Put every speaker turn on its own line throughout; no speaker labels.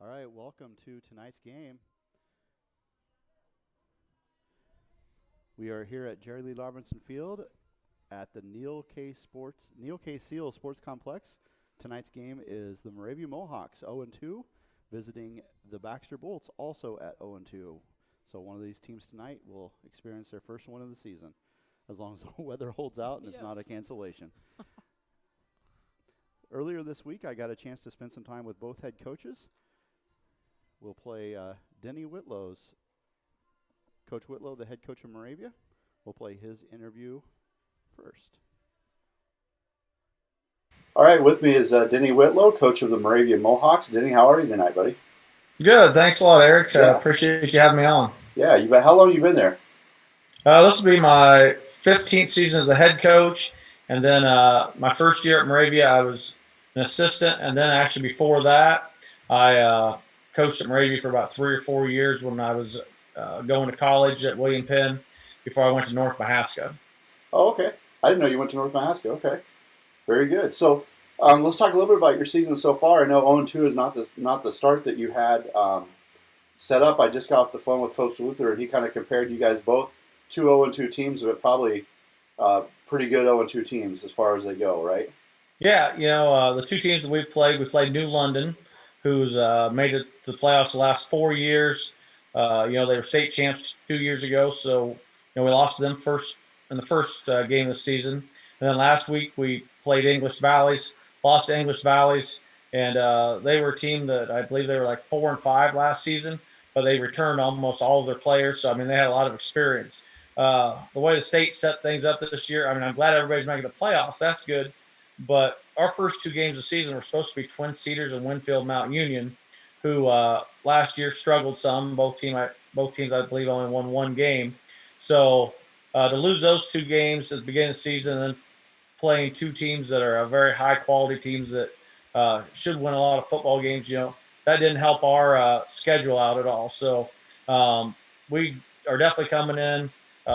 All right, welcome to tonight's game. We are here at Jerry Lee Robinson Field at the Neil K. Seal Sports Complex. Tonight's game is the Moravia Mohawks 0-2 visiting the Baxter Bolts also at 0-2. So one of these teams tonight will experience their first win of the season, as long as the weather holds out and it's not a cancellation. Earlier this week, I got a chance to spend some time with both head coaches. We'll play Coach Whitlow, the head coach of Moravia. We'll play his interview first. All right, with me is Denny Whitlow, coach of the Moravia Mohawks. Denny, how are you tonight, buddy?
Good. Thanks a lot, Eric. Appreciate you having me on.
Yeah, you bet. How long have you been there?
This will be my 15th season as a head coach. And then my first year at Moravia, I was an assistant. And then actually before that, I coached at Moravia for about 3 or 4 years when I was going to college at William Penn before I went to North Mahaska.
Oh, okay. I didn't know you went to North Mahaska. Okay. Very good. So let's talk a little bit about your season so far. I know 0-2 is not the start that you had set up. I just got off the phone with Coach Luther, and he kind of compared you guys both two 0-2 teams, but probably pretty good 0-2 teams as far as they go, right?
Yeah, the two teams that we played New London, who's made it to the playoffs the last 4 years. They were state champs 2 years ago, so we lost to them in the first game of the season. And then last week we played English Valleys, lost to English Valleys, and they were a team that I believe they were like 4-5 last season, but they returned almost all of their players. So they had a lot of experience. The way the state set things up this year, I'm glad everybody's making the playoffs. That's good. But our first 2 games of the season were supposed to be Twin Cedars and Winfield Mount Union, who last year struggled some. Both teams, I believe, only won 1 game. So to lose those 2 games at the beginning of the season and then playing 2 teams that are very high-quality teams that should win a lot of football games, that didn't help our schedule out at all. So we are definitely coming in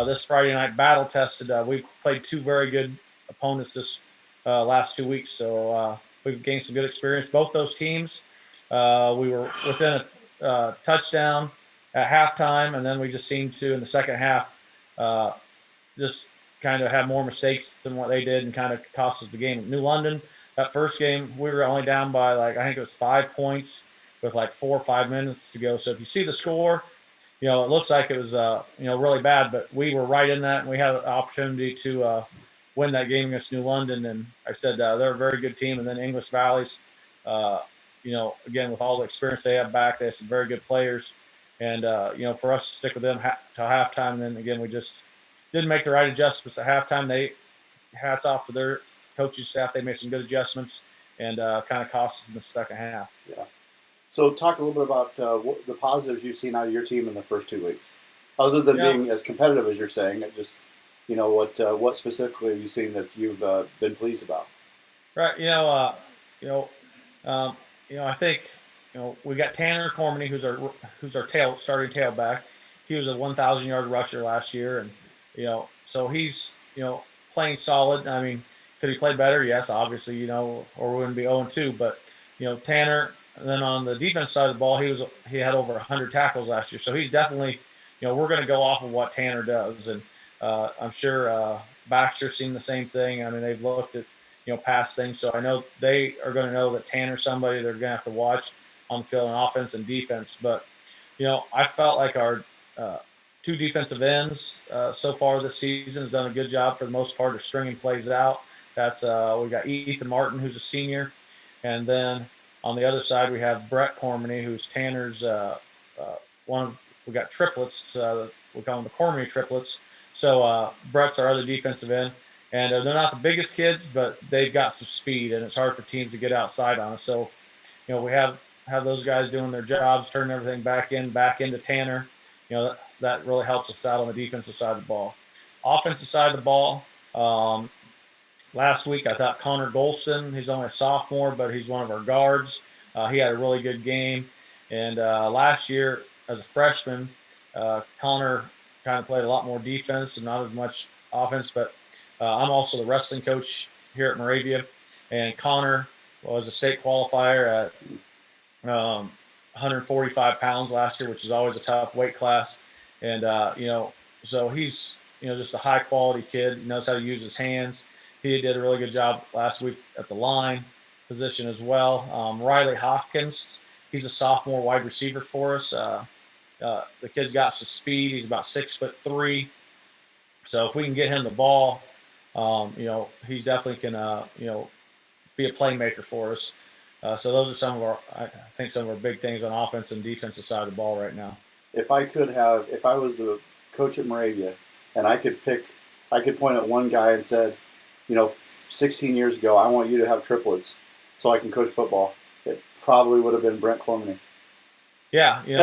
this Friday night battle-tested. We've played 2 very good opponents this last 2 weeks, so we've gained some good experience. Both those teams, we were within a touchdown at halftime, and then we just seemed to, in the second half, just kind of have more mistakes than what they did and kind of cost us the game. New London, that first game, we were only down by I think it was 5 points with 4 or 5 minutes to go. So if you see the score, it looks like it was, really bad, but we were right in that, and we had an opportunity to win that game against New London. And I said they're a very good team. And then English Valleys, again, with all the experience they have back, they have some very good players. And, for us to stick with them till halftime, and then, again, we just didn't make the right adjustments at halftime. Hats off to their coaching staff. They made some good adjustments and kind of cost us in the second half.
Yeah. So talk a little bit about the positives you've seen out of your team in the first 2 weeks, other than being as competitive as you're saying. Just what specifically have you seen that you've been pleased about?
Right. I think we got Tanner Cormany, who's our starting tailback. He was a 1,000-yard rusher last year, and so he's playing solid. Could he play better? Yes, obviously, or we wouldn't be 0-2. But Tanner. And then on the defense side of the ball, he had over 100 tackles last year. So he's definitely, we're going to go off of what Tanner does, and I'm sure Baxter's seen the same thing. They've looked at past things, so I know they are going to know that Tanner's somebody they're going to have to watch on the field on offense and defense. But I felt like our 2 defensive ends so far this season has done a good job for the most part of stringing plays out. That's we got Ethan Martin, who's a senior, and then on the other side, we have Brett Cormany, who's Tanner's we got triplets. We call them the Cormany triplets. So Brett's our other defensive end. And they're not the biggest kids, but they've got some speed, and it's hard for teams to get outside on us. So, we have those guys doing their jobs, turning everything back into Tanner. That really helps us out on the defensive side of the ball. Offensive side of the ball, last week, I thought Connor Golston, he's only a sophomore, but he's one of our guards. He had a really good game. And last year, as a freshman, Connor kind of played a lot more defense and not as much offense. But I'm also the wrestling coach here at Moravia. And Connor was a state qualifier at 145 pounds last year, which is always a tough weight class. And, so he's, just a high quality kid. He knows how to use his hands. He did a really good job last week at the line position as well. Riley Hopkins, he's a sophomore wide receiver for us. The kid's got some speed. He's about 6'3". So if we can get him the ball, he's definitely can, be a playmaker for us. So those are I think some of our big things on offense and defensive side of the ball right now.
If I was the coach at Moravia, and I could point at one guy and said, 16 years ago, I want you to have triplets so I can coach football, it probably would have been Brent Cormany.
Yeah, you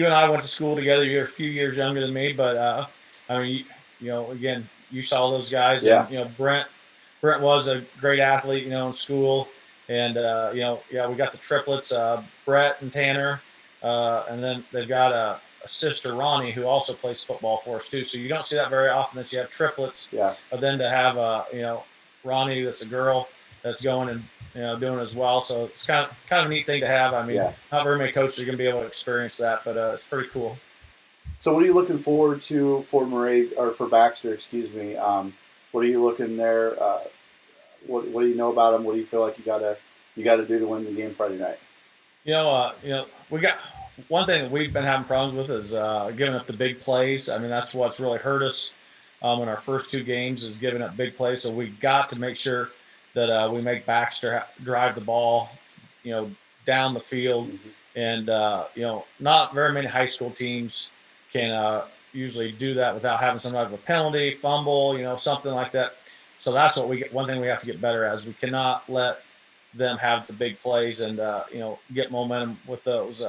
and I went to school together. You're a few years younger than me, but again, you saw those guys.
Yeah.
And, Brent was a great athlete, in school, and we got the triplets, Brett and Tanner, and then they've got a sister, Ronnie, who also plays football for us too. So you don't see that very often, that you have triplets.
Yeah.
But then to have Ronnie, that's a girl, that's going and doing as well. So it's kind of a neat thing to have. I mean, Not very many coaches are going to be able to experience that, but it's pretty cool.
So what are you looking forward to for Moravia, or for Baxter? Excuse me. What are you looking there? What do you know about them? What do you feel like you gotta do to win the game Friday night?
We got one thing that we've been having problems with is giving up the big plays. I mean, that's what's really hurt us in our first two games, is giving up big plays. So we got to make sure that we make Baxter drive the ball, down the field.
Mm-hmm.
And not very many high school teams can usually do that without having some type of a penalty, fumble, something like that. So that's one thing we have to get better at, is we cannot let them have the big plays and get momentum with those.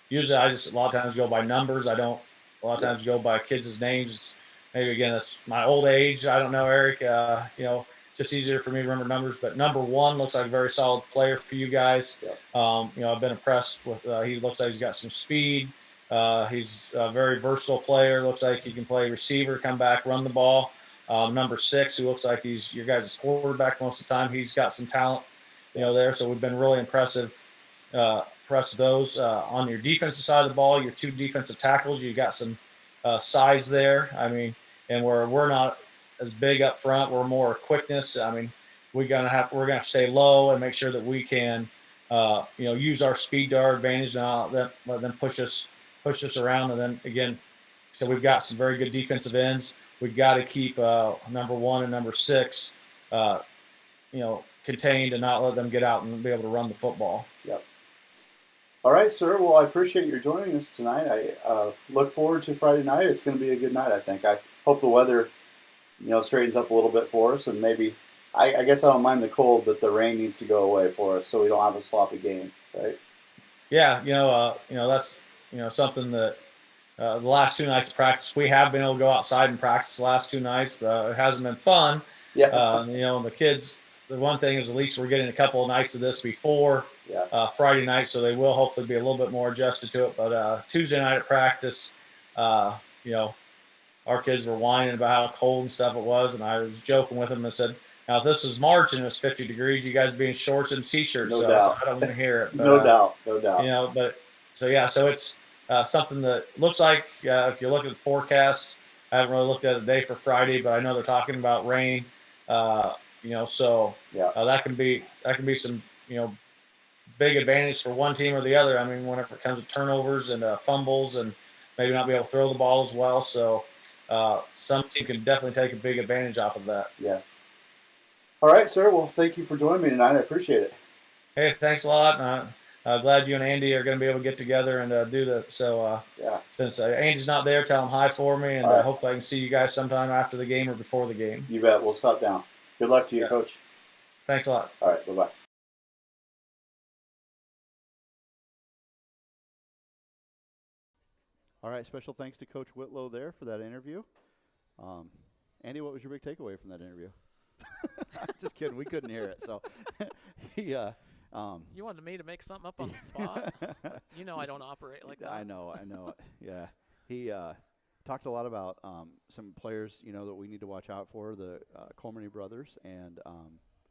Usually I just a lot of times go by numbers. I don't a lot of times go by kids' names. Maybe again, that's my old age. I don't know, Eric. It's just easier for me to remember numbers. But number 1 looks like a very solid player for you guys.
Yeah.
I've been impressed with. He looks like he's got some speed. He's a very versatile player. Looks like he can play receiver, come back, run the ball. Number 6, who looks like he's your guys' quarterback most of the time. He's got some talent, there. So we've been really impressed those. On your defensive side of the ball, your 2 defensive tackles, you got some size there. I mean, and we're not as big up front. We're more quickness. I mean, we're gonna have to stay low and make sure that we can, use our speed to our advantage and not let them push us around. And then again, so we've got some very good defensive ends. We've got to keep number 1 and number 6, contained and not let them get out and be able to run the football.
Yep. All right, sir. Well, I appreciate your joining us tonight. I look forward to Friday night. It's going to be a good night, I think. I hope the weather, straightens up a little bit for us, and maybe, I guess I don't mind the cold, but the rain needs to go away for us so we don't have a sloppy game, right?
Yeah, that's something that. The last 2 nights of practice, we have been able to go outside and practice the last 2 nights. It hasn't been fun.
Yeah.
The kids, the one thing is at least we're getting a couple of nights of this before Friday night, so they will hopefully be a little bit more adjusted to it. But Tuesday night at practice, our kids were whining about how cold and stuff it was, and I was joking with them and said, now, if this was March and it was 50 degrees, you guys be in shorts and T-shirts.
No doubt.
So I don't want to hear it. But,
no doubt.
So it's something that looks like, if you look at the forecast, I haven't really looked at a day for Friday, but I know they're talking about rain. That can be some big advantage for one team or the other. I mean, whenever it comes to turnovers and fumbles and maybe not be able to throw the ball as well. So some team can definitely take a big advantage off of that.
Yeah. All right, sir. Well, thank you for joining me tonight. I appreciate it.
Hey, thanks a lot. Glad you and Andy are going to be able to get together and do that. So since Andy's not there, tell him hi for me, and hopefully I can see you guys sometime after the game or before the game.
You bet. We'll stop down. Good luck to you, Coach.
Thanks a lot.
All right. Bye-bye. All right. Special thanks to Coach Whitlow there for that interview. Andy, what was your big takeaway from that interview? Just kidding. We couldn't hear it. So
you wanted me to make something up on the spot? I don't operate like that.
I know it. Yeah. He talked a lot about some players, that we need to watch out for, the Coleman brothers and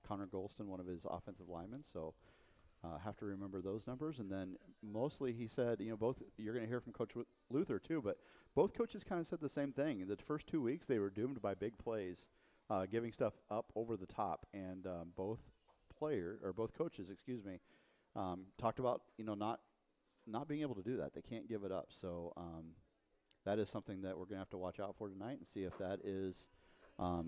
Connor Golston, one of his offensive linemen. So have to remember those numbers. And then mostly he said, both you're going to hear from Coach Luther too, but both coaches kind of said the same thing. The first 2 weeks they were doomed by big plays, giving stuff up over the top, and both coaches, talked about not being able to do that. They can't give it up. So that is something that we're going to have to watch out for tonight and see if that is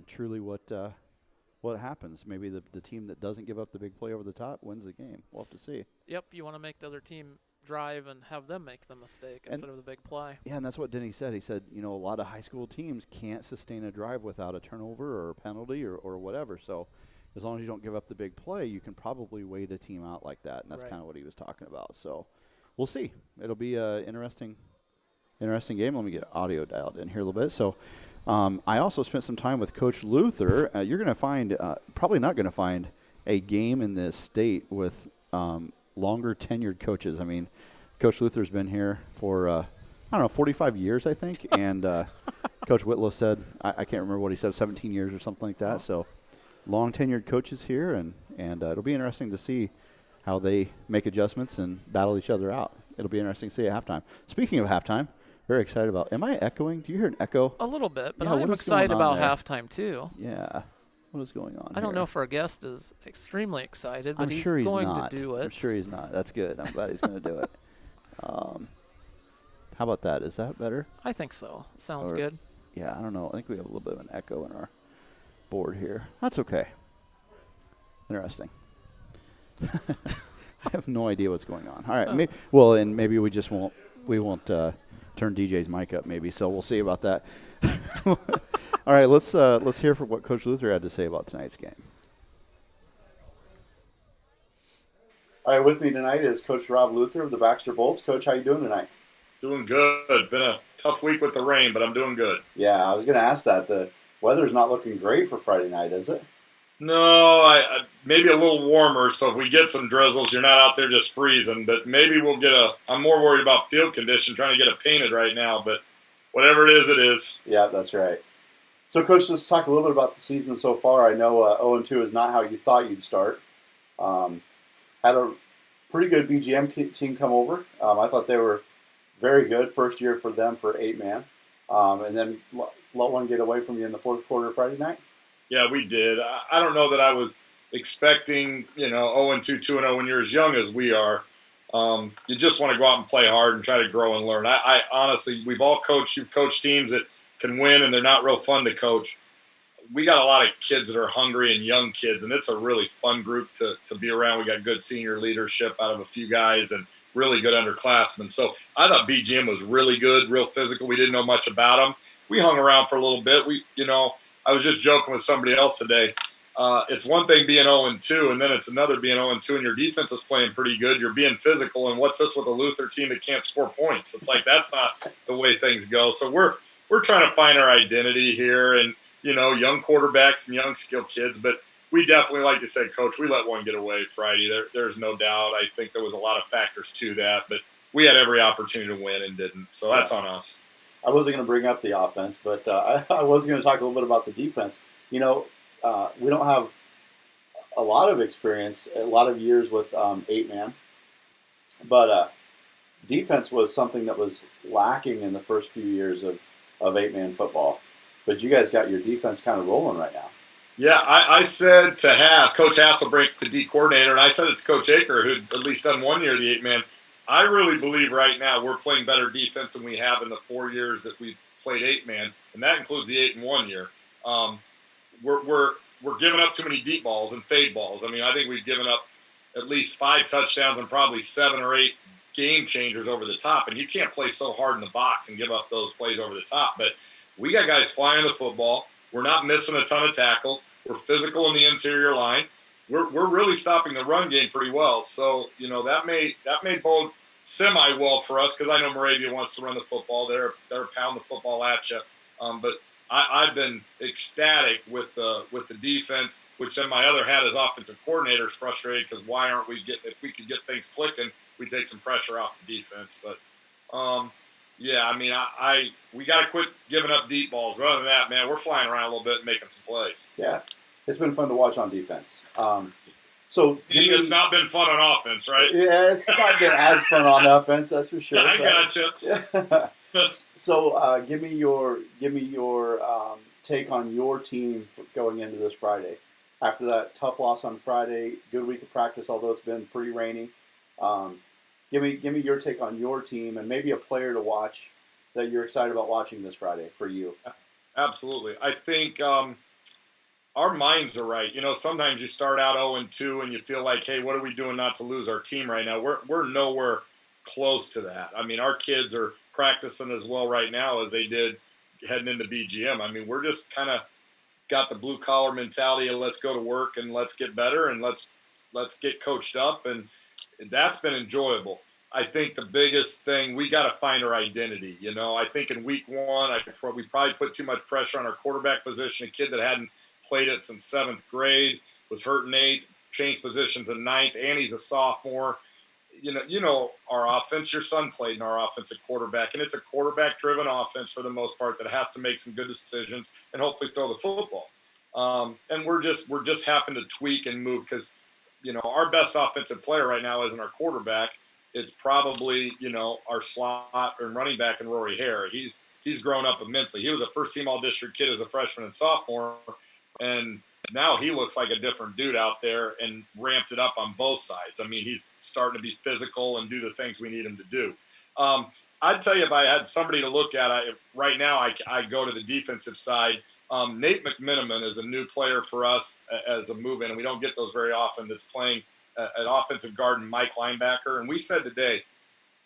truly what happens. Maybe the team that doesn't give up the big play over the top wins the game. We'll have to see.
Yep, you want to make the other team drive and have them make the mistake instead of the big play.
Yeah, and that's what Denny said. He said, a lot of high school teams can't sustain a drive without a turnover or a penalty or whatever. So as long as you don't give up the big play, you can probably wait a team out like that, and that's kind of what he was talking about. So we'll see. It'll be an interesting game. Let me get audio dialed in here a little bit. So I also spent some time with Coach Luther. You're going to find probably not going to find a game in this state with longer tenured coaches. I mean, Coach Luther's been here for 45 years, I think. And Coach Whitlow said, I can't remember what he said, 17 years or something like that. So long tenured coaches here, and it'll be interesting to see how they make adjustments and battle each other out. It'll be interesting to see at halftime. Speaking of halftime, very excited about. Am I echoing? Do you hear an echo?
A little bit, but
Yeah,
I'm excited about halftime too.
Yeah. What is going on
I don't
here?
know if our guest is extremely excited, but
I'm
he's
sure he's
going
not.
to do it.
I'm sure he's not. That's good. I'm glad he's going to do it. How about that? Is that better?
I think so. Sounds
Or-
good.
Yeah, I don't know. I think we have a little bit of an echo in our board here. That's okay. Interesting. I have no idea what's going on. All right. Maybe we just won't. We won't turn DJ's mic up. Maybe so. We'll see about that. All right. Let's hear from what Coach Luther had to say about tonight's game. All right. With me tonight is Coach Rob Luther of the Baxter Bolts. Coach, how you doing tonight?
Doing good. Been a tough week with the rain, but I'm doing good.
Yeah, I was going to ask that. The weather's not looking great for Friday night, is it?
No, I maybe a little warmer, so if we get some drizzles, you're not out there just freezing. But maybe we'll get I'm more worried about field condition, trying to get it painted right now. But whatever it is, it is.
Yeah, that's right. So, Coach, let's talk a little bit about the season so far. I know 0-2 is not how you thought you'd start. Had a pretty good BGM team come over. I thought they were very good. First year for them for 8-man. And then let one get away from you in the fourth quarter Friday night.
Yeah, we did. I don't know that I was expecting, 0-2, 2-0 when you're as young as we are. You just want to go out and play hard and try to grow and learn. I honestly, you've coached teams that can win and they're not real fun to coach. We got a lot of kids that are hungry and young kids, and it's a really fun group to be around. We got good senior leadership out of a few guys and really good underclassmen. So I thought BGM was really good, real physical. We didn't know much about them. We hung around for a little bit. I was just joking with somebody else today. It's one thing being 0-2, and then it's another being 0-2, and your defense is playing pretty good. You're being physical, and what's this with a Luther team that can't score points? It's like that's not the way things go. So we're trying to find our identity here, and young quarterbacks and young skilled kids. But we definitely, like you said, Coach, we let one get away Friday. There's no doubt. I think there was a lot of factors to that, but we had every opportunity to win and didn't. So that's on us.
I wasn't going to bring up the offense, but I was going to talk a little bit about the defense. We don't have a lot of experience, a lot of years with 8-man, but defense was something that was lacking in the first few years of 8-man football. But you guys got your defense kind of rolling right now.
Yeah, I said to Coach Hasselbrink, the D coordinator, and I said it's Coach Aker, who'd at least done 1 year of the 8-man. I really believe right now we're playing better defense than we have in the 4 years that we've played 8-man, and that includes the 8-1 year. We're giving up too many deep balls and fade balls. I mean, I think we've given up at least 5 touchdowns and probably 7 or 8 game changers over the top, and you can't play so hard in the box and give up those plays over the top. But we got guys flying the football. We're not missing a ton of tackles. We're physical in the interior line. We're really stopping the run game pretty well. So, that may bode semi-well for us because I know Moravia wants to run the football. They're pound the football at you. But I've been ecstatic with the defense, which then my other hat as offensive coordinator is frustrated because why aren't we if we could get things clicking, we take some pressure off the defense. But, yeah, I mean, we got to quit giving up deep balls. But other than that, man, we're flying around a little bit and making some plays.
Yeah, it's been fun to watch on defense. So
it's not been fun on offense, right?
Yeah, it's not been as fun on offense, that's for sure.
I gotcha.
Yeah. So give me your take on your team going into this Friday. After that tough loss on Friday, good week of practice, although it's been pretty rainy. Give me your take on your team and maybe a player to watch that you're excited about watching this Friday for you.
Absolutely. I think our minds are right. Sometimes you start out 0-2 and you feel like, hey, what are we doing not to lose our team right now? We're nowhere close to that. I mean, our kids are practicing as well right now as they did heading into BGM. I mean, we're just kind of got the blue collar mentality of let's go to work and let's get better and let's get coached up, and that's been enjoyable. I think the biggest thing, we got to find our identity. I think in week one, we probably put too much pressure on our quarterback position. A kid that hadn't played it since 7th grade, was hurt in 8th, changed positions in 9th, and he's a sophomore. Our offense. Your son played in our offense at quarterback, and it's a quarterback-driven offense for the most part that has to make some good decisions and hopefully throw the football. And we're just having to tweak and move because, our best offensive player right now isn't our quarterback. It's probably, our slot and running back in Rory Hare. He's grown up immensely. He was a first-team all-district kid as a freshman and sophomore, and now he looks like a different dude out there and ramped it up on both sides. I mean, he's starting to be physical and do the things we need him to do. I'd tell you, if I had somebody to look at, right now I go to the defensive side. Nate McMiniman is a new player for us as a move-in, and we don't get those very often, that's playing an offensive guard and Mike linebacker. And we said today,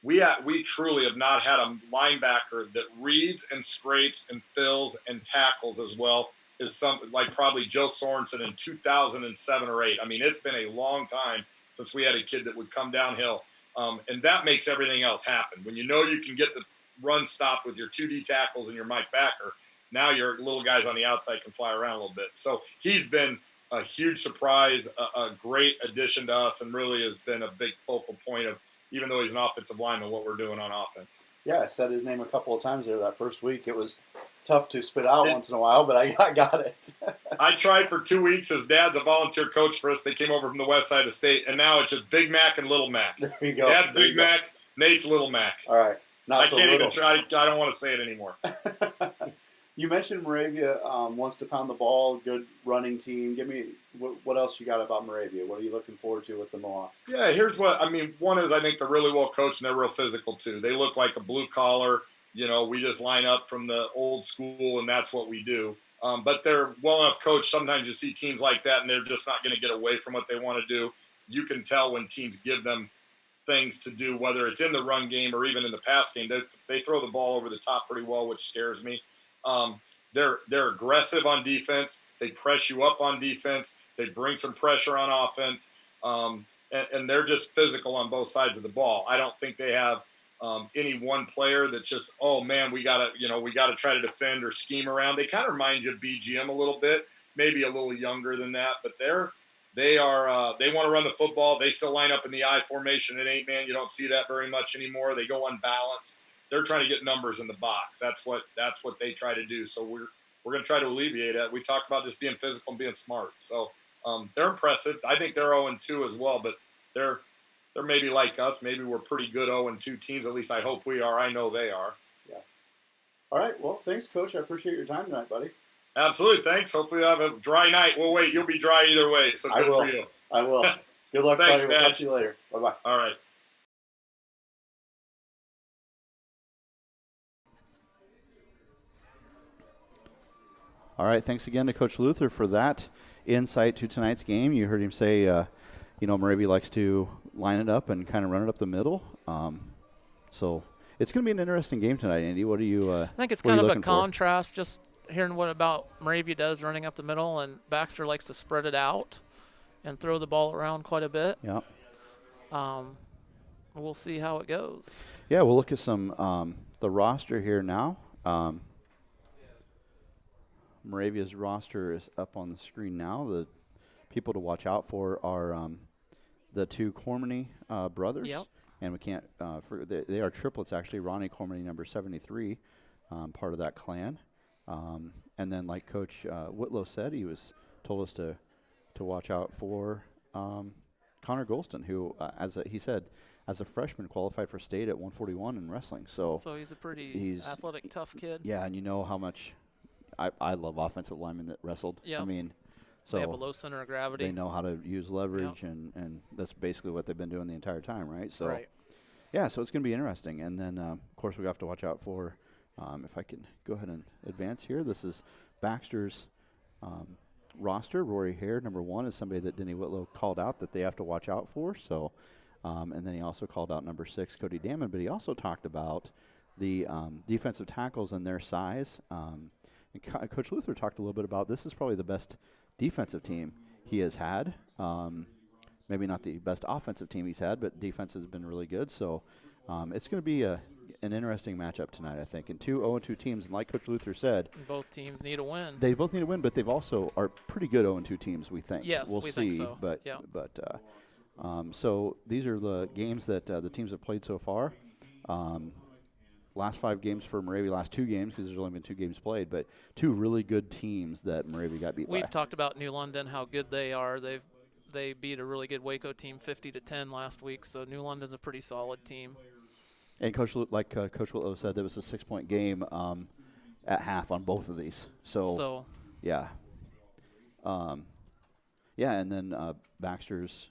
we truly have not had a linebacker that reads and scrapes and fills and tackles as well as something like probably Joe Sorensen in 2007 or 8. I mean, it's been a long time since we had a kid that would come downhill. And that makes everything else happen. When you can get the run stopped with your 2D tackles and your Mike backer, now your little guys on the outside can fly around a little bit. So he's been a huge surprise, a great addition to us, and really has been a big focal point of, even though he's an offensive lineman, what we're doing on offense.
Yeah, I said his name a couple of times there that first week. It was tough to spit out once in a while, but I got it.
I tried for 2 weeks. His dad's a volunteer coach for us. They came over from the west side of the state, and now it's just Big Mac and Little Mac.
There you go.
Dad's Big Mac, Nate's Little Mac.
All right.
I can't even try. I don't want to say it anymore.
You mentioned Moravia wants to pound the ball, good running team. Give me what else you got about Moravia? What are you looking forward to with the Mohawks?
Yeah, here's what I mean. One is I think they're really well coached and they're real physical too. They look like a blue collar. We just line up from the old school and that's what we do. But they're well enough coached. Sometimes you see teams like that and they're just not going to get away from what they want to do. You can tell when teams give them things to do, whether it's in the run game or even in the pass game. They throw the ball over the top pretty well, which scares me. They're aggressive on defense. They press you up on defense. They bring some pressure on offense, and they're just physical on both sides of the ball. I don't think they have any one player that's just, oh man, we gotta try to defend or scheme around. They kind of remind you of BGM a little bit, maybe a little younger than that, but they want to run the football. They still line up in the I formation at 8-man. You don't see that very much anymore. They go unbalanced. They're trying to get numbers in the box. That's what they try to do. So we're going to try to alleviate it. We talked about just being physical and being smart. So they're impressive. I think they're 0-2 as well, but they're maybe like us. Maybe we're pretty good 0-2 teams. At least I hope we are. I know they are.
Yeah. All right. Well, thanks, Coach. I appreciate your time tonight, buddy.
Absolutely. Thanks. Hopefully you'll have a dry night. Well, wait, you'll be dry either way. So good for you.
I will. Good luck,
Thanks,
Friday. We'll talk to you later. Bye-bye.
All right.
All right, thanks again to Coach Luther for that insight to tonight's game. You heard him say, Moravia likes to line it up and kind of run it up the middle. So it's going to be an interesting game tonight, Andy. What are you I
think it's kind of a contrast, just hearing what about Moravia does running up the middle, and Baxter likes to spread it out and throw the ball around quite a bit.
Yeah.
We'll see how it goes.
Yeah, we'll look at some the roster here now. Moravia's roster is up on the screen now. The people to watch out for are the two Cormany brothers.
Yep.
And we can't they are triplets, actually. Ronnie Cormany, number 73, part of that clan. And then, like Coach Whitlow said, he told us to watch out for Connor Golston, who, he said, as a freshman qualified for state at 141 in wrestling. So
he's a pretty athletic, tough kid.
Yeah, and you know how much I love offensive linemen that wrestled.
Yeah.
I mean, so
they have a low center of gravity.
They know how to use leverage, and that's basically what they've been doing the entire time, right? So,
right.
Yeah, so it's going to be interesting. And then, of course, we have to watch out for, if I can go ahead and advance here, this is Baxter's roster. Rory Hare, number 1, is somebody that Denny Whitlow called out that they have to watch out for. So, and then he also called out number 6, Cody Damon, but he also talked about the defensive tackles and their size. And Coach Luther talked a little bit about this is probably the best defensive team he has had. Maybe not the best offensive team he's had, but defense has been really good. So it's going to be an interesting matchup tonight, I think. And 2 0-2 teams, and like Coach Luther said,
both teams need a win.
They both need a win, but they've also are pretty good 0-2 teams, we think.
Yes,
we'll
we
see,
think so.
But so these are the games that the teams have played so far. Last 5 games for Moravia, last 2 games, because there's only been 2 games played, but 2 really good teams that Moravia got beat by.
We've talked about New London, how good they are. They beat a really good Waco team 50-10 last week, so New London's a pretty solid team.
And Coach Whitlow said, there was a 6-point game at half on both of these. So yeah. And then Baxter's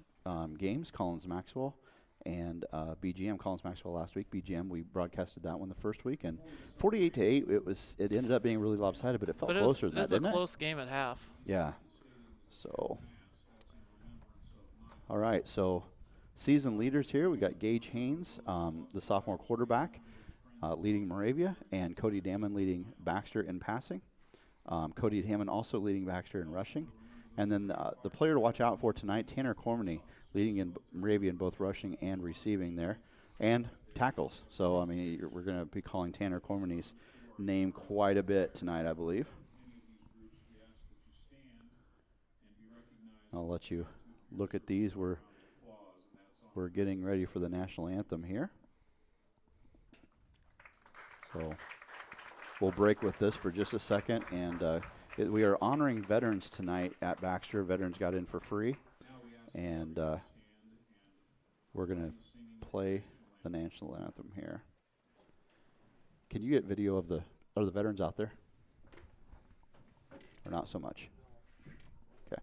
games, Collins Maxwell, and BGM, Collins Maxwell last week. BGM, we broadcasted that one the first week, and 48-8. It ended up being really lopsided, but it felt closer than that, didn't it?
It was a close game at half.
Yeah. So, all right. So, season leaders here. We got Gage Haynes, the sophomore quarterback, leading Moravia, and Cody Damon leading Baxter in passing. Cody Damon also leading Baxter in rushing. And then the player to watch out for tonight, Tanner Cormany, leading in Moravia in both rushing and receiving there, and tackles. So, I mean, we're going to be calling Tanner Cormany's name quite a bit tonight, I believe. I'll let you look at these. We're getting ready for the national anthem here. So we'll break with this for just a second, and we are honoring veterans tonight at Baxter. Veterans got in for free, and we're going to play the national anthem here. Can you get video of the veterans out there? Or not so much? Okay.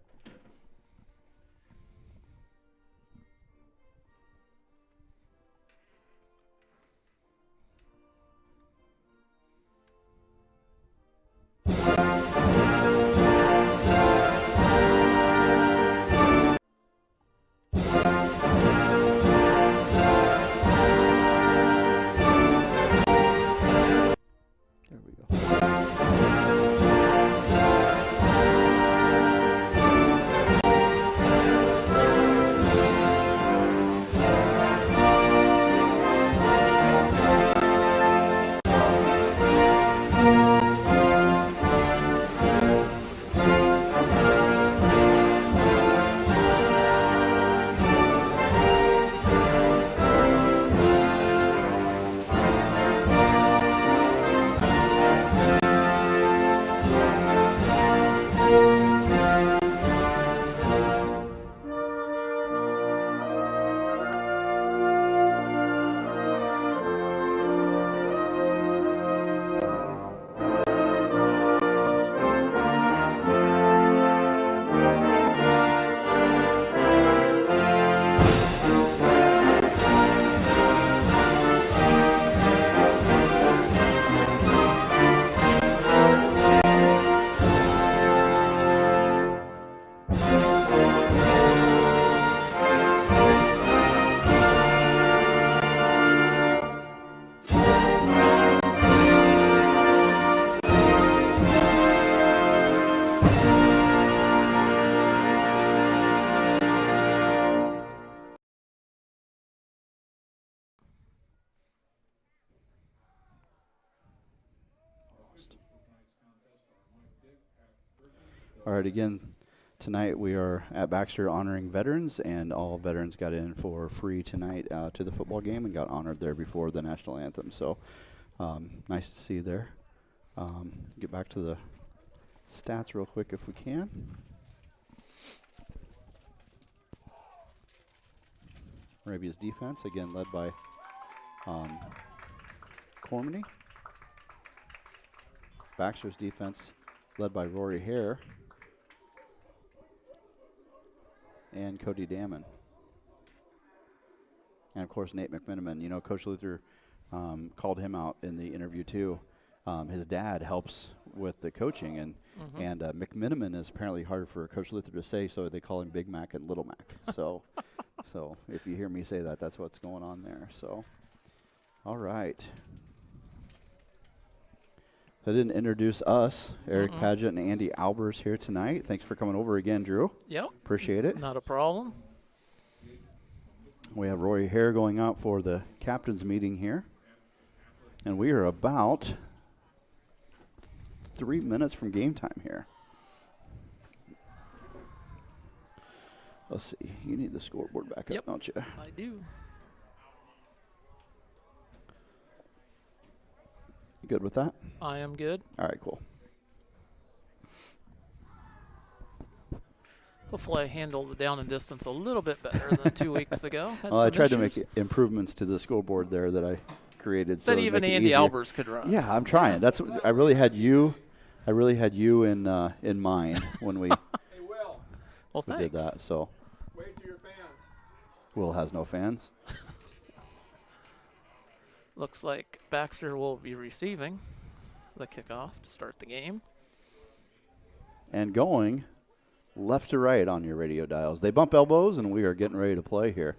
There we go. All right, again, tonight we are at Baxter honoring veterans, and all veterans got in for free tonight to the football game and got honored there before the national anthem. So nice to see you there. Get back to the stats real quick if we can. Moravia's defense, again led by Cormany. Baxter's defense led by Rory Hare and Cody Damon. And, of course, Nate McMiniman. You know, Coach Luther called him out in the interview, too. His dad helps with the coaching, and McMiniman is apparently hard for Coach Luther to say, so they call him Big Mac and Little Mac. So if you hear me say that, that's what's going on there. So, all right. I didn't introduce us, Eric Padgett and Andy Albers here tonight. Thanks for coming over again, Drew.
Yep.
Appreciate it.
Not a problem.
We have Rory Hare going out for the captain's meeting here. And we are about 3 minutes from game time here. Let's see. You need the scoreboard back up, don't you?
I do.
You good with that?
I am good.
All right, cool.
Hopefully I handled the down and distance a little bit better than 2 weeks ago.
Well, I tried to make improvements to the scoreboard there that I created.
That even Andy Albers could run.
Yeah, I'm trying. That's I really had you. I really had you in mind when we,
Hey, Will.
Well,
we
thanks.
did that. So
Wave to your fans.
Will has no fans.
Looks like Baxter will be receiving the kickoff to start the game.
And going left to right on your radio dials. They bump elbows, and we are getting ready to play here.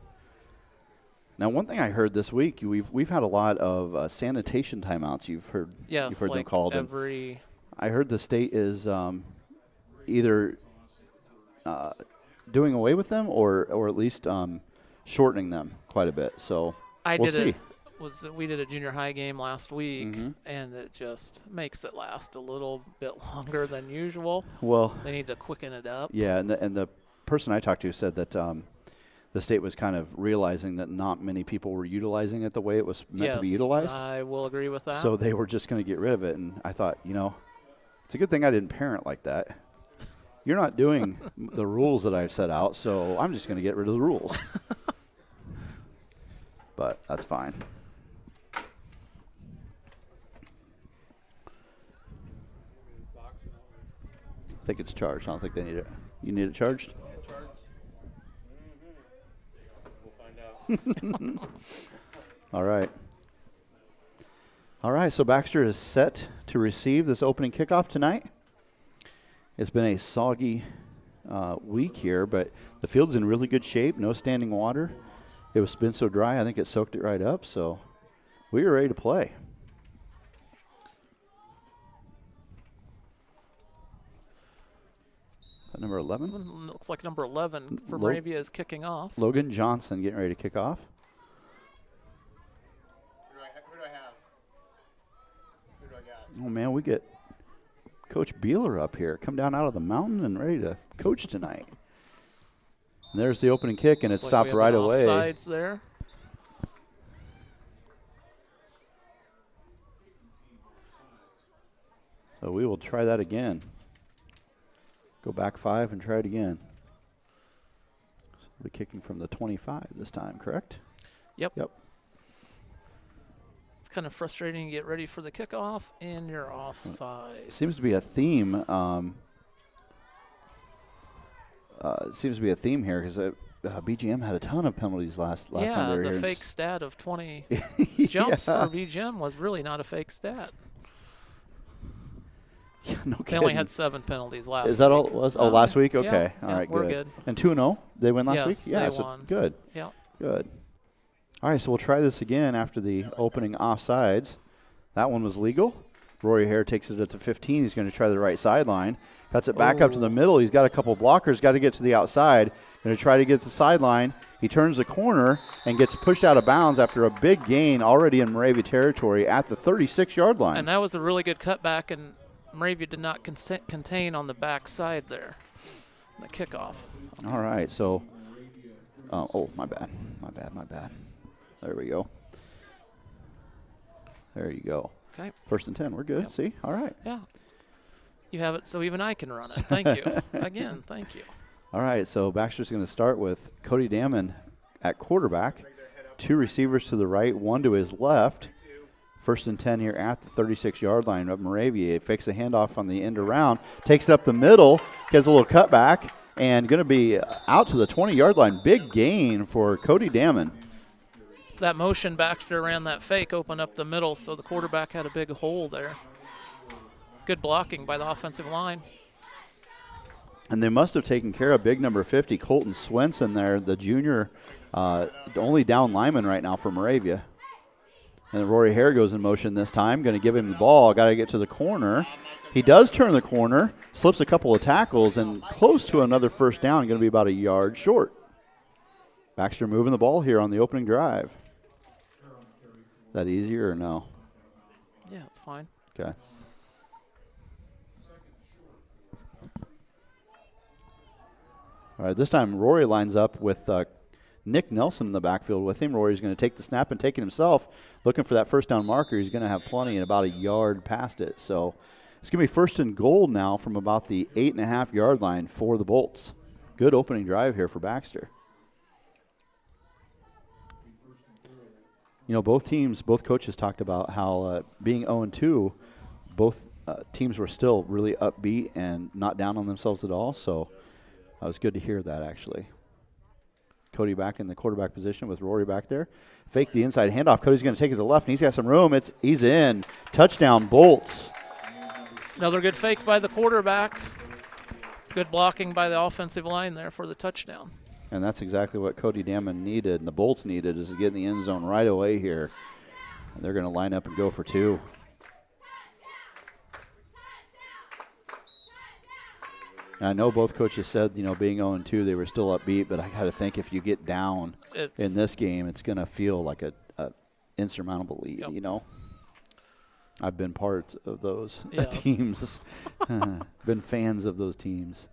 Now, one thing I heard this week, we've had a lot of sanitation timeouts. You've heard
Yes,
them
like
called.
every.
I heard the state is either doing away with them or at least shortening them quite a bit. So we'll see.
We did a junior high game last week,
Mm-hmm.
and it just makes it last a little bit longer than usual.
Well,
They need to quicken it up.
yeah, and the person I talked to said that the state was kind of realizing that not many people were utilizing it the way it was meant to be utilized.
I will agree with that.
So they were just going to get rid of it, and I thought, it's a good thing I didn't parent like that. You're not doing the rules that I've set out, so I'm just going to get rid of the rules. But that's fine. I think it's charged. I don't think they need it. You need it charged?
We'll find out.
All right. All right, so Baxter is set to receive this opening kickoff tonight. It's been a soggy week here, but the field's in really good shape. No standing water. It was been so dry, I think it soaked it right up. So we are ready to play. Number 11?
Looks like number 11 for Moravia is kicking off.
Logan Johnson getting ready to kick off.
Who do I have? Who do I got?
Oh, man, we get Coach Beeler up here. Come down out of the mountain and ready to coach tonight. And there's the opening kick, and
Looks
it
like
stopped
we have
right
an
away.
Offsides there.
So we will try that again. Go back 5 and try it again. So we'll be kicking from the 25 this time, correct?
Yep.
Yep.
It's kind of frustrating to get ready for the kickoff, and you're offside.
Seems to be a theme. Seems to be a theme here because BGM had a ton of penalties last time they were
the
here.
fake stat of 20 jumps for BGM was really not a fake stat.
Yeah, no
They
kidding.
only had 7 penalties last week.
Is that all it was? Oh, last week? Okay.
Yeah,
All right,
we're
good.
good.
And 2-0? They win last
Yes,
week? Yeah,
they
so
won.
good.
Yeah.
Good. All right, so we'll try this again after the opening offsides. That one was legal. Rory Hare takes it at the 15. He's going to try the right sideline. Cuts it back up to the middle. He's got a couple blockers. Got to get to the outside. Going to try to get to the sideline. He turns the corner and gets pushed out of bounds after a big gain already in Moravia territory at the 36-yard line.
And that was a really good cutback, and Moravia did not contain on the back side there. The kickoff.
All right, so my bad. There we go. There you go.
Okay.
1st and 10. We're good.
Yep.
See? All right.
Yeah. You have it so even I can run it. Thank you. Again, thank you.
All right, so Baxter's going to start with Cody Damon at quarterback. 2 receivers to the right, 1 to his left. 1st and 10 here at the 36-yard line of Moravia. Fakes a handoff on the end around, takes it up the middle, gets a little cutback, and going to be out to the 20-yard line. Big gain for Cody Damon.
That motion, Baxter ran that fake, opened up the middle, so the quarterback had a big hole there. Good blocking by the offensive line.
And they must have taken care of big number 50, Colton Swenson there, the junior, only down lineman right now for Moravia. And Rory Hare goes in motion this time, going to give him the ball, got to get to the corner. He does turn the corner, slips a couple of tackles, and close to another first down, going to be about a yard short. Baxter moving the ball here on the opening drive. Is that easier or no?
Yeah, it's fine.
Okay. All right, this time Rory lines up with Nick Nelson in the backfield with him. Rory's going to take the snap and take it himself, looking for that first down marker. He's going to have plenty and about a yard past it. So it's going to be 1st and goal now from about the 8.5-yard line for the Bolts. Good opening drive here for Baxter. You know, both coaches talked about how being 0-2, both teams were still really upbeat and not down on themselves at all. So it was good to hear that, actually. Cody back in the quarterback position with Rory back there. Fake the inside handoff. Cody's going to take it to the left, and he's got some room. He's in. Touchdown, Bolts.
Another good fake by the quarterback. Good blocking by the offensive line there for the touchdown.
And that's exactly what Cody Damon needed and the Bolts needed, is to get in the end zone right away here. And they're going to line up and go for 2. And I know both coaches said, you know, being 0-2, they were still upbeat, but I got to think if you get down in this game, it's going to feel like a insurmountable lead,
Yep.
you know. I've been part of those
Yes.
teams, been fans of those teams.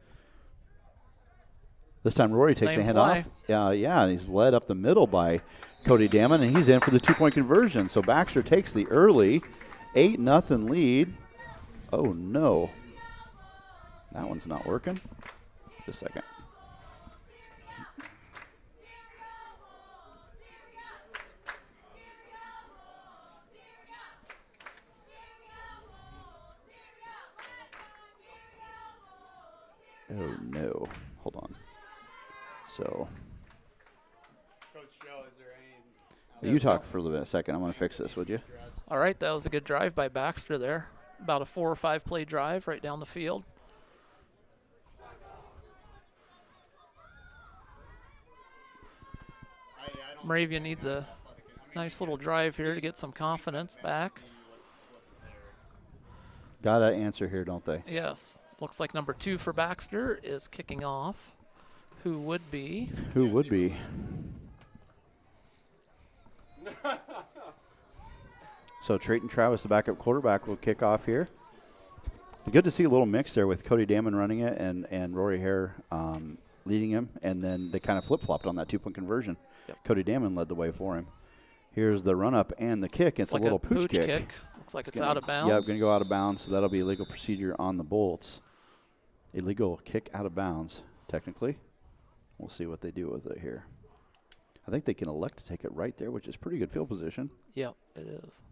This time Rory takes a
Same
handoff. Yeah, and he's led up the middle by Cody Damon, and he's in for the 2-point conversion. So Baxter takes the early 8-0 lead. Oh, no. That one's not working. Just a second. Oh, no. Hold on. So,
Coach Joe, is there any?
you talk for a second. I'm going to fix this, would you?
All right, that was a good drive by Baxter there. About a 4 or 5 play drive right down the field. Moravia needs a nice little drive here to get some confidence back.
Got to answer here, don't they?
Yes. Looks like number 2 for Baxter is kicking off. Who would be?
Who would be? So Trayton Travis, the backup quarterback, will kick off here. Good to see a little mix there with Cody Damon running it and Rory Hare leading him, and then they kind of flip-flopped on that 2-point conversion.
Yep.
Cody Damon led the way for him. Here's the run-up and the kick. It's
like
a little
a pooch
kick.
kick. Looks like it's
Gonna-
out of bounds.
Yeah, going to go out of bounds, so that'll be illegal procedure on the Bolts. Illegal kick out of bounds, technically. We'll see what they do with it here. I think they can elect to take it right there, which is pretty good field position.
Yep, it is.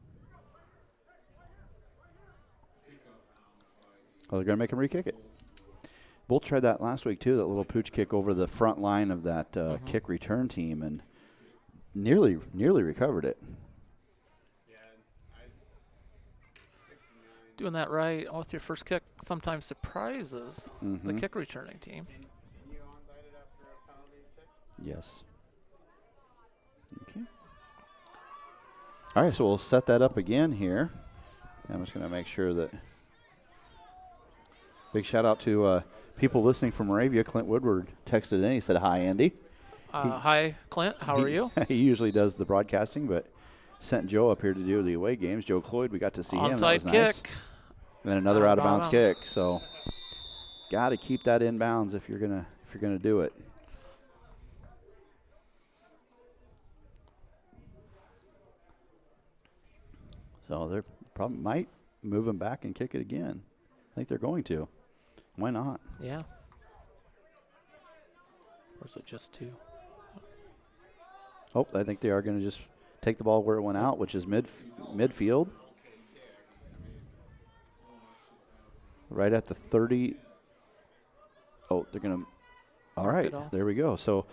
Oh, they're going to make him re-kick it. Bolts tried that last week, too, that little pooch kick over the front line of that kick return team, and nearly recovered it.
Doing that right with your first kick sometimes surprises the kick returning team.
You onside it after a penalty kick?
Yes. Okay. All right, so we'll set that up again here. I'm just going to make sure that. Big shout out to people listening from Moravia. Clint Woodward texted in. He said, "Hi, Andy."
Hi, Clint. How are you?
He usually does the broadcasting, but sent Joe up here to do the away games. Joe Cloyd, we got to see him. That
Onside
was nice.
kick.
And then another out of bounds
bounds.
kick. So, got to keep that in bounds if you're gonna do it. So they probably might move him back and kick it again. I think they're going to. Why not?
Yeah. Or is it just 2?
Oh, I think they are going to just take the ball where it went out, which is midfield. Right at the 30. Oh, they're going to. All
Mark
right,
it off.
there we go. So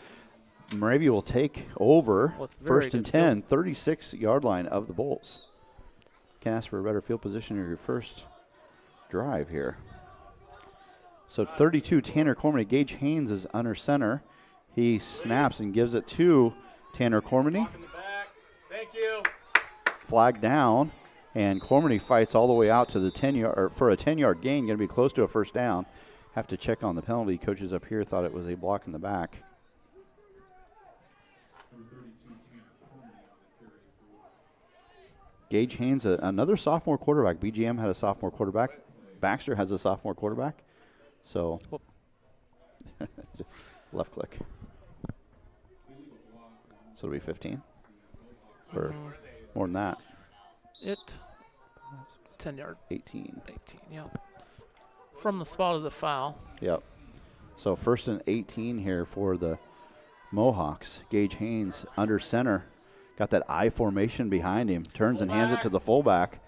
Moravia will take over
With very
first and
good
10, 36-yard line of the Bolts. Can ask for a better field position in your first drive here. So 32, Tanner Cormany. Gage Haynes is under center. He snaps and gives it to Tanner Cormany.
Thank you.
Flag down, and Cormany fights all the way out to the 10-yard, or for a 10-yard gain, going to be close to a first down. Have to check on the penalty. Coaches up here thought it was a block in the back. Gage Haynes, another sophomore quarterback. BGM had a sophomore quarterback. Baxter has a sophomore quarterback. So, just left click. So it'll be 15? Or more than that?
10-yard.
18.
18, yeah. From the spot of the foul.
Yep. So first and 18 here for the Mohawks. Gage Haynes under center. Got that I formation behind him. Turns and hands it to the fullback.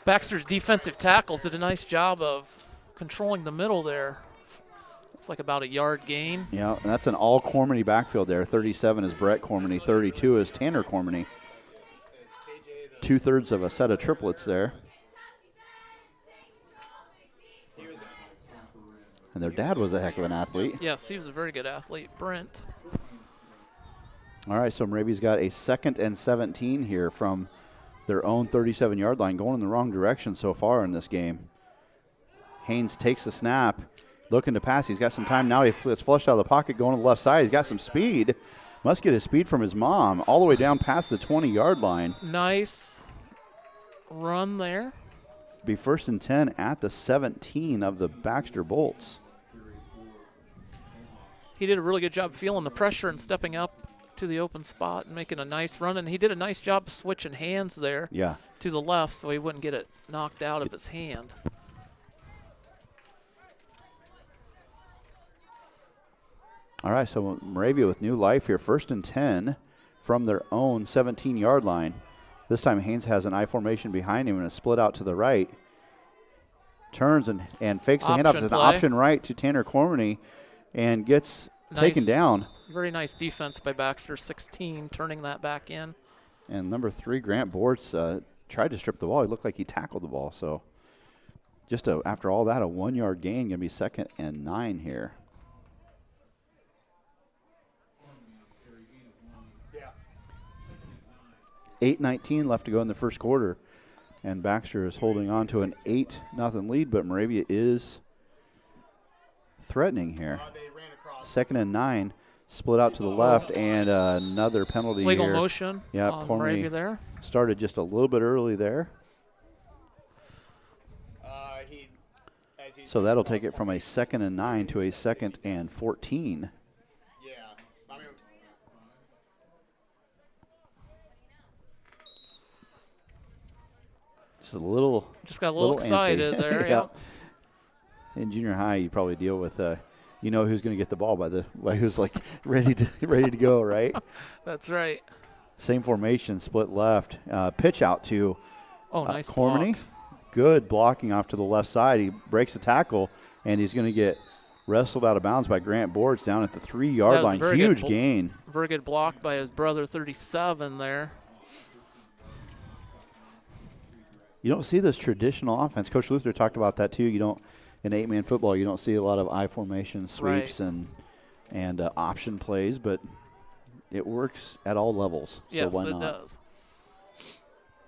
Baxter's defensive tackles did a nice job of controlling the middle there. It's like about a yard gain.
Yeah, and that's an all Cormany backfield there. 37 is Brett Cormany. 32 is Tanner Cormany. 2/3 of a set of triplets there. And their dad was a heck of an athlete.
Yes, he was a very good athlete. Brent.
All right, so Moravia's got a 2nd and 17 here from their own 37-yard line, going in the wrong direction so far in this game. Haynes takes the snap, looking to pass. He's got some time now. It's flushed out of the pocket, going to the left side. He's got some speed. Must get his speed from his mom all the way down past the 20-yard line.
Nice run there.
Be first and 10 at the 17 of the Baxter Bolts.
He did a really good job feeling the pressure and stepping up to the open spot and making a nice run. And he did a nice job switching hands there to the left so he wouldn't get it knocked out of his hand.
All right, so Moravia with new life here. First and 10 from their own 17-yard line. This time Haynes has an I formation behind him and a split out to the right. Turns and fakes the handoff. It's an option right to Tanner Cormany and gets taken down.
Very nice defense by Baxter, 16, turning that back in.
And number 3, Grant Bortz, tried to strip the ball. He looked like he tackled the ball. So just after all that, a 1-yard gain, going to be 2nd and 9 here.
Yeah.
8:19 left to go in the first quarter. And Baxter is holding on to an 8-0 lead, but Moravia is threatening here.
They ran across.
2nd and 9, split out to the left, and another penalty
Legal
here.
motion on Moravia there.
Started just a little bit early there. So that'll take it from a 2nd and 9 to a 2nd and 14.
Yeah. I mean,
Just got a little excited
antsy.
there.
Yeah. In junior high, you probably deal with, you know who's going to get the ball by who's like ready to go, right?
That's right.
Same formation, split left. Pitch out to
nice
Cormany.
block.
Good blocking off to the left side. He breaks the tackle, and he's going to get wrestled out of bounds by Grant Bortz down at the 3-yard line. Huge gain.
Very good block by his brother, 37 there.
You don't see this traditional offense. Coach Luther talked about that too. You don't in 8-man football. You don't see a lot of I formation sweeps and option plays, but it works at all levels.
Yes,
so why
it
not?
does.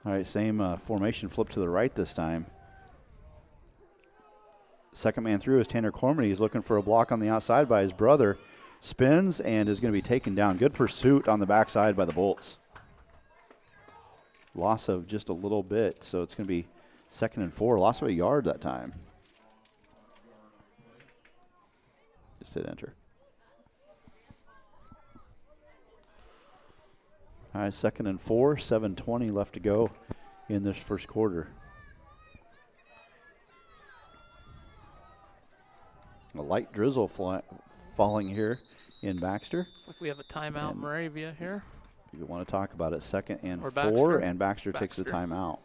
All right, same formation, flip to the right this time. Second man through is Tanner Cormany. He's looking for a block on the outside by his brother. Spins and is going to be taken down. Good pursuit on the backside by the Bolts. Loss of just a little bit, so it's going to be 2nd and 4. Loss of a yard that time. Just hit enter. All right, 2nd and 4, 7:20 left to go in this first quarter. A light drizzle falling here in Baxter.
Looks like we have a timeout in Moravia here.
You want to talk about it, 2nd and 4,
Baxter.
and Baxter takes the timeout.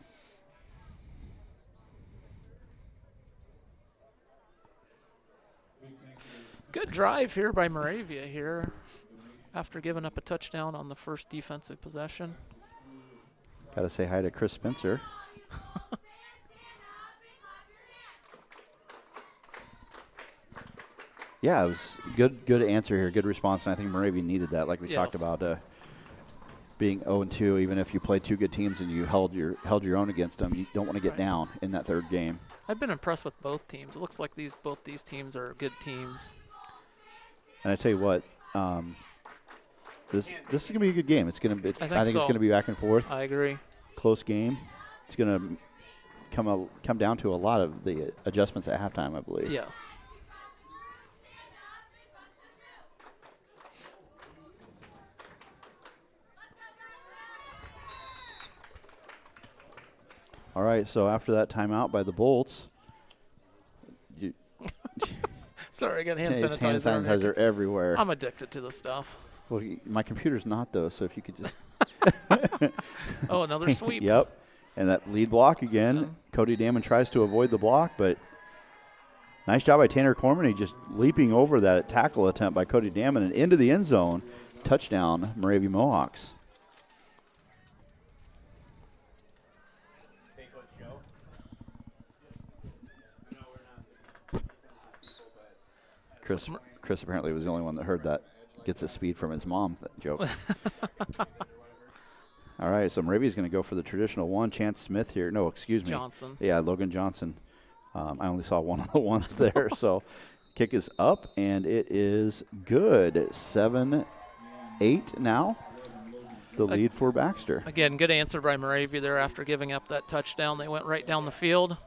Good drive here by Moravia here after giving up a touchdown on the first defensive possession.
Got to say hi to Chris Spencer. Yeah, it was good answer here, good response, and I think Moravia needed that, like we talked about. Being 0-2, even if you play 2 good teams and you held your own against them, you don't want to get down in that 3rd game.
I've been impressed with both teams. It looks like both these teams are good teams.
And I tell you what, this is gonna be a good game. I think it's gonna be back and forth.
I agree.
Close game. It's gonna come down to a lot of the adjustments at halftime, I believe.
Yes.
All right, so after that timeout by the Bolts,
sorry, I got hand
hand sanitizer everywhere.
I'm addicted to this stuff.
Well, my computer's not, though, so if you could just.
Oh, another sweep.
Yep, and that lead block again. Cody Damon tries to avoid the block, but nice job by Tanner Corman. He just leaping over that tackle attempt by Cody Damon and into the end zone. Touchdown, Moravia Mohawks. Chris apparently was the only one that heard that. Gets his speed from his mom, that joke. All right, so Moravia's going to go for the traditional one. Chance Smith here. No, excuse me.
Johnson.
Yeah, Logan Johnson. I only saw one of the ones there. So kick is up, and it is good. 7-8 now. The lead for Baxter.
Again, good answer by Moravia there after giving up that touchdown. They went right down the field.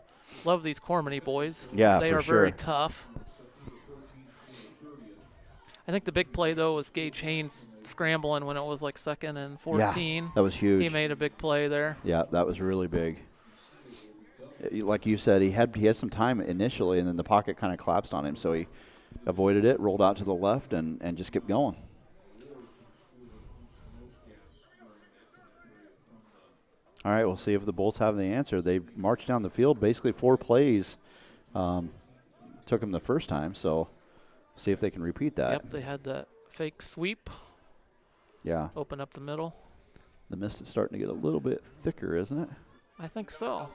Love these Cormany boys.
Yeah,
they
for
are
sure.
very tough. I think the big play, though, was Gage Haynes scrambling when it was like 2nd and 14.
Yeah, that was huge.
He made a big play there.
Yeah, that was really big. Like you said, he had some time initially, and then the pocket kind of collapsed on him, so he avoided it, rolled out to the left, and just kept going. All right, we'll see if the Bolts have the answer. They marched down the field, basically 4 plays. Took them the first time, so see if they can repeat that.
Yep, they had that fake sweep.
Yeah.
Open up the middle.
The mist is starting to get a little bit thicker, isn't it?
I think so.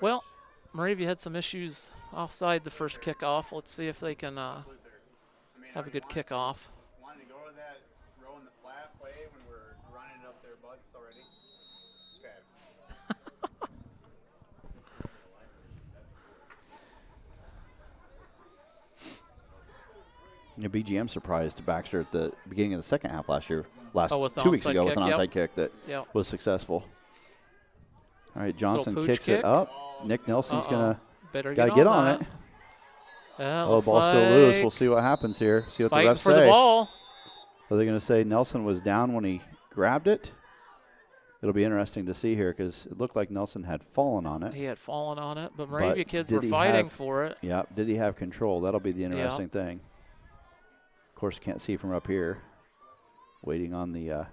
Well, Moravia had some issues offside the first kickoff. Let's see if they can have a good kickoff.
Wanted to go to that throw in the flat play when we're running up their butts already. Okay.
BGM surprised Baxter at the beginning of the second half last 2 weeks
onside
ago with
kick,
an onside kick that was successful. All right, Johnson kicks it up. Nick Nelson's got to get on it.
Oh,
the ball's still loose. We'll see what happens here. See what the refs
for
say.
The ball.
Are they going to say Nelson was down when he grabbed it? It'll be interesting to see here because it looked like Nelson had fallen on it.
He had fallen on it, but Moravia kids were fighting for it.
Yeah, did he have control? That'll be the interesting thing. Of course, can't see from up here. Waiting on the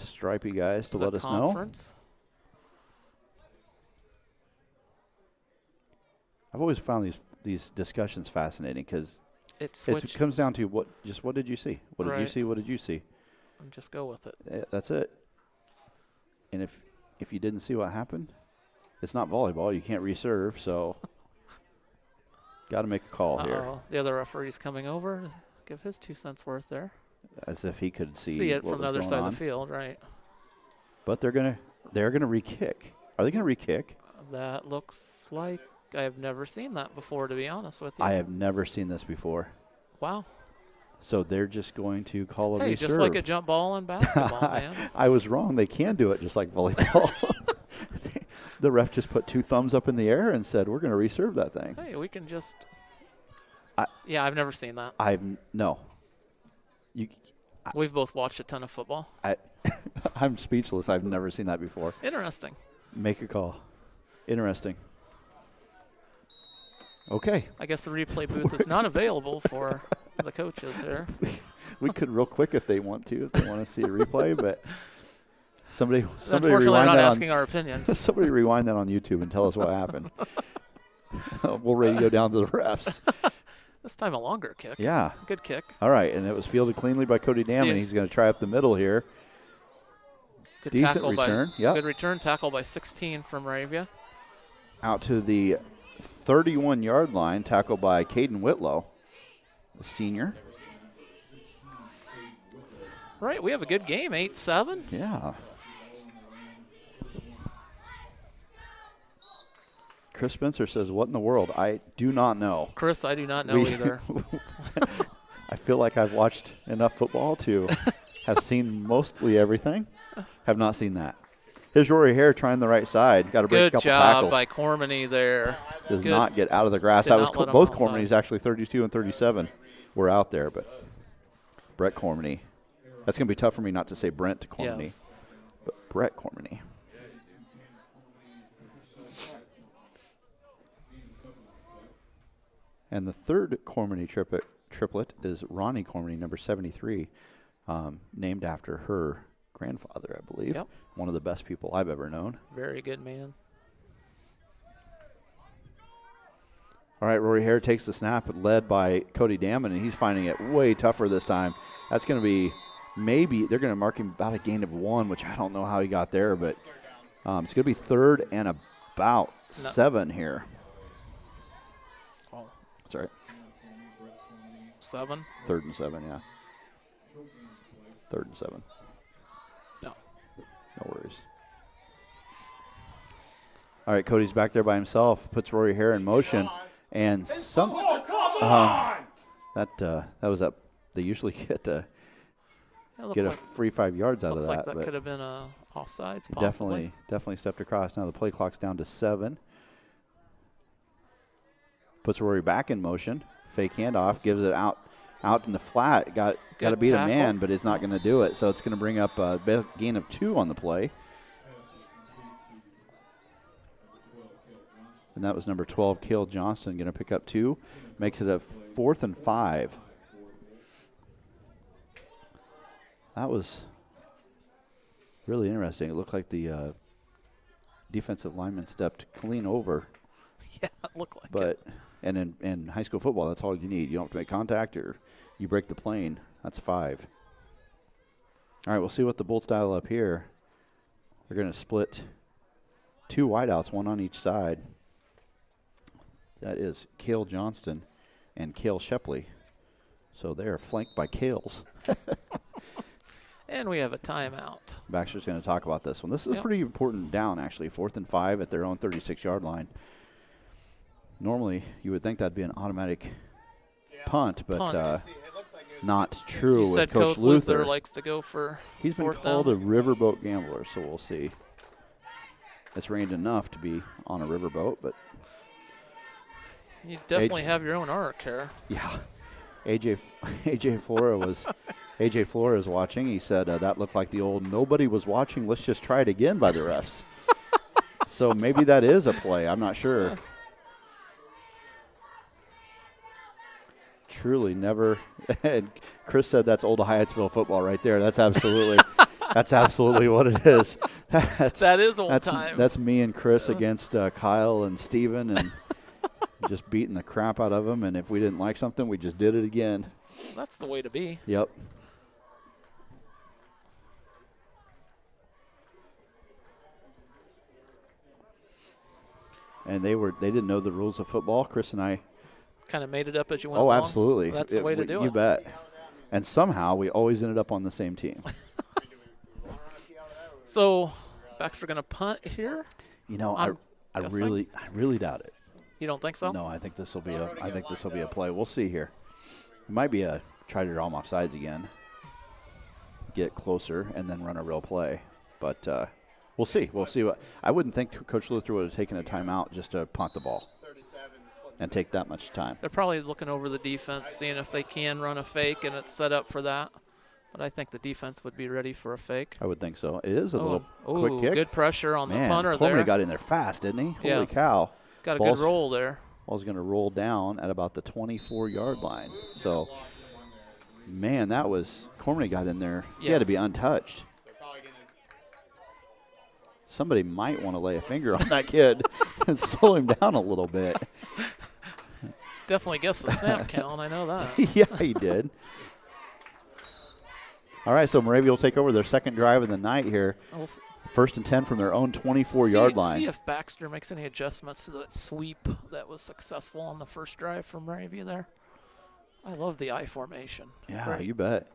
stripy guys to let us know. I've always found these discussions fascinating because it comes down to what did you see? What did you see? What did you see?
And just go with it.
That's it. And if you didn't see what happened, it's not volleyball. You can't reserve, so got to make a call here.
The other referee's coming over to give his 2 cents worth there.
As if he could see
it from the other side of the field, right?
But they're gonna re-kick. Are they gonna re-kick?
That looks like I have never seen that before, to be honest with you.
I have never seen this before.
Wow.
So they're just going to call a reserve.
Just like a jump ball in basketball, man.
I was wrong. They can do it just like volleyball. The ref just put 2 thumbs up in the air and said, we're going to reserve that thing.
Hey, we can just I've never seen that.
No.
We've both watched a ton of football.
I'm speechless. I've never seen that before.
Interesting.
Make a call. Interesting. Okay.
I guess the replay booth is not available for the coaches here.
We could real quick if they want to see a replay, but somebody
Unfortunately,
rewind
not
that
asking our opinion.
Somebody rewind that on YouTube and tell us what happened. We'll radio down to the refs.
This time a longer kick.
Yeah.
Good kick.
All right, and it was fielded cleanly by Cody Damon. He's going to try up the middle here.
Good
Decent
tackle
return.
By,
yep.
Good return. Tackle by 16 from Moravia.
Out to the 31-yard line. Tackle by Caden Whitlow, the senior.
Right, we have a good game, 8-7.
Yeah. Chris Spencer says, what in the world? I do not know.
Chris, I do not know either.
I feel like I've watched enough football to have seen mostly everything. Have not seen that. Here's Rory Hare trying the right side. Got to break a couple tackles.
Good job by Cormany there.
Does not get out of the grass. That was both Cormany's actually 32 and 37 were out there, but Brett Cormany. That's going to be tough for me not to say Brent Cormany.
Yes.
But Brett Cormany. And the third Cormany triplet is Ronnie Cormany, number 73, named after her grandfather, I believe.
Yep.
One of the best people I've ever known.
Very good man.
All right, Rory Hare takes the snap, led by Cody Damon, and he's finding it way tougher this time. That's going to be maybe they're going to mark him about a gain of 1, which I don't know how he got there, but it's going to be 3rd and about 7 here.
Oh.
That's right.
7?
3rd and 7, yeah. 3rd and 7.
No.
No worries. All right, Cody's back there by himself, puts Rory Hare in motion, and some. That was up. They usually get a free 5 yards out of that.
Looks like that could have been a offsides, possibly.
Definitely stepped across. Now the play clock's down to 7. Puts Rory back in motion. Fake handoff, gives it out in the flat. Got to beat a man, but it's not going to do it. So it's going to bring up a gain of 2 on the play. And that was number 12, Cale Johnston, going to pick up 2. Makes it a 4th and 5. That was really interesting. It looked like the defensive lineman stepped clean over.
Yeah, it looked like
it. And in high school football, that's all you need. You don't have to make contact or you break the plane. That's 5. All right, we'll see what the Bolts dial up here. They're going to split 2 wideouts, 1 on each side. That is Cale Johnston and Cale Shepley. So they are flanked by Cales.
And we have a timeout.
Baxter's going to talk about this one. This is a pretty important down, actually. 4th and 5 at their own 36-yard line. Normally, you would think that'd be an automatic punt, but not true with Coach Luther.
Likes to go for
He's been called a riverboat gambler, so we'll see. It's rained enough to be on a riverboat, but
you definitely have your own arc here.
Yeah. AJ Flora was watching. He said that looked like the old nobody was watching, let's just try it again by the refs. So maybe that is a play. I'm not sure. Truly never. And Chris said that's old Hyattsville football right there. That's absolutely what it is.
That is old time.
That's me and Chris against Kyle and Steven and just beating the crap out of them. And if we didn't like something, we just did it again.
That's the way to be.
Yep. And they didn't know the rules of football. Chris and I
kind of made it up as you went along.
Oh, absolutely.
That's the way to do it.
You bet. And somehow we always ended up on the same team.
So, Baxter going to punt here?
You know, I really doubt it.
You don't think so?
No, I think this will be a play. We'll see here. It might be a try to draw them off sides again, get closer, and then run a real play. But we'll see. We'll see. I wouldn't think Coach Luther would have taken a timeout just to punt the ball and take that much time.
They're probably looking over the defense, seeing if they can run a fake, and it's set up for that. But I think the defense would be ready for a fake.
I would think so. It is a little quick kick.
Good pressure on the punter there.
Cormany got in there fast, didn't he? Holy cow.
Got a good roll there.
Ball's going to roll down at about the 24-yard line. So Man, that was Cormany got in there.
Yes.
He had to be untouched.
They're probably gonna.
Somebody might want to lay a finger on that kid and slow him down a little bit.
Definitely gets the snap count. I know that.
Yeah, he did. All right, so Moravia will take over their second drive of the night here. First and 10 from their own 24-yard line.
See if Baxter makes any adjustments to that sweep that was successful on the first drive from Moravia there. I love the I formation.
Yeah,
Great.
you bet.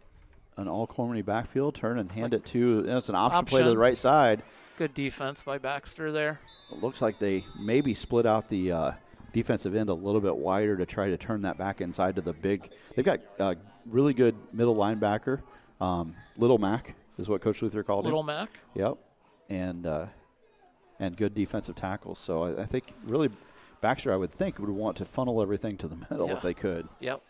An all Cormany backfield, turn and hand
like
it to, it's an option play to the right side.
Good defense by Baxter there.
It looks like they maybe split out the defensive end a little bit wider to try to turn that back inside to the big. They've got a really good middle linebacker. Little Mac is what Coach Luther called him.
Little Mac.
Yep. And good defensive tackles. So I think really Baxter, I would think, would want to funnel everything to the middle if they could.
Yep.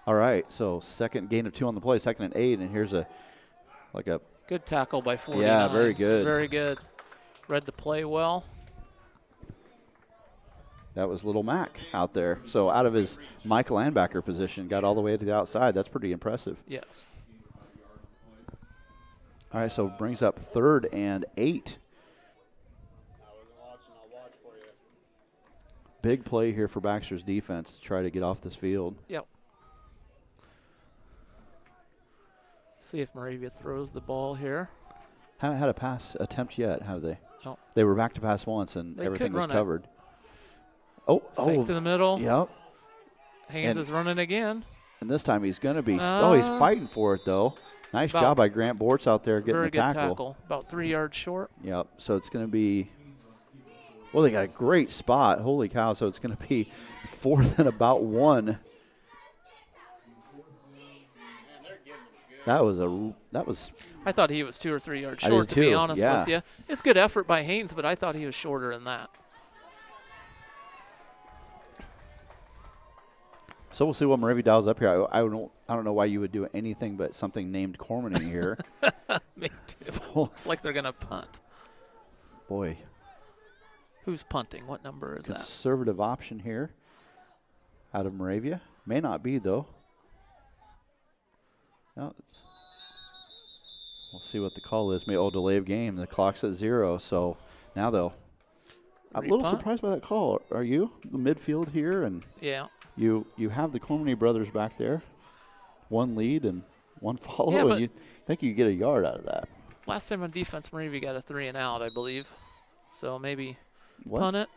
All right, so second gain of 2 on the play, 2nd and 8, and here's a
good tackle by 49.
Yeah, very good.
Very good. Read the play well.
That was Little Mac out there. So out of his Mike linebacker position, got all the way to the outside. That's pretty impressive.
Yes.
All right, so brings up 3rd and 8. Big play here for Baxter's defense to try to get off this field.
Yep. See if Moravia throws the ball here.
Haven't had a pass attempt yet, have they?
No.
They were back to pass once, and everything was covered.
Fake to the middle.
Yep.
Haynes is running again.
And this time he's going to be he's fighting for it, though. Nice job by Grant Bortz out there getting the tackle.
Very good tackle. About 3 yards short.
Yep. So it's going to be, well, they got a great spot. Holy cow. So it's going to be 4th and about 1. That was.
I thought he was 2 or 3 yards short, to be honest with you. It's good effort by Haynes, but I thought he was shorter than that.
So we'll see what Moravia dials up here. I don't know why you would do anything but something named Cormany here.
Me too. Looks like they're going to punt.
Boy.
Who's punting? What number is that?
Conservative option here out of Moravia. May not be, though. No, we'll see what the call is. Delay of game. The clock's at 0, so now they'll. I'm a little surprised by that call. Are you? The midfield here, and you have the Cormany brothers back there. 1 lead and 1 follow, and you think you get a yard out of that.
Last time on defense, Moravia got a 3 and out, I believe. So maybe punt it.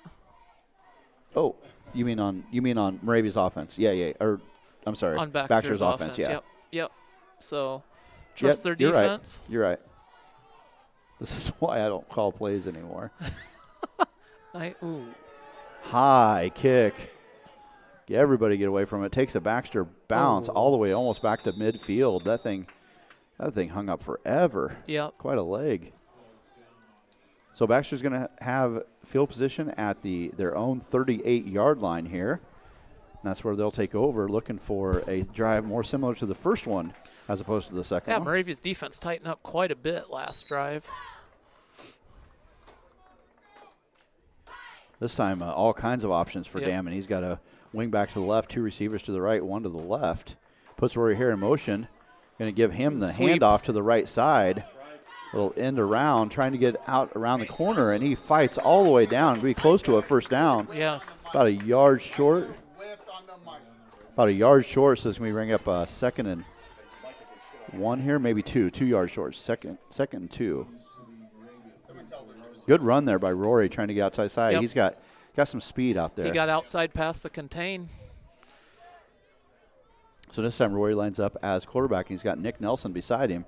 Oh, you mean on Moravia's offense? Yeah. Or I'm sorry,
on Baxter's offense.
Yeah.
Yep. So trust their defense.
You're right. This is why I don't call plays anymore. High kick. Everybody get away from it. Takes a Baxter bounce all the way almost back to midfield. That thing hung up forever.
Yep.
Quite a leg. So Baxter's going to have field position at their own 38-yard line here. And that's where they'll take over, looking for a drive more similar to the first one as opposed to the second one.
Yeah, Moravia's defense tightened up quite a bit last drive.
This time, all kinds of options for Damon. He's got a wing back to the left, 2 receivers to the right, 1 to the left. Puts Rory here in motion. Going to give him the handoff to the right side. Little end around, trying to get out around the corner, and he fights all the way down. Be close to a first down.
Yes.
About a yard short. About a yard short, so it's going to bring up 2nd and 1 here, maybe 2 yards short. Second and 2. Good run there by Rory trying to get outside side. He's got some speed out there.
He got outside past the contain.
So this time Rory lines up as quarterback. He's got Nick Nelson beside him.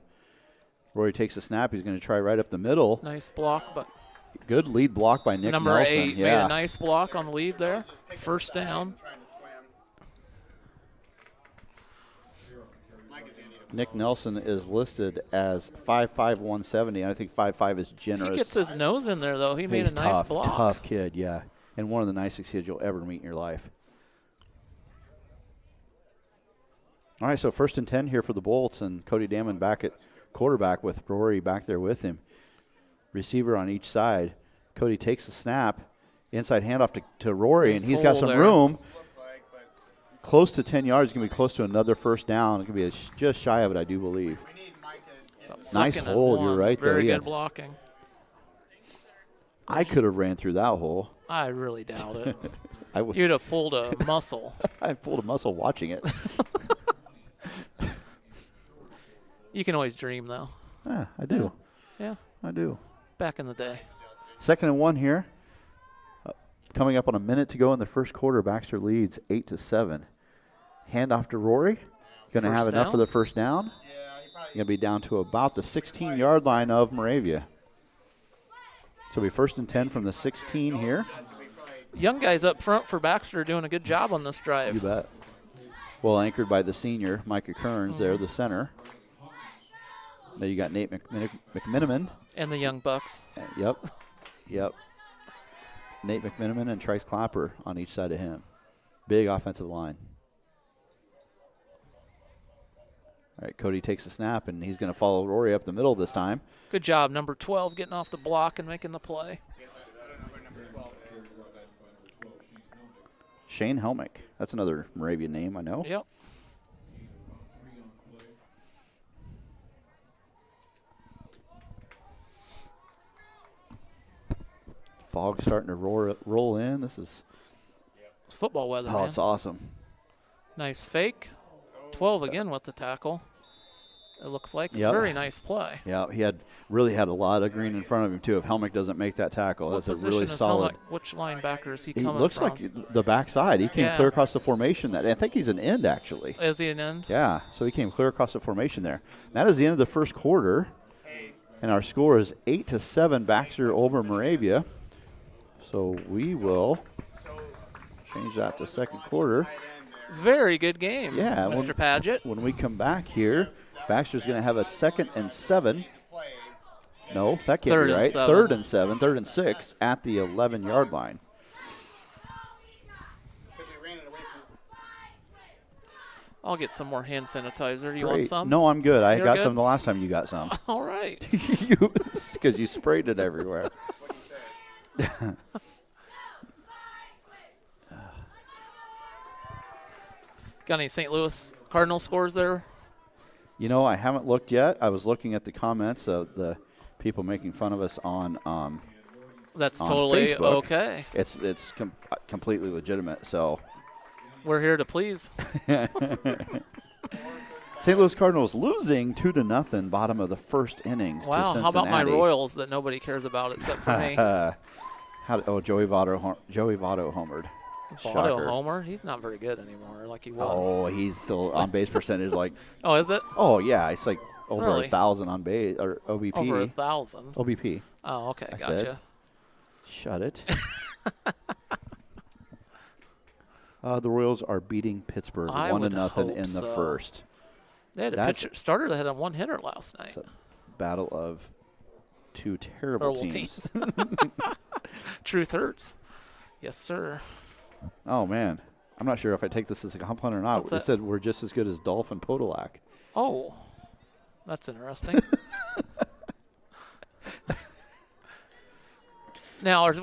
Rory takes the snap. He's going to try right up the middle.
Nice block, but
good lead block by Nick Nelson.
Number 8 made a nice block on the lead there. First down.
Nick Nelson is listed as 5'5", 170. I think 5'5" is generous.
He gets his nose in there, though. He made a nice block.
Tough kid, yeah. And one of the nicest kids you'll ever meet in your life. All right, so 1st and 10 here for the Bolts, and Cody Damon back at quarterback with Rory back there with him. Receiver on each side. Cody takes the snap. Inside handoff to Rory, and he's got some room. Close to 10 yards. It's going to be close to another first down. It's going to be just shy of it, I do believe. Nice hold. You're right there.
Very good blocking.
I could have ran through that hole.
I really doubt it.
You'd
You'd have pulled a muscle.
I pulled a muscle watching it.
You can always dream, though.
Yeah, I do.
Yeah.
I do.
Back in the day.
2nd and 1 here. Coming up on a minute to go in the first quarter. Baxter leads 8-7. Handoff to Rory. Going to have enough for the first down. Going to be down to about the 16-yard line of Moravia. So it'll be 1st and 10 from the 16 here.
Young guys up front for Baxter are doing a good job on this drive.
You bet. Well anchored by the senior, Micah Kearns there, the center. Then you got Nate McMiniman.
And the young bucks.
Yep. Nate McMiniman and Trice Clapper on each side of him. Big offensive line. All right, Cody takes the snap, and he's going to follow Rory up the middle this time.
Good job, number 12, getting off the block and making the play.
Shane Helmick. That's another Moravia name, I know.
Yep.
Fog starting to roll in. This is
football weather, man.
It's awesome.
Nice fake. 12 again with the tackle. It looks like very nice play.
Yeah, he really had a lot of green in front of him too. If Helmick doesn't make that tackle,
what
that's a really solid.
Which linebacker is he coming from?
He looks like the backside. He came clear across the formation. I think he's an end actually.
Is he an end?
Yeah, so he came clear across the formation there. That is the end of the first quarter, and our score is 8-7 Baxter over Moravia. So we will change that to second quarter.
Very good game, Mr. Padgett.
When we come back here, Baxter's going to have a 2nd and 7. No, that can't be right. 3rd and 7, 3rd and 6 at the 11-yard line.
I'll get some more hand sanitizer. You want some?
No, I'm good. I got some the last time you got some.
All right.
Because you sprayed it everywhere.
Got any St. Louis Cardinal scores there?
You know, I haven't looked yet. I was looking at the comments of the people making fun of us on
That's
on
totally
Facebook.
okay.
It's completely legitimate. So
we're here to please.
St. Louis Cardinals losing 2-0, bottom of the first inning.
Wow,
to Cincinnati.
How about my Royals that nobody cares about except for me?
Joey Votto homered.
Votto homer? He's not very good anymore like he was.
Oh, he's still on base percentage like.
Oh, is it?
Oh, yeah. It's like over 1,000 on base, or OBP.
Over 1,000?
OBP.
Oh, okay. Gotcha.
Shut it. The Royals are beating Pittsburgh 1-0 in the first.
They had a starter that had a one-hitter last night.
It's a battle of two terrible teams.
Truth hurts. Yes, sir.
Oh, man. I'm not sure if I take this as a compliment or not. It said we're just as good as Dolph and Podolak.
Oh, that's interesting. Now, are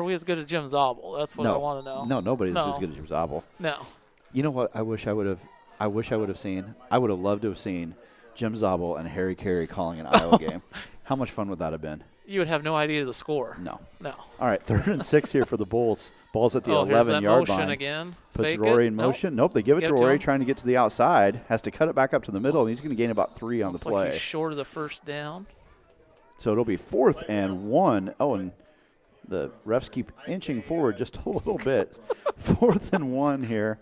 we as good as Jim Zabel? That's what I want to know.
No, nobody's as good as Jim Zabel.
No.
You know what? I wish I would have seen. I would have loved to have seen Jim Zabel and Harry Carey calling an Iowa game. How much fun would that have been?
You would have no idea the score.
No.
All
right, 3rd and 6 here for the Bulls. Ball's at the 11-yard line.
Again.
Puts
Fake
Rory
it.
in motion. Nope, they give it to Rory, trying to get to the outside. Has to cut it back up to the middle, and he's going to gain about 3 on the play.
Like he's short of the first down.
So it'll be 4th and 1. Oh, and the refs keep inching forward just a little bit. 4th and 1 here.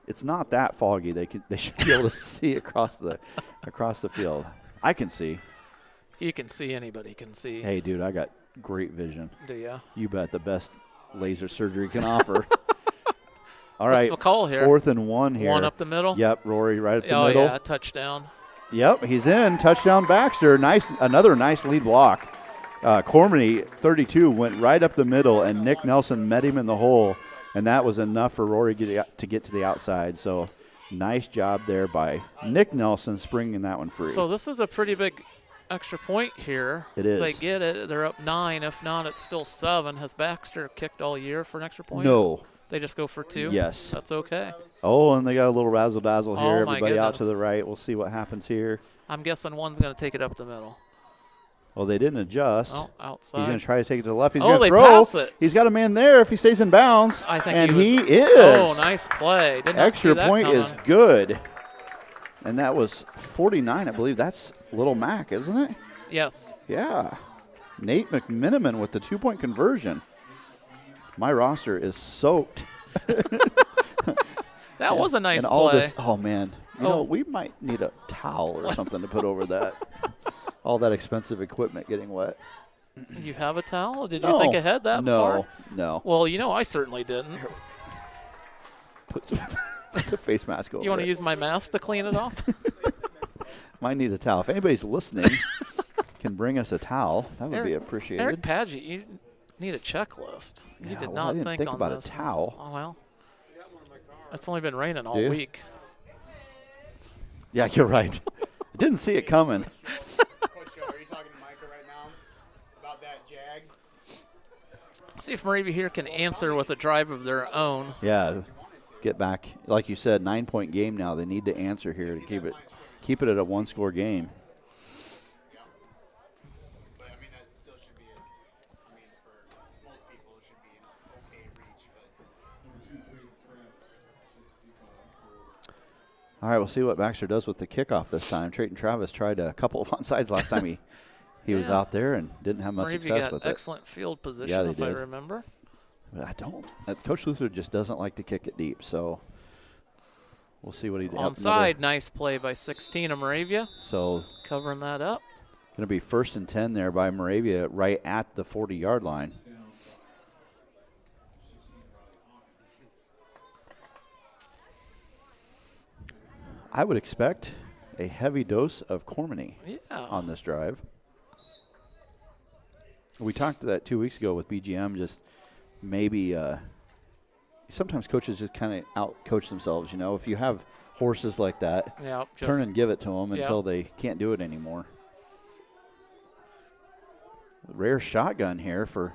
It's not that foggy. They should be able to see across the field. I can see.
If you can see, anybody can see.
Hey, dude, I got great vision.
Do ya?
You bet. The best laser surgery can offer. All right.
What's the call here?
4th and 1 here.
1 up the middle?
Yep, Rory right up the middle.
Oh, yeah, touchdown.
Yep, he's in. Touchdown Baxter. Another nice lead block. Cormany, 32, went right up the middle, and Nick Nelson met him in the hole, and that was enough for Rory to get to the outside. So Nice job there by Nick Nelson springing that one free.
So this is a pretty big extra point here.
It is.
If they get it, they're up 9. If not, it's still 7. Has Baxter kicked all year for an extra point?
No.
They just go for 2?
Yes.
That's okay.
Oh, and they got a little razzle-dazzle here.
Oh, my
Everybody out to
goodness.
the right. We'll see what happens here.
I'm guessing one's going to take it up the middle.
Well, they didn't adjust.
Oh, outside.
He's going to try to take it to the left. He's
Oh,
going to
they
throw.
pass it.
He's got a man there if he stays in bounds.
I think
and
he
is.
Oh, nice play. Did not
Extra
see that
point
coming.
is good. And that was 49, I believe. That's Little Mac, isn't it?
Yes.
Yeah. Nate McMiniman with the 2-point conversion. My roster is soaked.
That was a nice
and all
play.
This, oh, man. You know, we might need a towel or something to put over that. All that expensive equipment getting wet.
You have a towel? Did you think ahead that far?
No.
Well, you know, I certainly didn't.
Put the face mask over.
You want to
it.
use my mask to clean it off?
Might need a towel. If anybody's listening, can bring us a towel. That would be appreciated.
Eric Padgett, you need a checklist. You did not
I didn't think
on
about
this.
a towel.
Oh, well. It's only been raining all week.
Yeah, you're right. I didn't see it coming.
Coach, are you talking to Micah right now about that jag?
See if Moravia here can answer with a drive of their own.
Yeah, get back. Like you said, 9-point game now. They need to answer here to keep it at a 1-score game.
But I mean, that still should be for most people, it should be an okay reach.
All right, we'll see what Baxter does with the kickoff this time. Trayton Travis tried a couple of onside last time he was out there and didn't have much
Moravia
success
got
with it.
excellent field position, if I remember.
But I don't. Coach Luther just doesn't like to kick it deep, so we'll see what he does.
Onside, nice play by 16 of Moravia.
So
covering that up.
Going to be 1st and 10 there by Moravia right at the 40-yard line. I would expect a heavy dose of Cormany on this drive. We talked to that 2 weeks ago with BGM, just maybe sometimes coaches just kind of out-coach themselves, you know. If you have horses like that, turn and give it to them until they can't do it anymore. Rare shotgun here for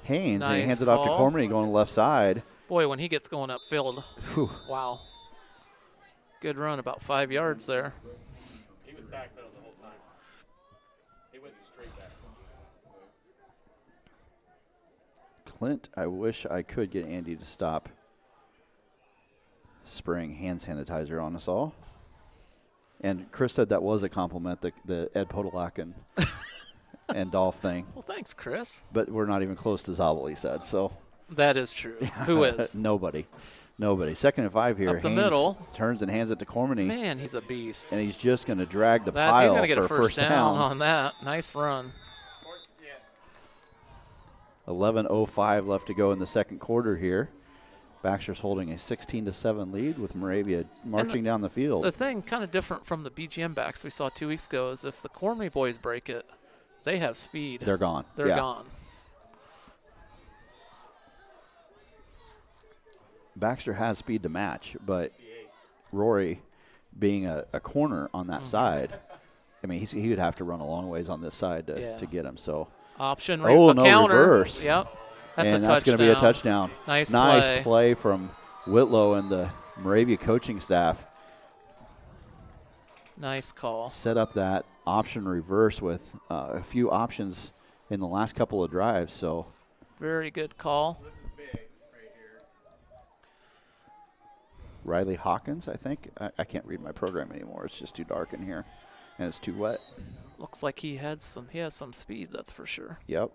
Haynes, and he hands it off to Cormany going to the left side.
Boy, when he gets going upfield, wow. Good run, about 5 yards there.
He was backpedaled the whole time. He went straight back.
Clint, I wish I could get Andy to stop spraying hand sanitizer on us all. And Chris said that was a compliment, the Ed Podolak and Dolph thing.
Well, thanks, Chris.
But we're not even close to Zabel, he said. So
that is true. Who is?
Nobody. 2nd and 5 here.
Up the
Haynes
middle.
Turns and hands it to Cormany.
Man, he's a beast.
And he's just going to drag the pile
he's going to get
for
a first down on that. Nice run.
11:05 left to go in the second quarter here. Baxter's holding a 16-7 lead with Moravia marching down the field.
The thing kind of different from the BGM backs we saw 2 weeks ago is if the Cormany boys break it, they have speed.
They're gone.
They're gone.
Baxter has speed to match, but Rory, being a corner on that side, I mean, he would have to run a long ways on this side to get him. So
option,
counter. Reverse.
Yep,
that's going to be a touchdown.
Nice
play from Whitlow and the Moravia coaching staff.
Nice call.
Set up that option reverse with a few options in the last couple of drives. So
very good call.
Riley Hawkins, I think. I can't read my program anymore. It's just too dark in here, and it's too wet.
Looks like he has some speed, that's for sure.
Yep.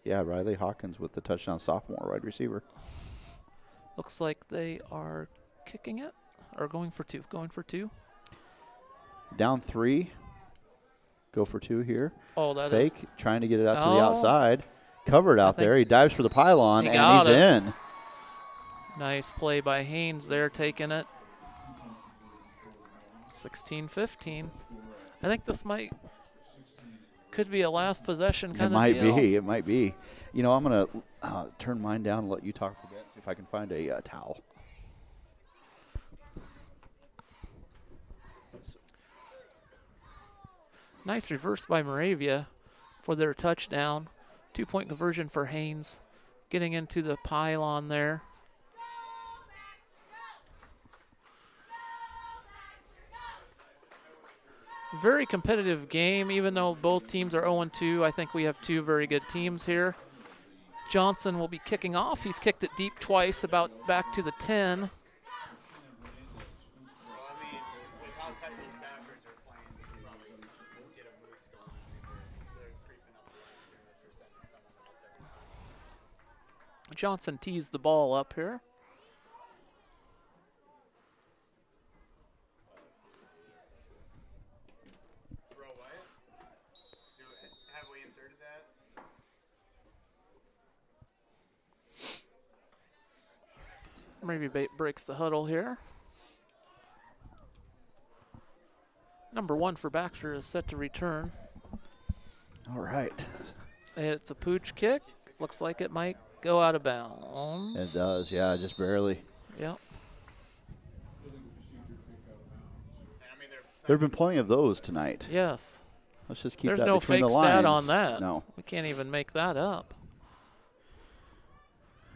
Yeah, Riley Hawkins with the touchdown, sophomore wide receiver.
Looks like they are kicking it or going for two.
Down 3. Go for 2 here.
Oh, that
Fake, trying to get it out to the outside. Covered out there. He dives for the pylon, and he's in.
Nice play by Haynes there, taking it. 16-15. I think this could be a last possession kind of deal.
It might be. You know, I'm going to turn mine down and let you talk for a bit, see if I can find a towel.
Nice reverse by Moravia for their touchdown. 2-point conversion for Haynes, getting into the pylon there. Very competitive game, even though both teams are 0-2. I think we have two very good teams here. Johnson will be kicking off. He's kicked it deep twice, about back to the 10.
Well, I mean, with how tight those backers are playing, you can probably get a boost going. They're creeping up the line of scrimmage or sending someone else every time.
Johnson tees the ball up here.
Throw away. Have we inserted that?
Maybe breaks the huddle here. Number 1 for Baxter is set to return.
All right.
It's a pooch kick. Looks like it might go out of bounds.
It does, yeah, just barely.
Yep.
There have been plenty of those tonight.
Yes.
Let's just keep
There's
that
no
between
fake
the
stat
lines.
on that.
No.
We can't even make that up.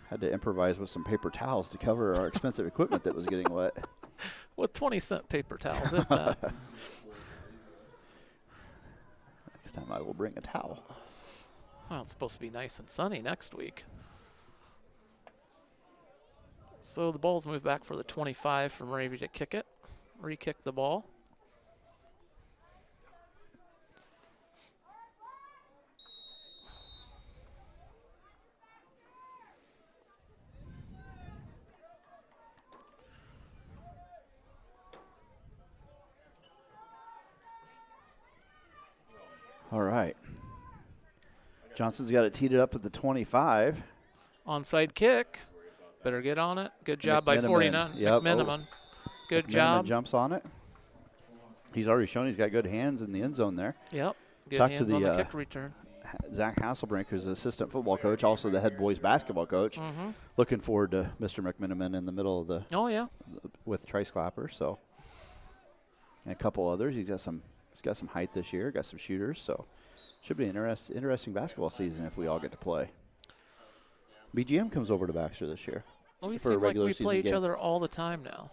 Had to improvise with some paper towels to cover our expensive equipment that was getting wet.
With 20-cent paper towels, if that.
Next time I will bring a towel.
Well, it's supposed to be nice and sunny next week. So the ball's moved back for the 25 from Moravia to kick it. Re-kick the ball.
All right. Johnson's got it teed up at the 25.
Onside kick. Better get on it. Good job by
McMiniman.
49.
Yep.
McMiniman. Good
McMiniman
job.
jumps on it. He's already shown he's got good hands in the end zone there.
Yep. Good
Talk to
hands on
the,
the kick return.
Zach Hasselbrink, who's the assistant football coach, also the head boys basketball coach.
Mm-hmm.
Looking forward to Mr. McMiniman in the middle of the
Oh, yeah.
with Trice Clapper. So, and a couple others. He's got some height this year. Got some shooters. So, should be an interesting basketball season if we all get to play. BGM comes over to Baxter this year.
Well, we
for a
seem like
regular
we play
season
each
game.
other all the time now.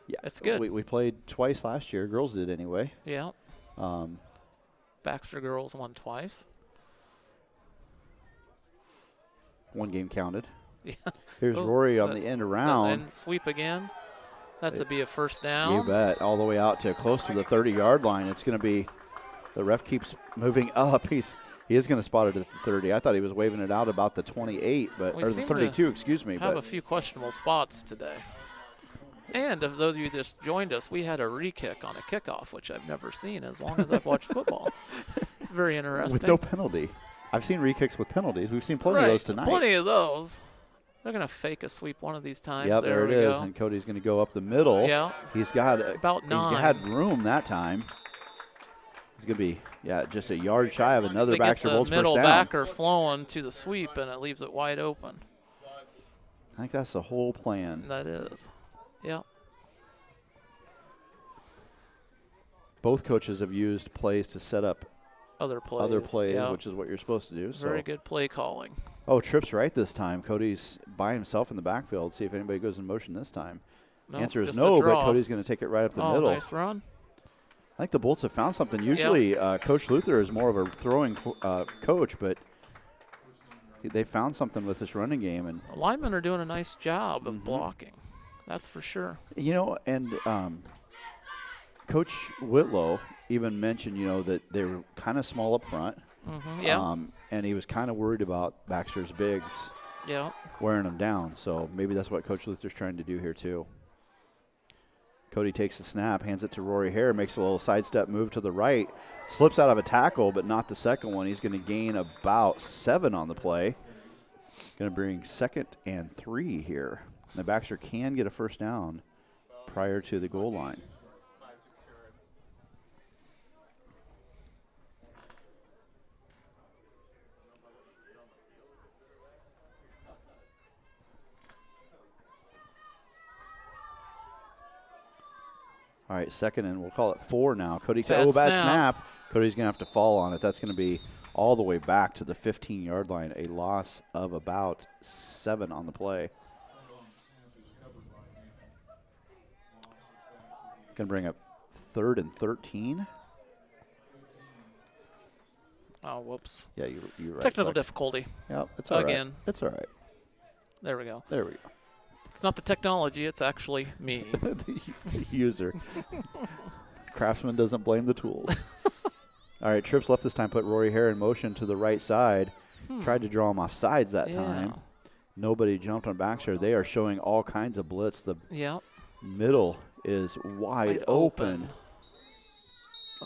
Yeah,
It's good.
We played twice last year. Girls did anyway.
Yeah.
Um,
Baxter girls won twice.
one game counted.
Yeah.
Here's
Oh,
Rory on the
that's-
end around.
And sweep again. That's to be a first down.
You bet. All the way out to close to the 30-yard line. It's going to be – the ref keeps moving up. He is going to spot it at the 30. I thought he was waving it out about the 28, but
We
or the
seem
32,
to
excuse me.
Have
But
a few questionable spots today. And of those of you that just joined us, we had a re-kick on a kickoff, which I've never seen as long as I've watched football. Very interesting.
with no penalty. I've seen re-kicks with penalties. We've seen plenty of
Right,
those tonight.
Plenty of those. They're going to fake a sweep one of these times.
Yep,
there
it
we
is.
go.
And Cody's going to go up the middle.
Yeah.
He's got
About
he's
9.
had room that time. He's going to be, just a yard shy of another
They get
Baxter
the
Bolts first
middle
down.
backer flowing to the sweep, and it leaves it wide open.
I think that's the whole plan.
That is. Yeah.
Both coaches have used plays to set up
Other plays.
other plays,
yeah.
which is what you're supposed to do.
Very
So.
good play calling.
Oh, Tripp's right this time. Cody's by himself in the backfield. See if anybody goes in motion this time.
No,
Answer is
just a
no, but
draw.
Cody's going to take it right up the
Oh,
middle.
nice run.
I think the Bolts have found something. Usually, Coach Luther is more of a throwing coach, but they found something with this running game. And
The linemen are doing a nice job
Mm-hmm.
of blocking. That's for sure.
and Coach Whitlow even mentioned, that they were kind of small up front.
Mm-hmm. Yeah.
And he was kind of worried about Baxter's bigs
Yeah.
wearing them down. So maybe that's what Coach Luther's trying to do here too. Cody takes the snap, hands it to Rory Hare, makes a little sidestep move to the right, slips out of a tackle, but not the second one. He's going to gain about 7 on the play. Going to bring 2nd and 3 here. Now Baxter can get a first down prior to the goal line. All right, second, and we'll call it 4 now. Cody,
Bad
bad
snap.
snap. Cody's going to have to fall on it. That's going to be all the way back to the 15-yard line, a loss of about 7 on the play. Going to bring up 3rd and 13.
Oh, whoops.
Yeah, you're right.
Technical difficulty.
Yep, it's all right.
Again.
It's all right.
There we go.
There we go.
It's not the technology, it's actually me.
The user. Craftsman doesn't blame the tools. All right, trips left this time, put Rory Hare in motion to the right side. Tried to draw him off sides that time. Nobody jumped on Baxter. They are showing all kinds of blitz. The middle is wide open.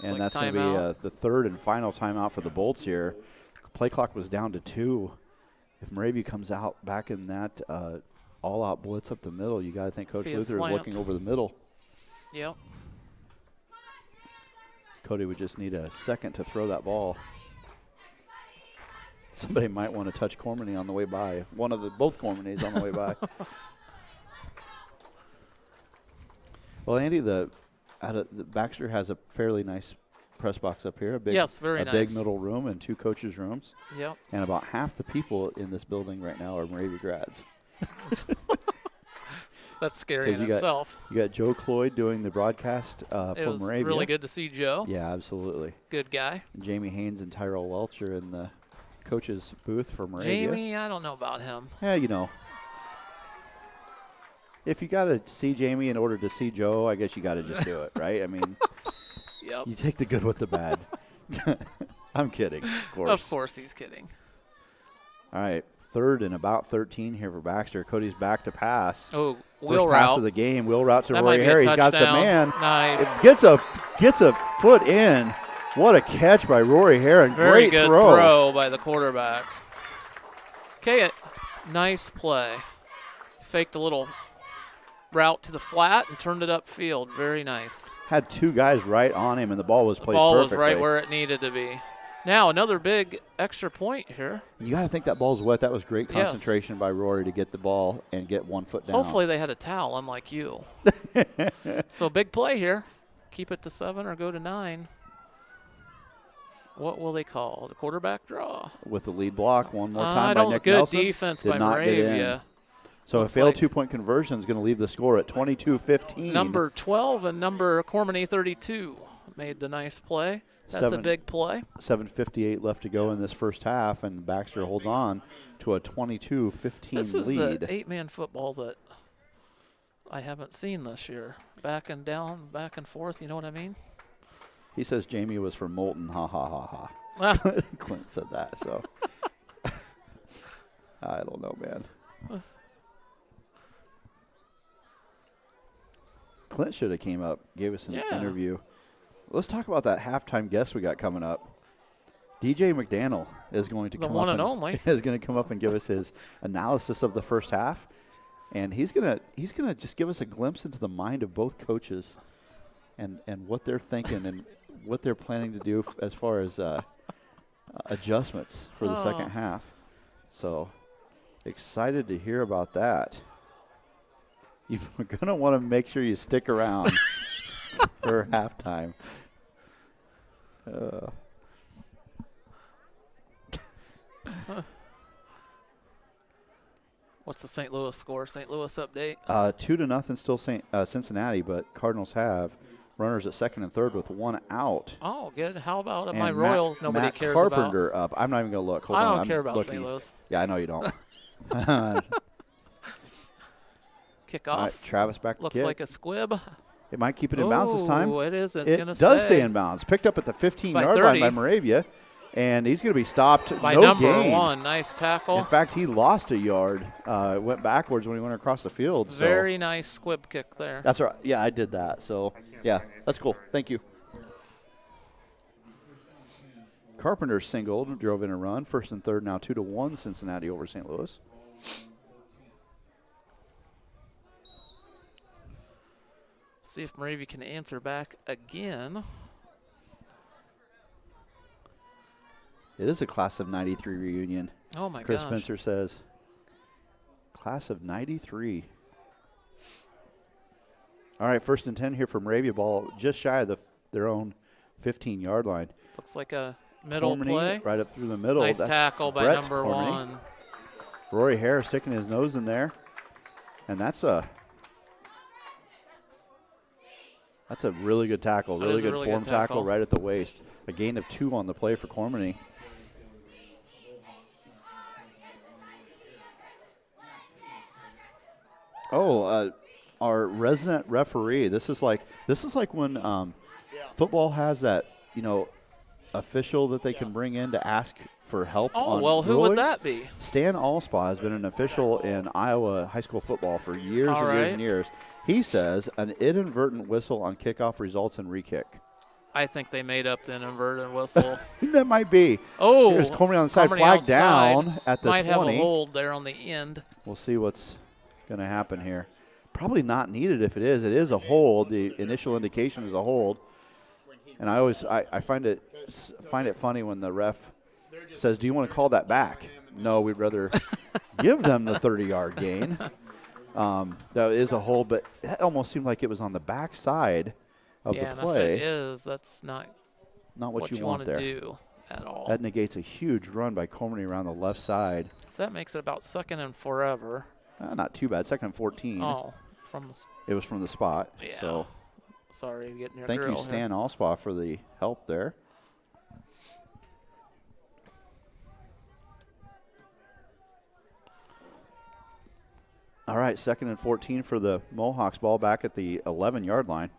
And that's going to be the 3rd and final timeout for the Bolts here. Play clock was down to 2. If Moravia comes out back in that all-out blitz up the middle, you got to think Coach Luther is looking over the middle.
Yep.
Cody would just need a second to throw that ball. Somebody might want to touch Cormany on the way by. Both Cormanys on the way by. Well, Andy, Baxter has a fairly nice press box up here.
Very nice.
Big middle room and 2 coaches' rooms.
Yep.
And about half the people in this building right now are Moravia grads.
That's scary in itself.
You got Joe Cloyd doing the broadcast for Moravia.
It was really good to see Joe.
Yeah, absolutely.
Good guy.
And Jamie Haynes and Tyrell Welch are in the coach's booth for Moravia.
Jamie, I don't know about him.
Yeah, if you got to see Jamie in order to see Joe, I guess you got to just do it, right? I mean, you take the good with the bad. I'm kidding, of course.
Of course he's kidding.
All right, 3rd and about 13 here for Baxter. Cody's back to pass.
Oh,
wheel route. First pass of the game. Wheel route to Roy Harry. He's got the man.
Nice.
Gets a foot in. What a catch by Rory Heron.
Very
Great
good throw by the quarterback. Okay, nice play. Faked a little route to the flat and turned it upfield. Very nice.
Had 2 guys right on him, and the ball was placed perfectly.
The ball was right where it needed to be. Now another big extra point here.
You got to think that ball's wet. That was great concentration by Rory to get the ball and get 1 foot down.
Hopefully they had a towel, unlike you. So big play here. Keep it to 7 or go to 9. What will they call? The quarterback draw?
With the lead block one more time by Nick
good
Nelson.
Good defense by Moravia.
So a failed 2-point conversion is going to leave the score at 22-15.
Number 12 and number Cormany 32 made the nice play. That's a big play.
7:58 left to go in this first half, and Baxter holds on to a 22-15 lead.
This is the 8-man football that I haven't seen this year. Back and down, back and forth, you know what I mean?
He says Jamie was from Moulton, ha, ha, ha, ha. Clint said that, so. I don't know, man. Clint should have came up, gave us an interview. Let's talk about that halftime guest we got coming up. DJ McDaniel is going to come up is going to come up and give us his analysis of the first half, and he's gonna just give us a glimpse into the mind of both coaches, and what they're thinking and what they're planning to do as far as adjustments for the second half. So excited to hear about that. You're going to want to make sure you stick around for halftime.
What's the St. Louis score? St. Louis update?
2-0 still Cincinnati, but Cardinals have runners at 2nd and 3rd with 1 out.
Oh, good. How about my Royals? Nobody
Matt
cares
Carpenter
about.
Up. I'm not even going to look. Hold on.
I don't care about St. Louis.
Yeah, I know you don't.
Kickoff.
Right, Travis back to
Looks
kick.
like a squib.
It might keep it in bounds this time.
Oh, it is. It's
it does stay in bounds. Picked up at the 15-yard line by Moravia, and he's going to be stopped.
By
no
number
gain.
1. Nice tackle.
In fact, he lost a yard. Went backwards when he went across the field.
Very nice squib kick there.
That's right. Yeah, I did that. So, yeah, that's cool. Thank you. Carpenter singled, drove in a run. 1st and 3rd now 2-1 Cincinnati over St. Louis.
See if Moravia can answer back again.
It is a class of 93 reunion.
Oh, my
Chris
gosh.
Spencer says. Class of 93. All right, 1st and 10 here from Moravia. Ball just shy of their own 15-yard line.
Looks like a middle
Cormany,
play.
right up through the middle.
Nice
That's
tackle by
Brett
number
Cormany.
1.
Rory Hare sticking his nose in there. And that's a really good tackle.
That
Really
is a
good
really
form
good
tackle
tackle.
right at the waist. A gain of 2 on the play for Cormany. Oh, our resident referee. This is like when football has that, official that they can bring in to ask for help
Oh,
on
well, who would
rulings.
that be?
Stan Allspaw has been an official in Iowa high school football for years
All
and years
right.
and years. He says an inadvertent whistle on kickoff results in re-kick.
I think they made up the inverted whistle.
That might be.
Oh,
Here's Cormany on the side,
Cormany
flag
outside.
down at the
Might
20.
have a hold there on the end.
We'll see what's going to happen here. Probably not needed if it is. It is a hold. The initial indication is a hold. And I find it funny when the ref says, "Do you want to call that back?" No, we'd rather give them the 30-yard gain. That is a hold, but that almost seemed like it was on the back side of
Yeah,
the
and
play.
if it is, that's not
Not what you
want
want
to
there.
do at all.
That negates a huge run by Cormany around the left side.
So that makes it about 2nd and forever.
Not too bad. 2nd and 14.
Oh, from the
It was from the spot.
Yeah.
So
sorry, getting your
thank
grill
you,
here.
Stan Allspaw, for the help there. All right, 2nd and 14 for the Mohawks. Ball back at the 11-yard line.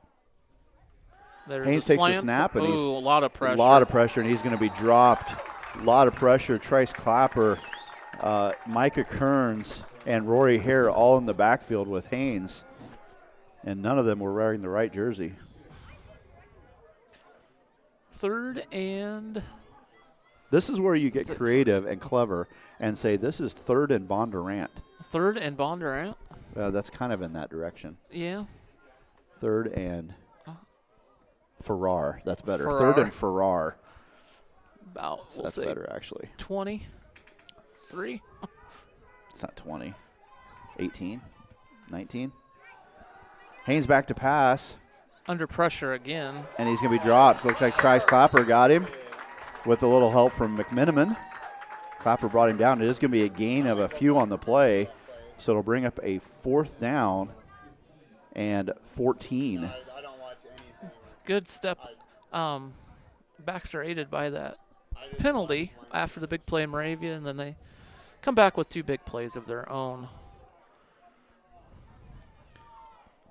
There's
Haynes
a
takes
slant.
a snap, and
Ooh, a lot of pressure.
A lot of pressure, and he's going to be dropped. A lot of pressure. Trice Clapper, Micah Kearns, and Rory Hare all in the backfield with Haynes, and none of them were wearing the right jersey.
3rd and
This is where you get creative and clever and say this is 3rd and Bondurant.
3rd and Bondurant.
That's kind of in that direction.
Yeah.
3rd and Farrar. That's better.
Farrar.
3rd and Farrar.
About, we'll
That's
say
better, actually.
23.
It's not 20. 18. 19. Haynes back to pass.
Under pressure again.
And he's going to be dropped. Looks like Trice Clapper got him with a little help from McMiniman. Clapper brought him down. It is going to be a gain of a few on the play, so it'll bring up a 4th down and 14.
Good step. Baxter aided by that penalty after the big play in Moravia, and then they come back with 2 big plays of their own.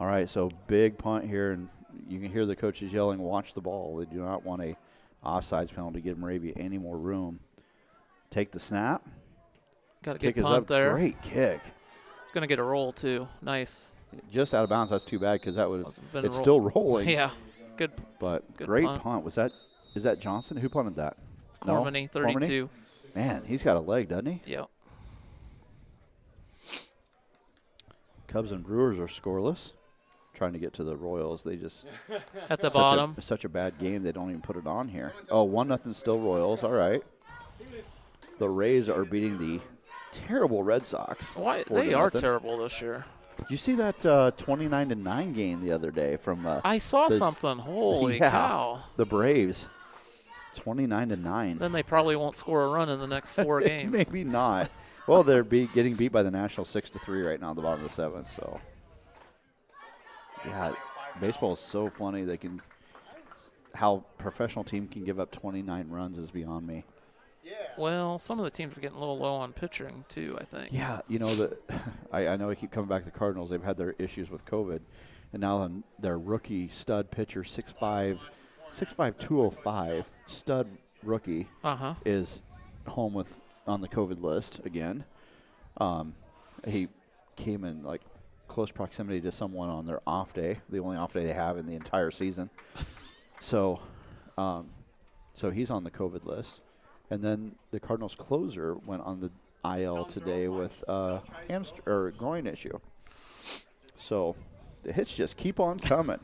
All right, so big punt here, and you can hear the coaches yelling, "Watch the ball." They do not want a offsides penalty to give Moravia any more room. Take the snap.
Got a
Kick
good
is
punt
up.
there.
Great kick.
It's going to get a roll, too. Nice.
Just out of bounds. That's too bad because that would.
Been
It's still rolling.
Yeah. Good.
But
Good
great
punt.
punt. Is that Johnson? Who punted that?
Cormany, 32.
Man, he's got a leg, doesn't he?
Yep.
Cubs and Brewers are scoreless. Trying to get to the Royals. They just
At the bottom.
such a bad game they don't even put it on here. Oh, 1-0 still Royals. All right. The Rays are beating the terrible Red Sox.
Why
4-0.
they are terrible this year.
Did you see that 29-9 game the other day from
I saw
the-
something. Holy
Yeah.
cow.
the Braves? 29-9.
Then they probably won't score a run in the next 4 games.
Maybe not. Well, they're getting beat by the Nationals 6-3 right now at the bottom of the 7th. So, yeah, baseball is so funny. How professional team can give up 29 runs is beyond me.
Well, some of the teams are getting a little low on pitching, too, I think.
Yeah, I know I keep coming back to the Cardinals. They've had their issues with COVID. And now their rookie stud pitcher, 6'5", 205, stud rookie, is home on the COVID list again. He came in like close proximity to someone on their off day, the only off day they have in the entire season. So he's on the COVID list. And then the Cardinals closer went on the IL today with groin issue. So the hits just keep on coming.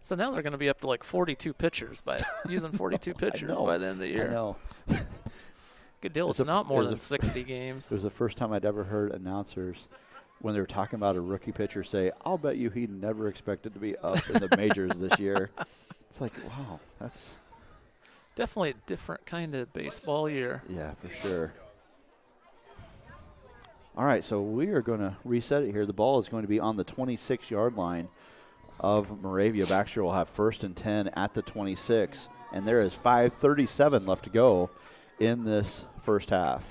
So now they're going to be up to like 42 pitchers using 42 pitchers by the end of the year.
I know.
Good deal. It's not more than 60 games.
It was the first time I'd ever heard announcers when they were talking about a rookie pitcher say, I'll bet you he never expected to be up in the majors this year. It's like, wow, that's
definitely a different kind of baseball year.
Yeah, for sure. All right, so we are going to reset it here. The ball is going to be on the 26-yard line of Moravia. Baxter will have 1st and 10 at the 26, and there is 5:37 left to go in this first half.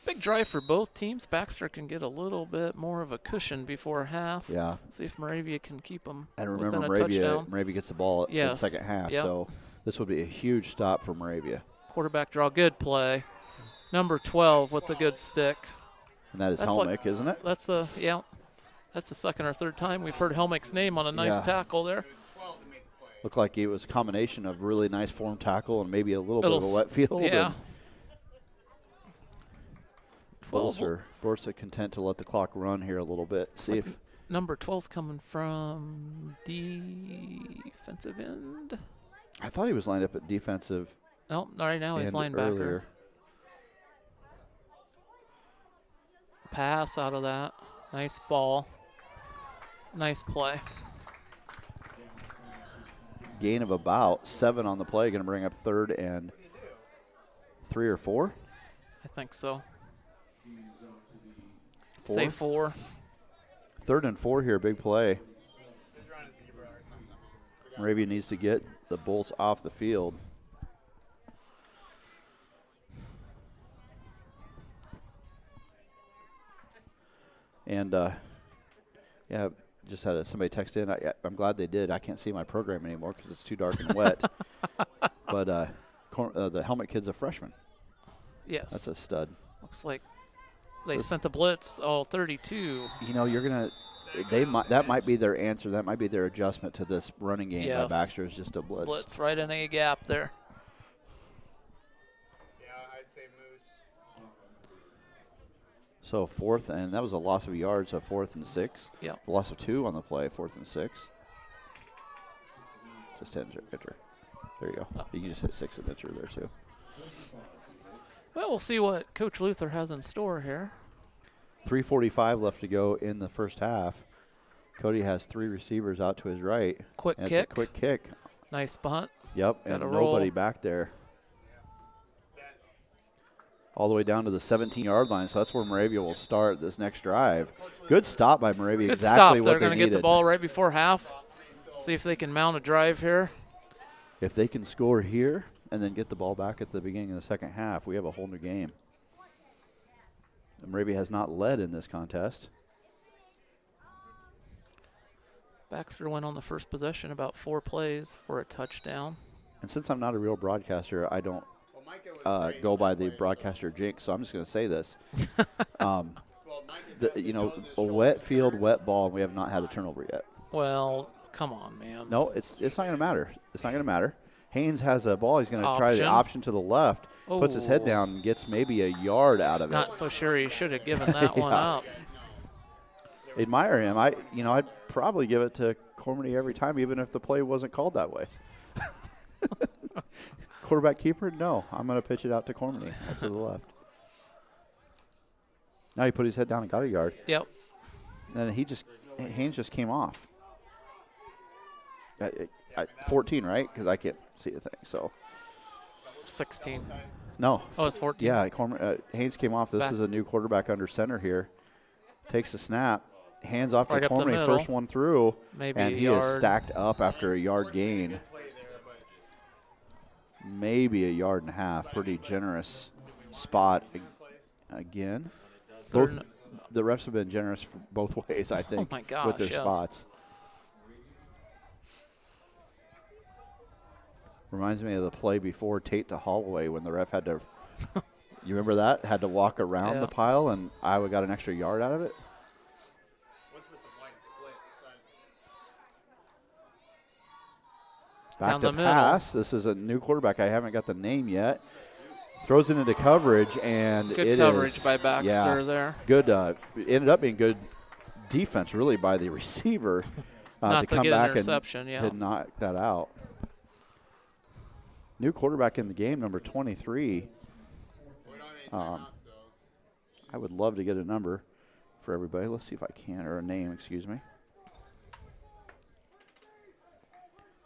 Big drive for both teams. Baxter can get a little bit more of a cushion before half.
Yeah.
See if Moravia can keep them
And remember,
within a touchdown.
Moravia gets the ball in the second half, so this would be a huge stop for Moravia.
Quarterback draw, good play. Number 12 with the good stick.
And that is Helmick, isn't it?
That's the second or third time we've heard Helmick's name on a nice tackle there.
Looked like it was a combination of really nice form tackle and maybe a little bit of a wet field.
Yeah.
Bulls are content to let the clock run here a little bit. See if
number 12's coming from defensive end.
I thought he was lined up at defensive.
No, right now he's linebacker.
Earlier.
Pass out of that. Nice ball. Nice play.
Gain of about 7 on the play. Going to bring up 3rd and 3 or 4?
I think so.
4?
Say 4.
3rd and 4 here. Big play. Moravia needs to get the Bolts off the field. And, yeah, just had somebody text in. I'm glad they did. I can't see my program anymore because it's too dark and wet. But the Helmet kid's a freshman.
Yes.
That's a stud.
Looks like they sent the blitz, 32.
You know, that might be their answer. That might be their adjustment to this running game by Baxter is just a blitz.
Blitz right in a gap there.
Yeah, I'd say Moose.
So 4th, and that was a loss of yards, so 4th and 6.
Yeah.
Loss of 2 on the play, 4th and 6. Just enter. There you go.
Oh.
You can just hit 6 and enter there too.
Well, we'll see what Coach Luther has in store here.
3:45 left to go in the first half. Cody has 3 receivers out to his right.
Quick
and
kick.
It's a quick kick.
Nice bunt.
Yep,
Got
and
a
nobody
roll.
back there. All the way down to the 17-yard line, so that's where Moravia will start this next drive. Good stop by Moravia.
Good
exactly
stop.
what
They're
they
going to get the
needed.
ball right before half. See if they can mount a drive here.
If they can score here and then get the ball back at the beginning of the second half, we have a whole new game. Moravia has not led in this contest.
Baxter went on the first possession about 4 plays for a touchdown.
And since I'm not a real broadcaster, I don't go by the broadcaster jinx, so I'm just going to say this. A wet field, wet ball, and we have not had a turnover yet.
Well, come on, man.
No, it's not going to matter. It's not going to matter. Haynes has a ball. He's going to try the option to the left, puts his head down, and gets maybe a yard out of it.
Not so sure he should have given that one up.
Admire him. I'd probably give it to Cormany every time, even if the play wasn't called that way. Quarterback keeper? No. I'm going to pitch it out to Cormany, out to the left. Now he put his head down and got a yard.
Yep.
And Haynes just came off. 14, right? Because I can't see a thing. So
16.
No.
Oh, it's 14.
Yeah, Haynes came off. This is a new quarterback under center here. Takes the snap. Hands off to Cormany. First one through.
Maybe
and he is stacked up after a yard gain. Maybe a yard and a half. Pretty generous spot again. Both the refs have been generous for both ways, I think, with their spots. Reminds me of the play before Tate to Holloway when the ref had to – you remember that? Had to walk around the pile, and Iowa got an extra yard out of it.
What's with the wide splits?
Back to pass. This is a new quarterback. I haven't got the name yet. Throws it into coverage, and
good coverage by Baxter there.
Good. Ended up being good defense, really, by the receiver to come back and to knock that out. New quarterback in the game, number 23. I would love to get a number for everybody. Let's see if I can, or a name, excuse me.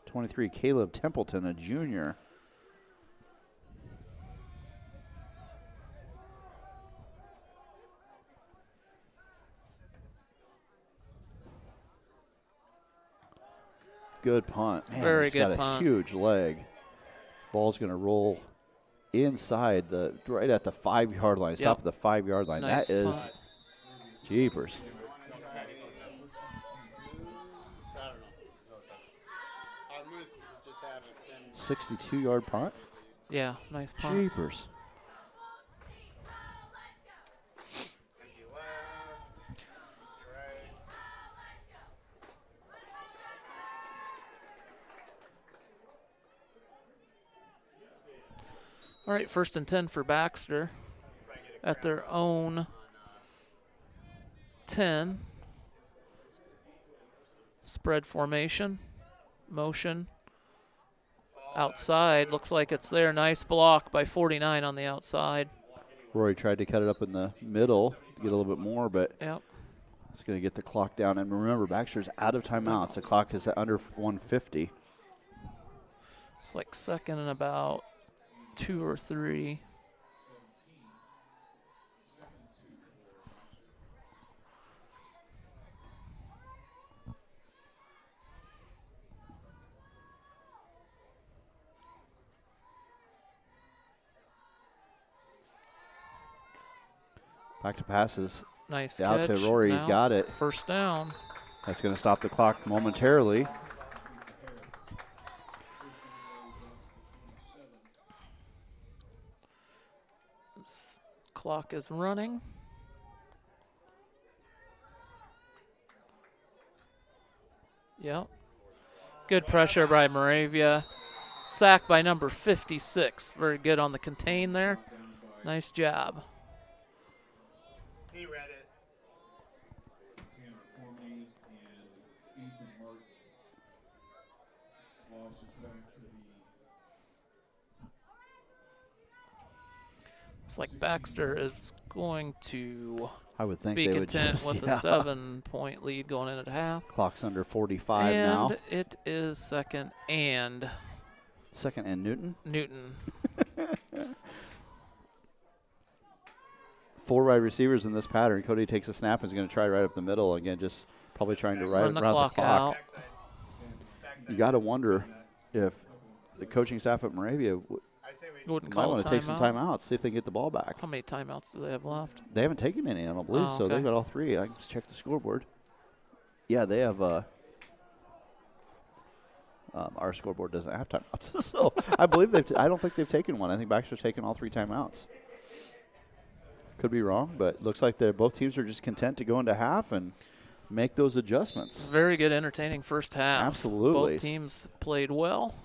23, Caleb Templeton, a junior. Good punt. Man,
Very
it's
good
got
punt.
a huge leg. Ball's going to roll inside right at the 5-yard line. Stop at the 5-yard line.
Nice
that is
punt.
jeepers.
Moose is just having
62-yard punt.
Yeah, nice punt.
Jeepers.
empty left, right.
All right, 1st and 10 for Baxter at their own 10. Spread formation, motion. Outside, looks like it's there. Nice block by 49 on the outside.
Rory tried to cut it up in the middle to get a little bit more, but
Yep.
it's going to get the clock down. And remember, Baxter's out of timeouts. The clock is at under 150.
It's like 2nd and about 2 or 3.
Back to passes.
Nice
Out
catch.
to Rory.
Now,
He's got it.
1st down.
That's going to stop the clock momentarily.
Clock is running. Yep. Good pressure by Moravia. Sacked by number 56. Very good on the contain there. Nice job.
He read it.
It's like Baxter is going to
I would think
be
they would
content
just,
with a 7-point lead going in at half.
Clock's under 45 now.
And it is 2nd and
2nd and Newton.
Newton.
4 wide receivers in this pattern. Cody takes a snap and is going to try right up the middle again, just probably trying to
Run the
route
clock
the clock.
out.
You got to wonder if the coaching staff at Moravia
Wouldn't
might
call
want
a
to take some
timeout.
timeouts, see if they can get the ball back.
How many timeouts do they have left?
They haven't taken any, I don't believe,
Oh,
so
okay.
they've got all 3. I can just check the scoreboard. Yeah, they have. Our scoreboard doesn't have timeouts, so I believe I don't think they've taken one. I think Baxter's taken all 3 timeouts. Could be wrong, but looks like both teams are just content to go into half and make those adjustments.
It's a very good, entertaining first half.
Absolutely.
Both teams played well.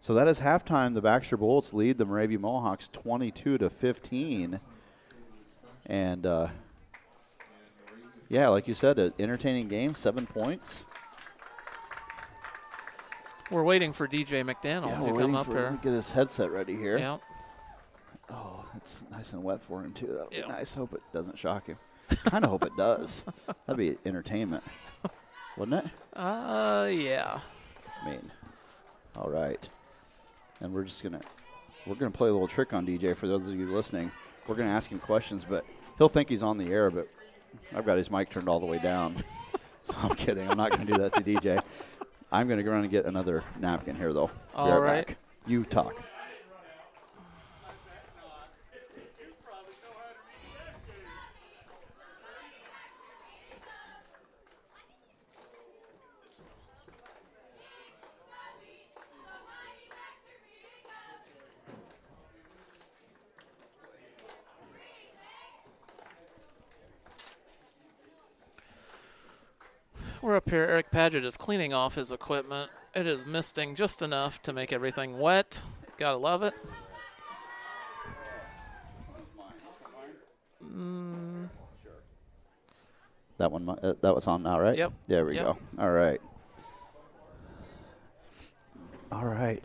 So that is halftime. The Baxter Bullets lead the Moravia Mohawks 22-15. And, yeah, like you said, an entertaining game, 7 points.
We're waiting for DJ McDaniel to come up here.
Get his headset ready here.
Yep.
Oh, it's nice and wet for him, too. That would
Yeah.
be nice. Hope it doesn't shock him. Kind of hope it does. That'd be entertainment, wouldn't it?
Yeah.
I mean, all right. And we're gonna play a little trick on DJ for those of you listening. We're gonna ask him questions, but he'll think he's on the air, but I've got his mic turned all the way down. So I'm kidding. I'm not gonna do that to DJ. I'm gonna go around and get another napkin here, though. Be
All right.
back. You talk.
We're up here. Eric Padgett is cleaning off his equipment. It is misting just enough to make everything wet. Gotta love it.
That one, that was on now, right?
Yep.
There we
Yep.
go. All right. All right.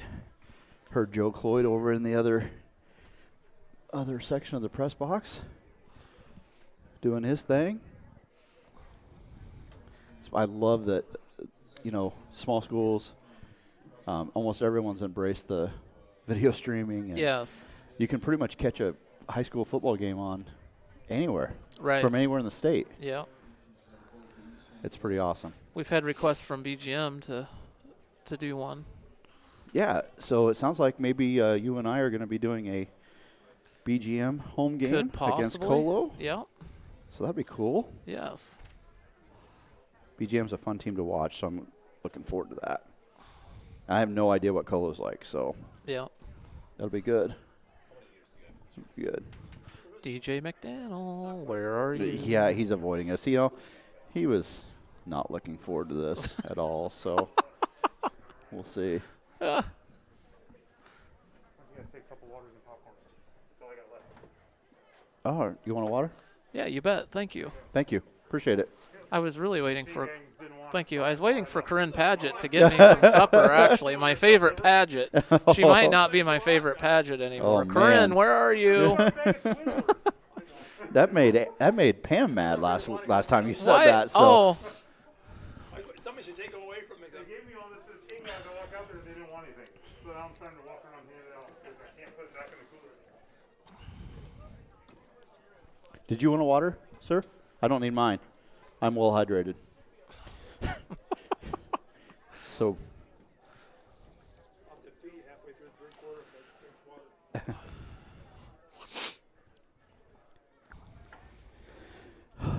Heard Joe Cloyd over in the other section of the press box doing his thing. I love that, small schools, almost everyone's embraced the video streaming. And
Yes.
you can pretty much catch a high school football game on anywhere.
Right.
From anywhere in the state.
Yeah.
It's pretty awesome.
We've had requests from BGM to do one.
Yeah, so it sounds like maybe you and I are going to be doing a BGM home game against Colo.
Yeah.
So that'd be cool.
Yes.
BGM's a fun team to watch, so I'm looking forward to that. I have no idea what Colo's like, so
yeah,
that'll be good. Good.
DJ McDaniel, where are you?
Yeah, he's avoiding us. He was not looking forward to this at all, so we'll see.
I'm going to take a couple waters and popcorns. That's all I got left.
Oh, you want a water?
Yeah, you bet. Thank you.
Thank you. Appreciate it.
I was really waiting for. Thank you. I was waiting for Corinne Paget to get me some supper. Actually, my favorite Paget. She might not be my favorite Paget anymore.
Oh,
Corinne,
man.
where are you?
That made Pam mad last time you said
What?
that. So.
Oh.
Somebody should take them away from me. They gave me all this for the chain guys. I walk out there and they didn't want anything. So now I'm trying to walk around and hand it out because I can't put it back in the cooler.
Did you want a water, sir? I don't need mine. I'm well hydrated. So.
I'll tip tea halfway through the third quarter if I drink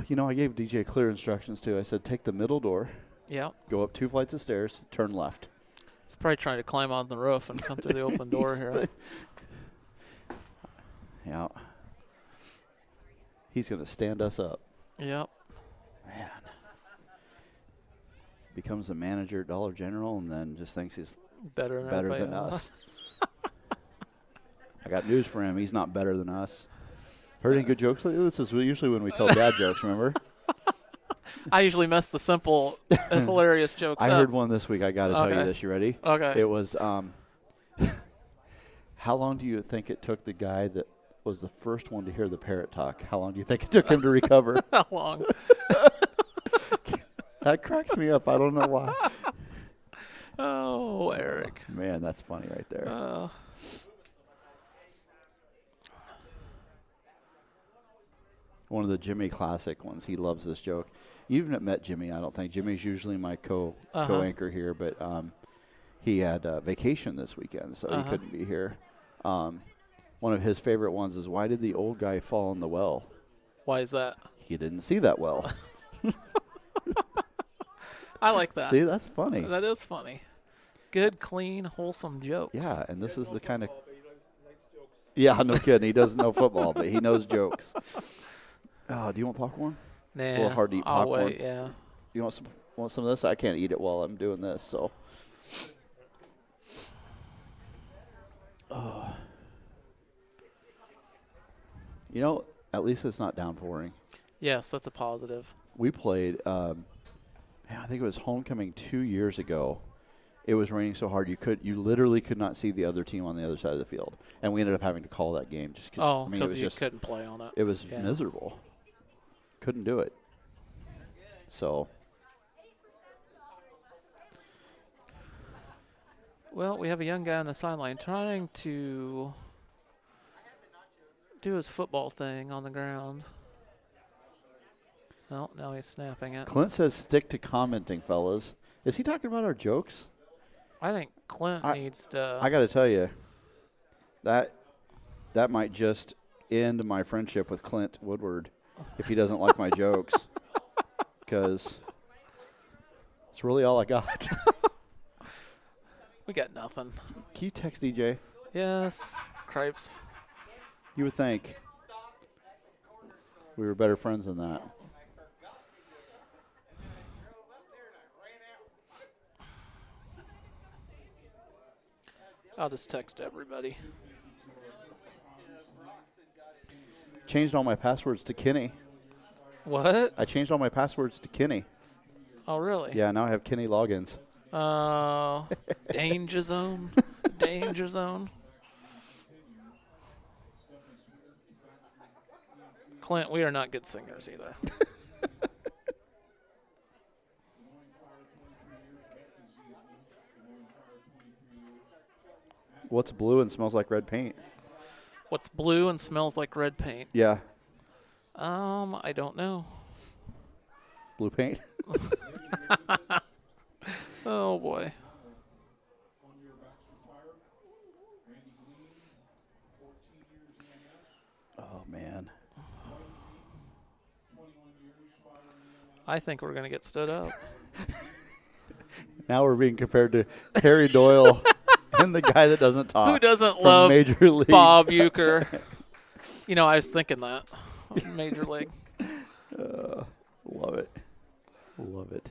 water.
I gave DJ clear instructions too. I said take the middle door,
Yeah.
go up 2 flights of stairs, turn left.
He's probably trying to climb on the roof and come through the open door here.
Yeah. He's going to stand us up.
Yep.
Man. Becomes a manager at Dollar General and then just thinks he's
Better
than us. I got news for him. He's not better than us. Heard any good jokes lately? This is usually when we tell dad jokes, remember?
I usually mess the simple, hilarious jokes
I
up.
heard one this week. I got to tell you this. You ready?
Okay.
It was, how long do you think it took the guy that was the first one to hear the parrot talk? How long do you think it took him to recover?
How long?
That cracks me up. I don't know why.
Oh, Eric.
Man, that's funny right there. One of the Jimmy classic ones. He loves this joke. You haven't met Jimmy, I don't think. Jimmy's usually my co-anchor here, but he had vacation this weekend, so he couldn't be here. One of his favorite ones is, why did the old guy fall in the well?
Why is that?
He didn't see that well.
I like that.
See, that's funny.
That is funny. Good, clean, wholesome jokes.
Yeah, and this is the kind of... Yeah, no kidding. He doesn't know football, but he knows jokes. Oh, do you want popcorn?
Nah,
It's a little hard to eat
I'll
popcorn.
wait, yeah.
You want some of this? I can't eat it while I'm doing this, so... Oh. At least it's not downpouring.
Yes, that's a positive.
We played, I think it was homecoming 2 years ago. It was raining so hard you literally could not see the other team on the other side of the field, and we ended up having to call that game just because
you couldn't play on it.
It was miserable. Couldn't do it. So.
Well, we have a young guy on the sideline trying to do his football thing on the ground. Well, now he's snapping it.
Clint says stick to commenting, fellas. Is he talking about our jokes?
I think Clint needs to.
I got to tell you, that might just end my friendship with Clint Woodward if he doesn't like my jokes, because it's really all I got.
We got nothing.
Can you text DJ?
Yes, cripes.
You would think we were better friends than that.
I'll just text everybody.
Changed all my passwords to Kenny.
What?
I changed all my passwords to Kenny.
Oh, really?
Yeah, now I have Kenny logins.
Oh, danger zone. Danger zone. Clint, we are not good singers either.
What's blue and smells like red paint?
What's blue and smells like red paint?
Yeah.
I don't know.
Blue paint?
Oh, boy.
Oh, man.
I think we're going to get stood up.
Now we're being compared to Harry Doyle and the guy that doesn't talk.
Who doesn't
from
love
Major League.
Bob Uecker? I was thinking that. Major League.
Love it. Love it.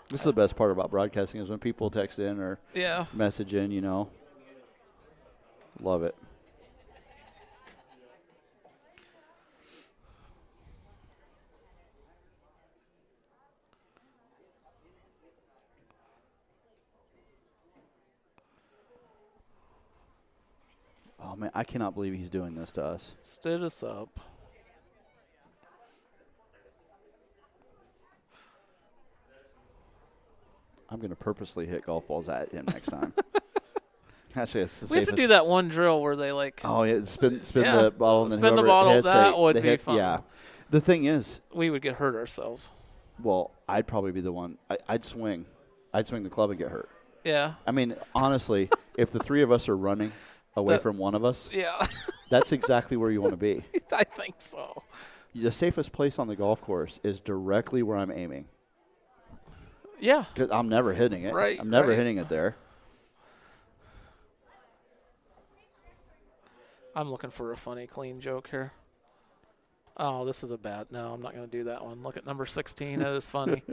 This is the best part about broadcasting is when people text in or message in, Love it. Oh, man, I cannot believe he's doing this to us.
Stood us up.
I'm going to purposely hit golf balls at him next time. Actually, it's the
We have to
safest.
do that one drill where they
Oh, yeah, spin the bottle. And then
spin the
whoever
bottle.
hits,
That
they
would be
hit.
fun.
Yeah. The thing is,
we would get hurt ourselves.
well, I'd probably be the one. I'd swing. I'd swing the club and get hurt.
Yeah.
I mean, honestly, if the three of us are running away from one of us,
Yeah.
that's exactly where you want to be.
I think so.
The safest place on the golf course is directly where I'm aiming.
Yeah.
Because I'm never hitting it.
Right.
I'm never
right.
hitting it there.
I'm looking for a funny, clean joke here. Oh, this is a bad. No, I'm not going to do that one. Look at number 16. That is funny.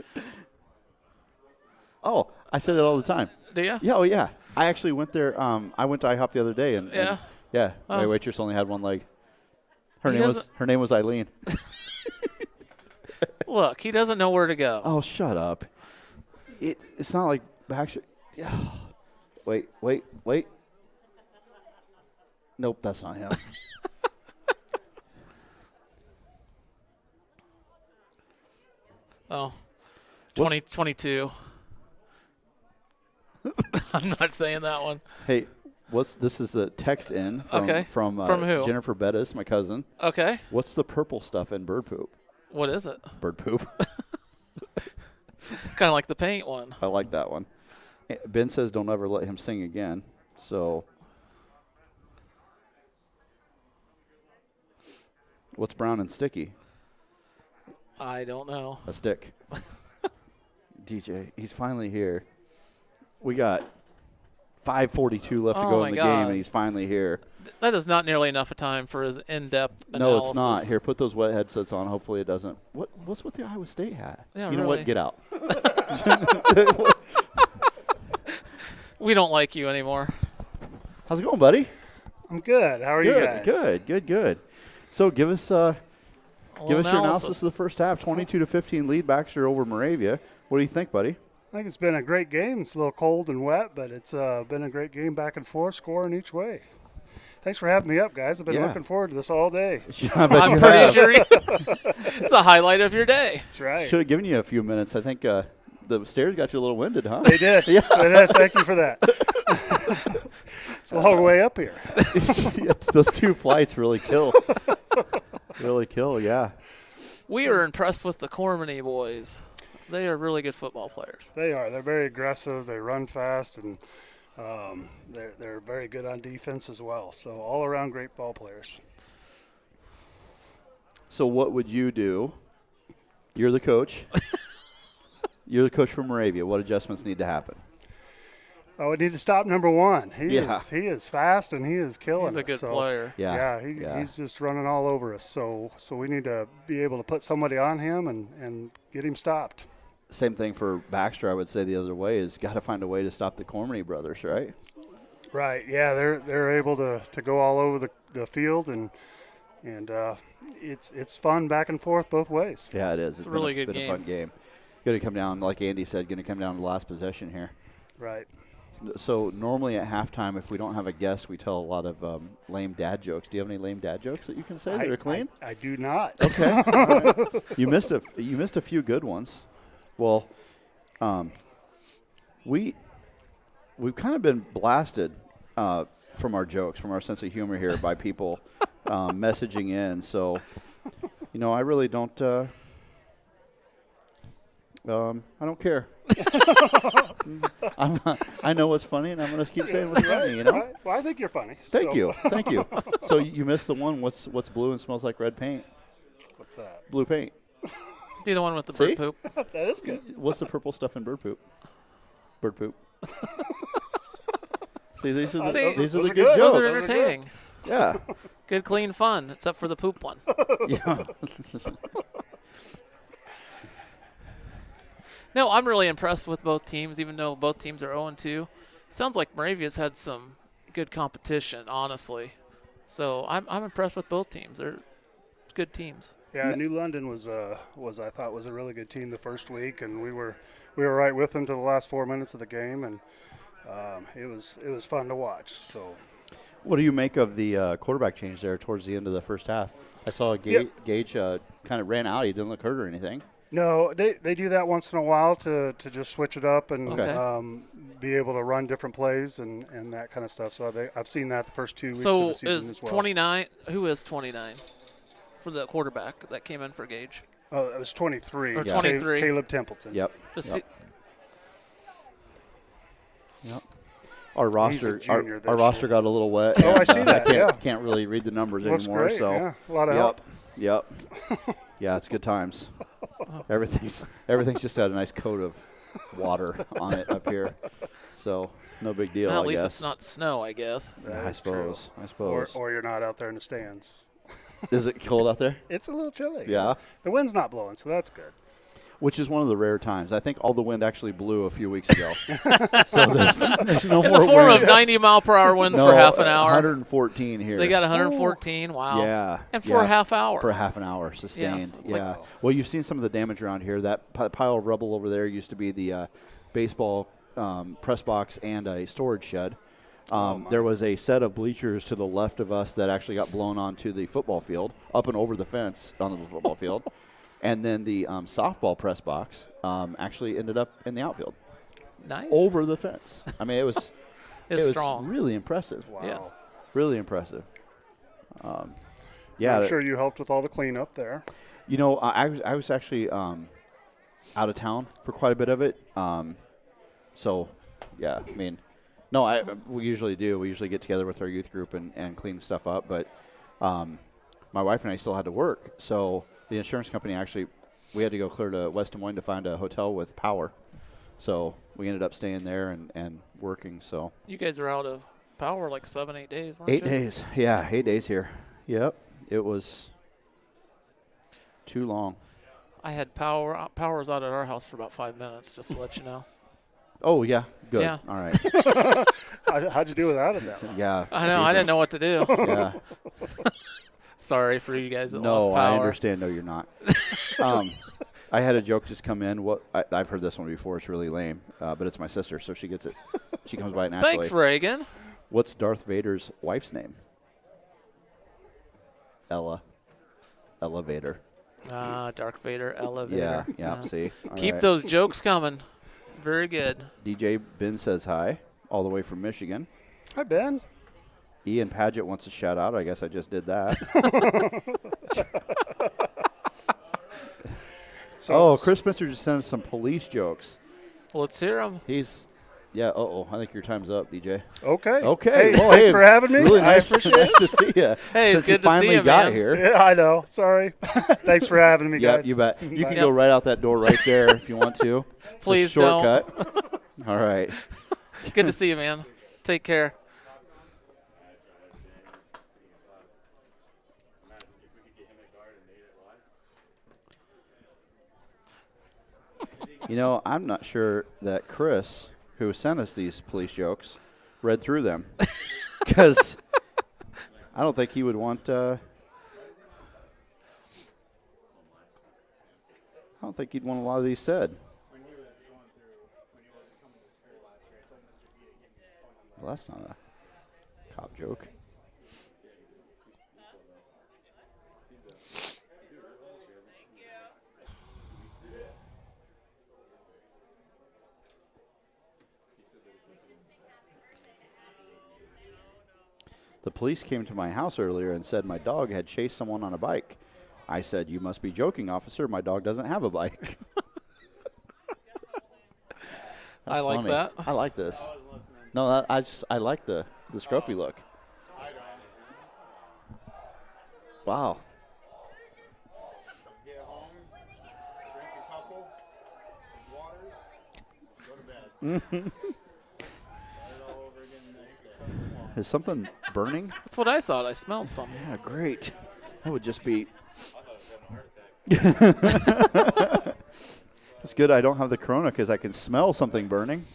Oh, I say that all the time.
Do you?
Yeah, oh yeah. I actually went there. I went to IHOP the other day, and
Yeah?
My
Oh.
waitress only had one leg.
He
Her name was Eileen.
Look, he doesn't know where to go.
Oh, shut up. It's not like Baxter. Yeah. Wait. Nope, that's not him.
Oh, 22. I'm not saying that one.
Hey, this is a text in from
who?
Jennifer Bettis, my cousin.
Okay.
What's the purple stuff in bird poop?
What is it?
Bird poop.
Kind of like the paint one.
I like that one. Ben says don't ever let him sing again. So what's brown and sticky?
I don't know.
A stick. DJ, he's finally here. We got 5:42 left to go in the game, and he's finally here.
That is not nearly enough time for his in-depth analysis.
No, it's not. Here, put those wet headsets on. Hopefully it doesn't. What's with the Iowa State hat?
Yeah,
you know
really.
what? Get out.
We don't like you anymore.
How's it going, buddy?
I'm good. How are you guys?
Good. So give us your
analysis.
analysis of the first half. 22-15 lead Baxter over Moravia. What do you think, buddy?
I think it's been a great game. It's a little cold and wet, but it's been a great game back and forth, scoring each way. Thanks for having me up, guys. I've been looking forward to this all day.
I'm pretty sure it's a highlight of your day.
That's right.
Should have given you a few minutes. I think the stairs got you a little winded, huh?
They did.
Yeah.
They did. Thank you for that. It's a long way up here.
Those two flights really kill. Yeah.
We
are impressed with the Cormany boys. They are really good football players.
They are. They're very aggressive. They run fast, and they're very good on defense as well. So all around great ball players.
So what would you do? You're the coach. You're the coach from Moravia. What adjustments need to happen?
Oh, we need to stop number one. He is fast and he is killing us.
He's a good player.
He's just running all over us. So we need to be able to put somebody on him and get him stopped.
Same thing for Baxter, I would say the other way, is got to find a way to stop the Cormany brothers, right?
Right, yeah, they're able to go all over the field, and it's fun back and forth both ways.
Yeah, it is.
It's a really good
game.
game.
A fun game. Going to come down, like Andy said, going to come down to the last possession here.
Right.
So normally at halftime, if we don't have a guest, we tell a lot of lame dad jokes. Do you have any lame dad jokes that you can say that are clean?
I do not.
Okay. All right. You missed a few good ones. Well, we've kind of been blasted from our jokes, from our sense of humor here by people messaging in. So, I really don't. I don't care. I know what's funny, and I'm going to keep saying what's funny.
Right. Well, I think you're funny.
Thank you. So you missed the one. What's blue and smells like red paint?
What's that?
Blue paint.
Do the one with the
See?
bird poop.
That is good.
What's the purple stuff in bird poop? Bird poop. See, these are the
those
good
are good.
jokes.
Those are entertaining.
Yeah.
Good, clean fun, except for the poop one.
Yeah.
No, I'm really impressed with both teams, even though both teams are 0-2. Sounds like Moravia's had some good competition, honestly. So I'm impressed with both teams. They're good teams.
Yeah, New London was I thought was a really good team the first week, and we were right with them to the last 4 minutes of the game, and it was fun to watch. So,
what do you make of the quarterback change there towards the end of the first half? I saw Gage kind of ran out. He didn't look hurt or anything.
No, they do that once in a while to just switch it up and be able to run different plays and that kind of stuff. So I've seen that the first 2 weeks of the season as well.
So is 29 – who is 29 for the quarterback that came in for Gage?
Oh, it was 23.
Or 23.
Caleb Templeton.
Yep.
Yep.
Our roster, our roster got a little wet.
Oh, I see that.
Can't really read the numbers
Looks
anymore.
great,
So
yeah. A lot of help.
Yep. Yeah, it's good times. Everything's just had a nice coat of water on it up here, so no big deal.
Well, at
I
least
guess.
it's not snow, I guess.
I suppose.
Or you're not out there in the stands.
Is it cold out there?
It's a little chilly.
Yeah.
The wind's not blowing, so that's good.
Which is one of the rare times. I think all the wind actually blew a few weeks ago. So there's no
in
more
the form
wind.
of 90-mile-per-hour winds
No,
for half an hour.
114 here.
They got 114. Wow.
Yeah.
And for a half hour.
For a half an hour sustained.
Yes, it's
yeah.
like,
well, you've seen some of the damage around here. That pile of rubble over there used to be the baseball press box and a storage shed. There was a set of bleachers to the left of us that actually got blown onto the football field, up and over the fence onto the football field. And then the softball press box actually ended up in the outfield.
Nice.
Over the fence. I mean, it was
strong.
really impressive.
Wow.
Yes.
Really impressive.
I'm sure you helped with all the cleanup there.
I was actually out of town for quite a bit of it. So, yeah, I mean, no, we usually do. We usually get together with our youth group and clean stuff up. But my wife and I still had to work. So the insurance company we had to go clear to West Des Moines to find a hotel with power. So we ended up staying there and working. So
You guys are out of power like 7-8 days, weren't
8
you?
days. Yeah, 8 days here. Yep. It was too long.
I had power. Power was out at our house for about 5 minutes, just to let you know.
Oh, yeah. Good.
Yeah.
All right.
How'd you do without it that long?
Yeah.
I know. I didn't know what to do.
Yeah.
Sorry for you guys that lost
No,
power.
I understand. No, you're not. I had a joke just come in. I've heard this one before. It's really lame, but it's my sister, so she gets it. She comes by it naturally.
Thanks, Reagan.
What's Darth Vader's wife's name? Ella. Elevator.
Dark Vader, elevator.
Yeah. See. All
Keep
right.
those jokes coming. Very good.
DJ Ben says hi, all the way from Michigan.
Hi, Ben.
Ian Paget wants a shout out. I guess I just did that. Chris Spencer just sent us some police jokes.
Let's hear them.
I think your time's up, DJ.
Okay.
Okay.
Hey, thanks for having me.
Really
I
nice,
appreciate
nice
it.
to see you.
Hey, it's
Since you
good to see
finally
you,
got
man.
here.
Yeah, I know. Sorry. Thanks for having me,
Yeah,
guys.
you bet. You can
Bye.
go right out that door right there if you want to. It's
Please
a shortcut. All right.
Good to see you, man. Take care.
I'm not sure that Chris, who sent us these police jokes, read through them. Because I don't think he would want I don't think he'd want a lot of these said. Well, that's not a cop joke. The police came to my house earlier and said my dog had chased someone on a bike. I said, you must be joking, officer. My dog doesn't have a bike.
I like
funny.
that.
I like this. No, I like the scruffy look. Wow.
Get home, drink a couple waters, go to bed. Start it all over again next day.
Is something burning?
That's what I thought. I smelled something.
Yeah, great. That would just be. It's good I don't have the corona because I can smell something burning.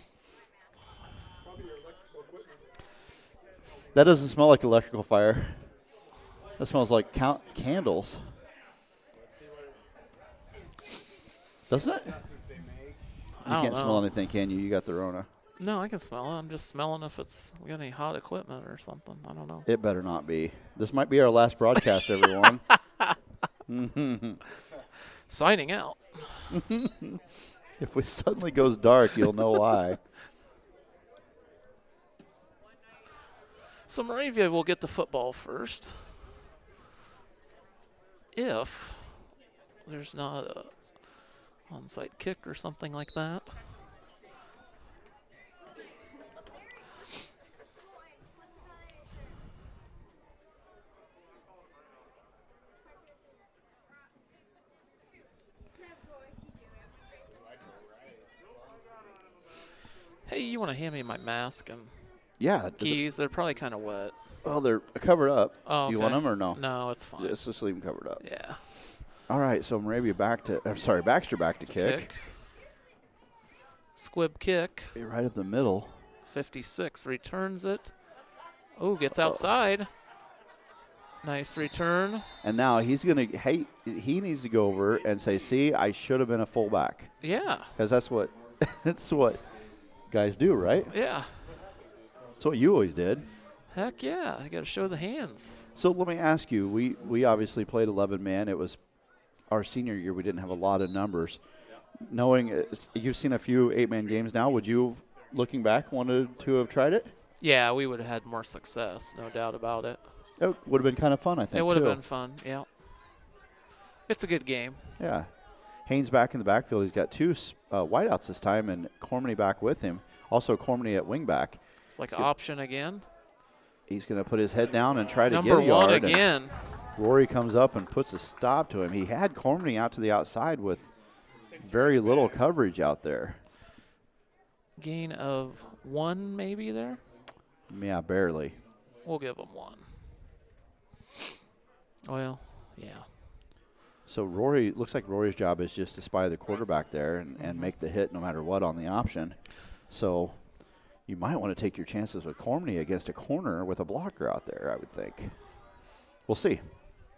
That doesn't smell like electrical fire. That smells like candles. Doesn't it? You
I don't
can't
know.
smell anything, can you? You got the Rona.
No, I can smell it. I'm just smelling if we got any hot equipment or something. I don't know.
It better not be. This might be our last broadcast, everyone.
Signing out.
If it suddenly goes dark, you'll know why.
So Moravia will get the football first. If there's not a onside kick or something like that. Hey, you want to hand me my mask and
Yeah. does it-
keys? They're probably kind of wet.
well, they're covered up.
Oh,
You
okay.
want them or no?
No, it's fine.
Just leave them covered up.
Yeah.
All right, so Moravia Baxter back to kick.
Squib kick.
Right up the middle.
56 returns it. Oh, gets outside. Nice return.
And now he needs to go over and say, see, I should have been a fullback.
Yeah.
Because that's what guys do, right?
Yeah.
That's what you always did.
Heck yeah. You got to show the hands.
So let me ask you, we obviously played 11-man. It was our senior year. We didn't have a lot of numbers. Knowing you've seen a few 8-man games now, would you, looking back, wanted to have tried it?
Yeah, we would have had more success, no doubt about it.
It would have been kind of fun, I think,
It would have
too.
been fun, yeah. It's a good game.
Yeah. Haynes back in the backfield. He's got two wideouts this time, and Cormany back with him. Also Cormany at wingback.
It's like an option again.
He's going to put his head down and try to
Number
get a yard.
one again.
Rory comes up and puts a stop to him. He had Cormany out to the outside with very little coverage out there.
Gain of 1 maybe there.
Yeah, barely.
We'll give him 1. Well, yeah.
So Rory, looks like Rory's job is just to spy the quarterback there and make the hit no matter what on the option. So you might want to take your chances with Cormany against a corner with a blocker out there, I would think. We'll see.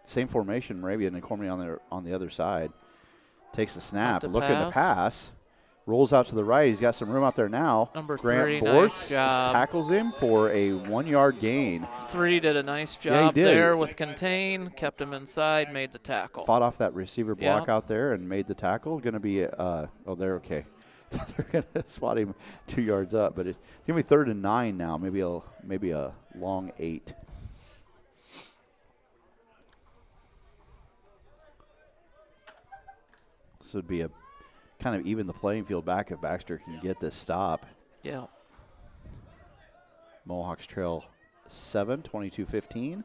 Same formation, Moravia and Cormany on the other side. Takes the snap, looking to pass. Rolls out to the right. He's got some room out there now.
Number
Grant
3,
Bortz
nice job.
tackles him for a 1-yard gain.
3 did a nice
Yeah, he
job
did.
there with contain, kept him inside, made the tackle.
Fought off that receiver block
Yeah.
out there and made the tackle. Going to be, they're okay. They're going to spot him 2 yards up, but it's going to be 3rd and 9 now. Maybe a long 8. This would be a kind of even the playing field back if Baxter can get this stop.
Yeah.
Mohawks trail 7, 22-15.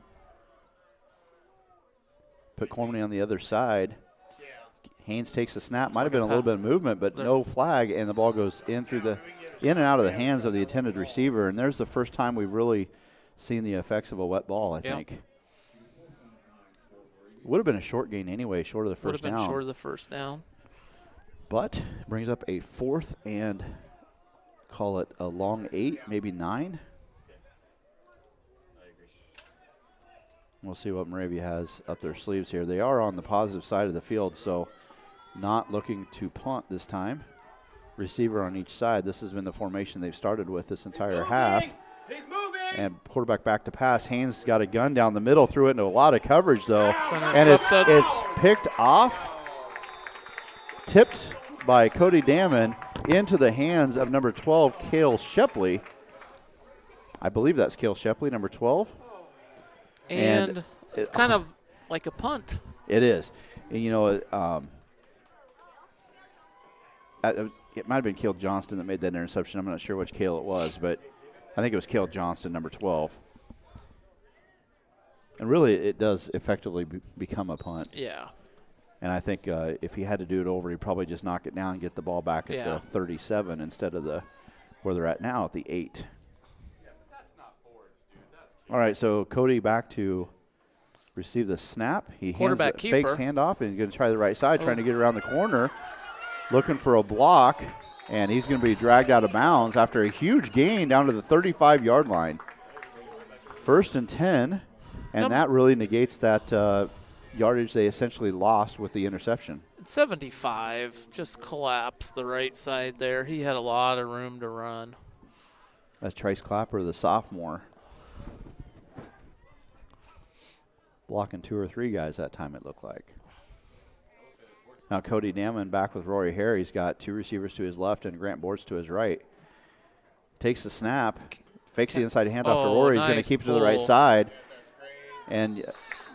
Put Cormany on the other side. Haynes takes the snap. Might have been a little bit of movement, but no flag, and the ball goes in and out of the hands of the intended receiver. And there's the first time we've really seen the effects of a wet ball, I think. Would have been a short gain anyway, short of the first down.
Would have been short of the first down.
But brings up a 4th and call it a long 8, maybe 9. We'll see what Moravia has up their sleeves here. They are on the positive side of the field, so not looking to punt this time. Receiver on each side. This has been the formation they've started with this entire half.
He's moving.
And quarterback back to pass. Haynes got a gun down the middle, threw it into a lot of coverage, though. And it's picked off, tipped by Cody Damon into the hands of number 12, Cale Shepley. I believe that's Cale Shepley, number 12.
And it's kind of like a punt.
It is. And, you know, it might have been Cale Johnston that made that interception. I'm not sure which Cale it was, but I think it was Cale Johnston, number 12. And really, it does effectively become a punt.
Yeah.
And I think if he had to do it over, he'd probably just knock it down and get the ball back at the 37 instead of where they're at now at the 8.
Yeah, but that's not boards, dude. That's
All right, so Cody back to receive the snap. He
Quarterback
fakes
keeper.
handoff, and he's going to try the right side, trying to get around the corner, looking for a block, and he's going to be dragged out of bounds after a huge gain down to the 35-yard line. 1st and 10, and that really negates that yardage they essentially lost with the interception.
75 just collapsed the right side there. He had a lot of room to run.
That's Trice Clapper, the sophomore. Blocking 2 or 3 guys that time, it looked like. Now Cody Damon back with Rory Hare. He's got 2 receivers to his left and Grant Bortz to his right. Takes the snap, fakes the inside handoff to Rory. He's going to keep it to the right side. And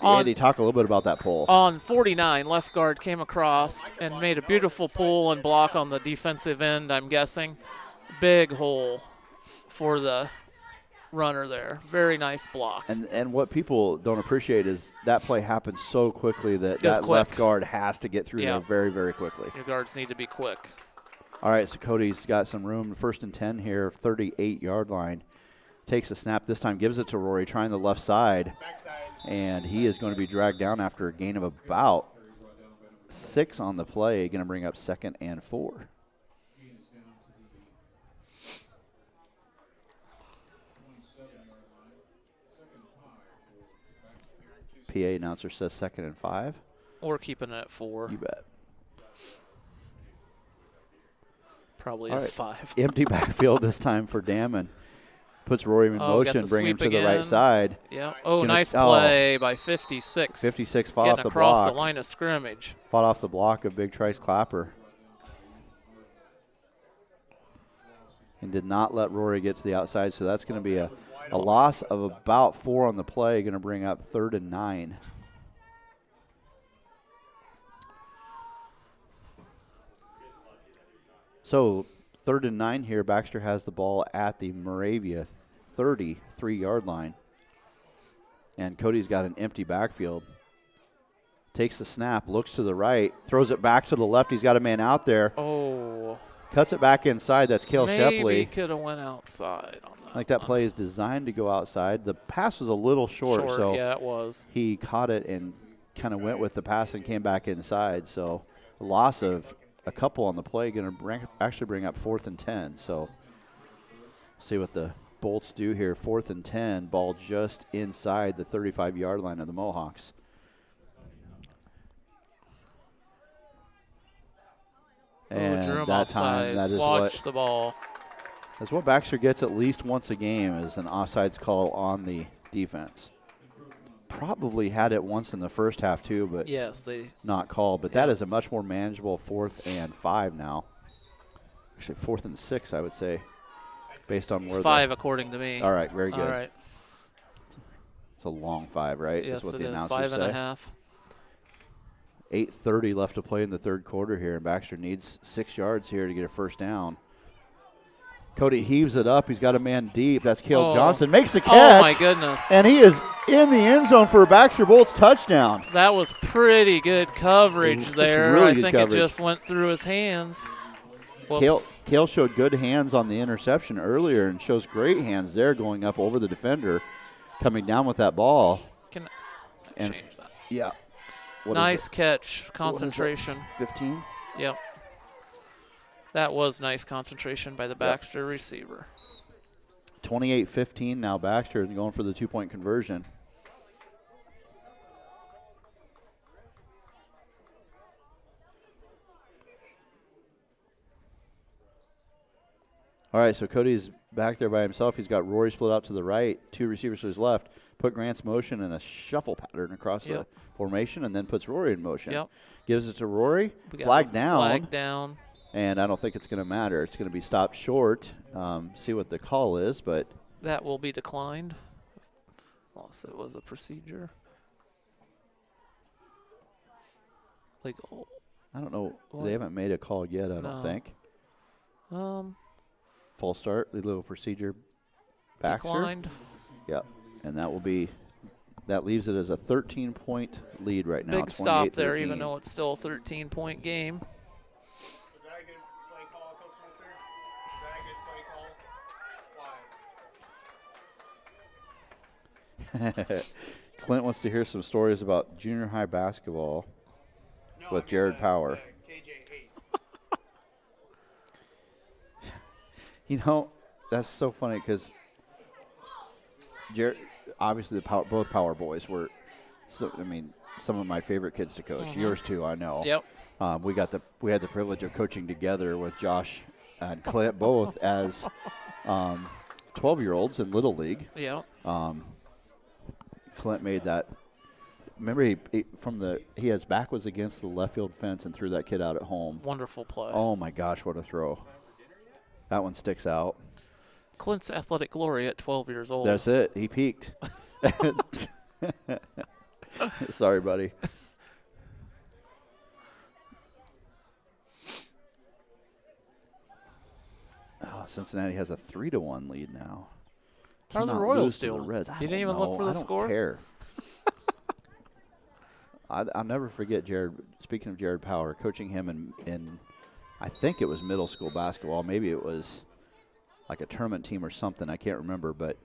Andy, talk a little bit about that pull.
On 49, left guard came across and made a beautiful pull and block on the defensive end, I'm guessing. Big hole for the runner there. Very nice block.
And what people don't appreciate is that play happens so quickly that left guard has to get through there very, very quickly.
Your guards need to be quick.
All right, so Cody's got some room. 1st and 10 here, 38-yard line. Takes the snap this time, gives it to Rory, trying the left side. And he is going to be dragged down after a gain of about 6 on the play. Going to bring up 2nd and 4. PA announcer says 2nd and 5.
Or keeping it at 4.
You bet.
Probably is 5.
Empty backfield this time for Damon. Puts Rory in motion, bring him to the right side.
Yeah. Oh, nice play by 56.
56 fought
Getting
off the
across
block.
the line of scrimmage.
Fought off the block of Big Trice Clapper. And did not let Rory get to the outside, so that's going to be a loss of about 4 on the play, going to bring up 3rd and 9. So 3rd and 9 here. Baxter has the ball at the Moravia 33-yard line. And Cody's got an empty backfield. Takes the snap, looks to the right, throws it back to the left. He's got a man out there.
Oh.
Cuts it back inside. That's Cale Shepley.
Maybe could have went outside on that.
I think that play is designed to go outside. The pass was a little short, so
yeah, it was.
He caught it and kind of went with the pass and came back inside. So a loss of a couple on the play, going to actually bring up 4th and 10. So see what the Bolts do here. 4th and 10, ball just inside the 35-yard line of the Mohawks. And
drew him
that time, that is
Watch the ball.
That's what Baxter gets at least once a game, is an offsides call on the defense. Probably had it once in the first half too, but not called. But that is a much more manageable 4th and 5 now. Actually, 4th and 6, I would say, based on
it's
where
5 according to me.
All right, very good.
All right.
It's a long 5, right?
Yes,
is what
it
the
is.
announcers
5.5.
8:30 left to play in the 3rd quarter here, and Baxter needs 6 yards here to get a first down. Cody heaves it up. He's got a man deep. That's Cale Johnson. Makes the catch.
Oh, my goodness.
And he is in the end zone for a Baxter Bolts touchdown.
That was pretty good coverage there.
Really
I
good
think
coverage.
it just went through his hands.
Cale showed good hands on the interception earlier and shows great hands there going up over the defender, coming down with that ball.
Can I change that?
Yeah.
Nice catch. Concentration.
15?
Yep. That was nice concentration by the Baxter receiver.
28-15 now. Baxter is going for the 2-point conversion. All right, so Cody's back there by himself. He's got Rory split out to the right, 2 receivers to his left. Put Grant's motion in a shuffle pattern across the formation, and then puts Rory in motion.
Yep.
Gives it to Rory. Flag down.
Flag down.
And I don't think it's going to matter. It's going to be stopped short. See what the call is, but
that will be declined. Unless it was a procedure. Legal.
I don't know.
What?
They haven't made a call yet, I don't
No.
think.
False
start, the little procedure. Baxter.
Declined.
Yep. And that leaves it as a 13-point lead right now.
Big stop there,
28-13.
even though it's still a 13-point game.
Was that a good play call, Coach Luther? Was that a good play call? Why?
Clint wants to hear some stories about junior high basketball
No,
with Jared Power.
KJ 8.
You know, that's so funny because Jared, obviously both Power boys were, some of my favorite kids to coach.
Mm-hmm.
Yours too, I know.
Yep.
We had the privilege of coaching together with Josh and Clint both as 12-year-olds in Little League.
Yep.
Clint made that. Remember, his back was against the left field fence and threw that kid out at home.
Wonderful play.
Oh my gosh, what a throw! That one sticks out.
Clint's athletic glory at 12 years old.
That's it. He peaked. Sorry, buddy. Oh, Cincinnati has a 3-1 lead now.
How are the
Cannot
Royals
lose to the
doing?
Reds.
You
I
didn't
don't
even look
know.
for the
I don't
score?
care. I'll never forget Jared. Speaking of Jared Power, coaching him in I think it was middle school basketball. Maybe it was like a tournament team or something. I can't remember, but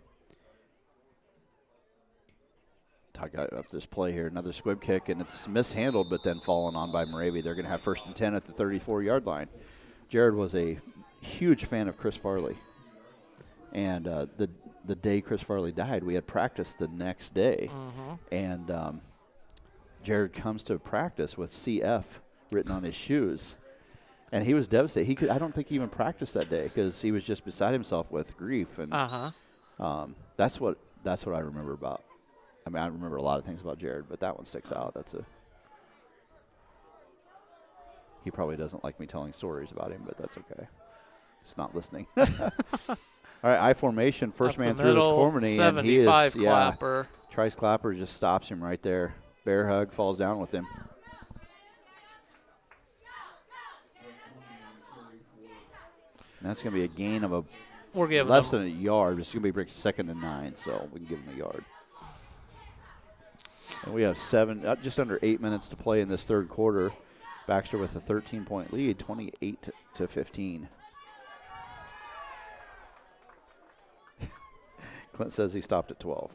talk about this play here. Another squib kick, and it's mishandled, but then fallen on by Moravia. They're going to have 1st and 10 at the 34-yard line. Jared was a huge fan of Chris Farley. And the day Chris Farley died, we had practice the next day.
Mm-hmm.
And Jared comes to practice with CF written on his shoes. And he was devastated. I don't think he even practiced that day because he was just beside himself with grief. And that's what I remember about. I remember a lot of things about Jared, but that one sticks out. He probably doesn't like me telling stories about him, but that's okay. He's not listening. All right, I formation. First
Up
man
the
through is
middle,
Cormany, and he is
75 Clapper.
Trice Clapper just stops him right there. Bear hug, falls down with him. And that's going to be a gain of
We're giving
less
them
than a yard. It's going to be 2nd and 9, so we can give him a yard. And we have just under 8 minutes to play in this third quarter. Baxter with a 13-point lead, 28-15. Clint says he stopped at 12.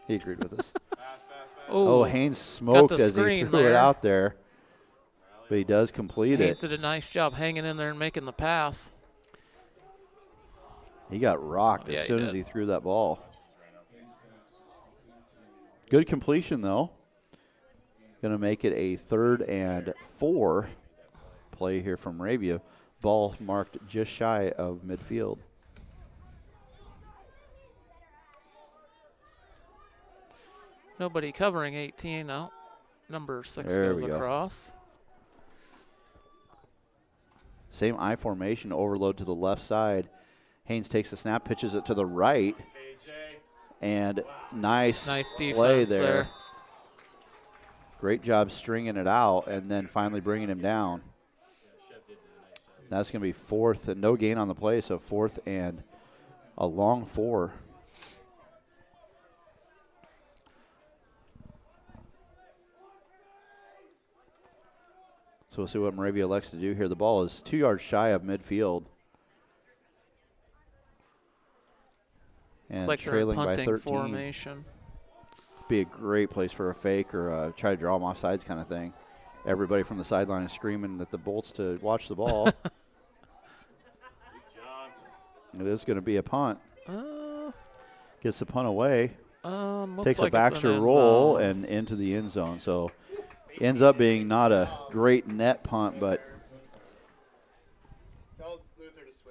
He agreed with us. Oh, Haynes smoked as he threw it out there. But he does complete
Haynes
it.
did a nice job hanging in there and making the pass.
He got rocked as soon as he threw that ball. Good completion, though. Going to make it a 3rd and 4 play here from Moravia. Ball marked just shy of midfield.
Nobody covering 18 now. Number 6
There
goes
we go.
across.
Same I formation, overload to the left side. Haynes takes the snap, pitches it to the right. And nice
defense
play there. Great job stringing it out and then finally bringing him down. That's going to be 4th and no gain on the play, so 4th and a long 4. So we'll see what Moravia elects to do here. The ball is 2 yards shy of midfield. And
It's like they're
trailing
in
by
punting
13.
formation.
Be a great place for a fake or try to draw them off sides kind of thing. Everybody from the sideline is screaming at the Bolts to watch the ball. It is going to be a punt. Gets the punt away. Takes
like
a Baxter roll and into the end zone. So ends up being not a great net punt, but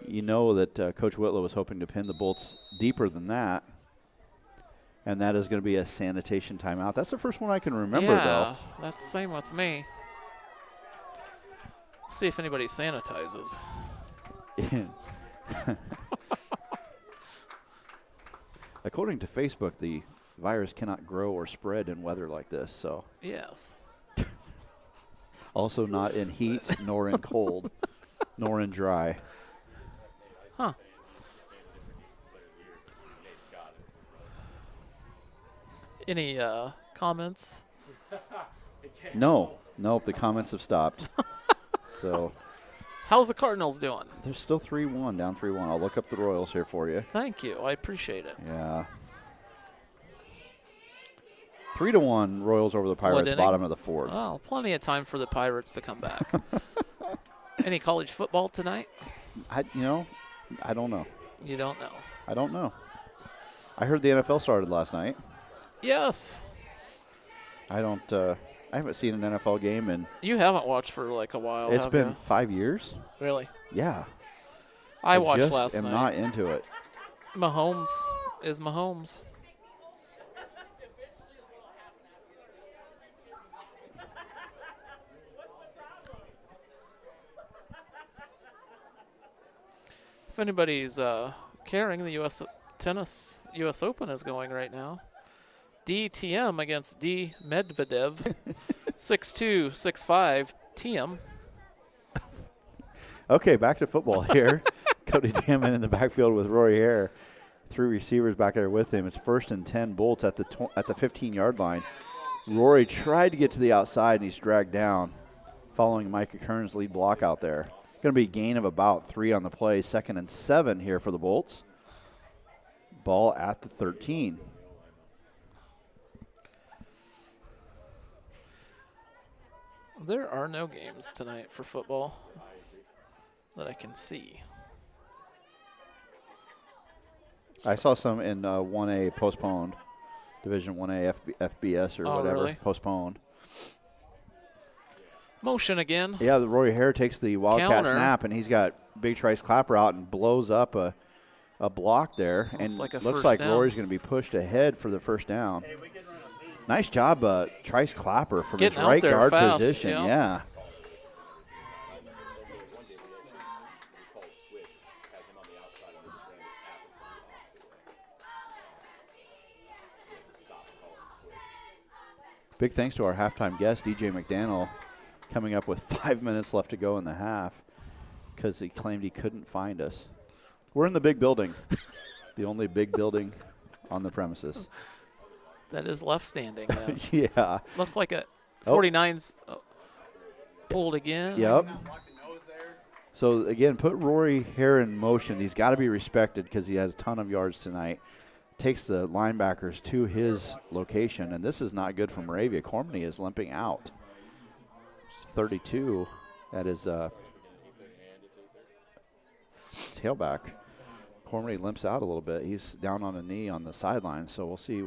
you know that Coach Whitlow was hoping to pin the Bolts deeper than that. And that is going to be a sanitation timeout. That's the first one I can remember, though.
That's the same with me. See if anybody sanitizes.
According to Facebook, the virus cannot grow or spread in weather like this. So
Yes.
also not in heat, nor in cold, nor in dry.
Huh. Any comments?
No, nope. The comments have stopped. So
How's the Cardinals doing?
they're still 3-1, down 3-1. I'll look up the Royals here for you.
Thank you. I appreciate it.
Yeah. 3-1 Royals over the Pirates,
inning?
bottom of the fourth.
Well, plenty of time for the Pirates to come back. Any college football tonight?
I don't know.
You don't know.
I don't know. I heard the NFL started last night.
Yes.
I haven't seen an NFL game in.
You haven't watched for like a while.
It's
have
been
you?
5 years.
Really.
Yeah.
I watched
just
last
am
night.
not into it.
Mahomes is Mahomes. If anybody's caring, the U.S. Open is going right now. DTM against D Medvedev, 6-2, 6-5. TM.
Okay, back to football here. Cody Damon in the backfield with Rory Hare. 3 receivers back there with him. It's 1st and 10. Bolts at the 15-yard line. Rory tried to get to the outside, and he's dragged down following Micah Kern's lead block out there. Going to be a gain of about 3 on the play. 2nd and 7 here for the Bolts. Ball at the 13.
There are no games tonight for football that I can see.
I saw some in 1A postponed. Division 1A FBS or whatever
really?
postponed.
Motion again.
Yeah, the Rory Hare takes the Wildcat
Counter.
snap, and he's got Big Trice Clapper out and blows up a block there.
Looks like a
looks
first
like
down.
Rory's going to be pushed ahead for the first down. Nice job, Trice Clapper from
Getting
his
out
right
there
guard
fast,
position.
yeah.
Yeah. Big thanks to our halftime guest, DJ McDaniel, coming up with 5 minutes left to go in the half because he claimed he couldn't find us. We're in the big building, the only big building on the premises.
That is left standing. Yes.
Yeah.
Looks like a 49's pulled again.
Yep. So, again, put Rory Hare in motion. He's got to be respected because he has a ton of yards tonight. Takes the linebackers to his location, and this is not good for Moravia. Cormany is limping out. 32. That is tailback. Cormany limps out a little bit. He's down on a knee on the sideline, so we'll see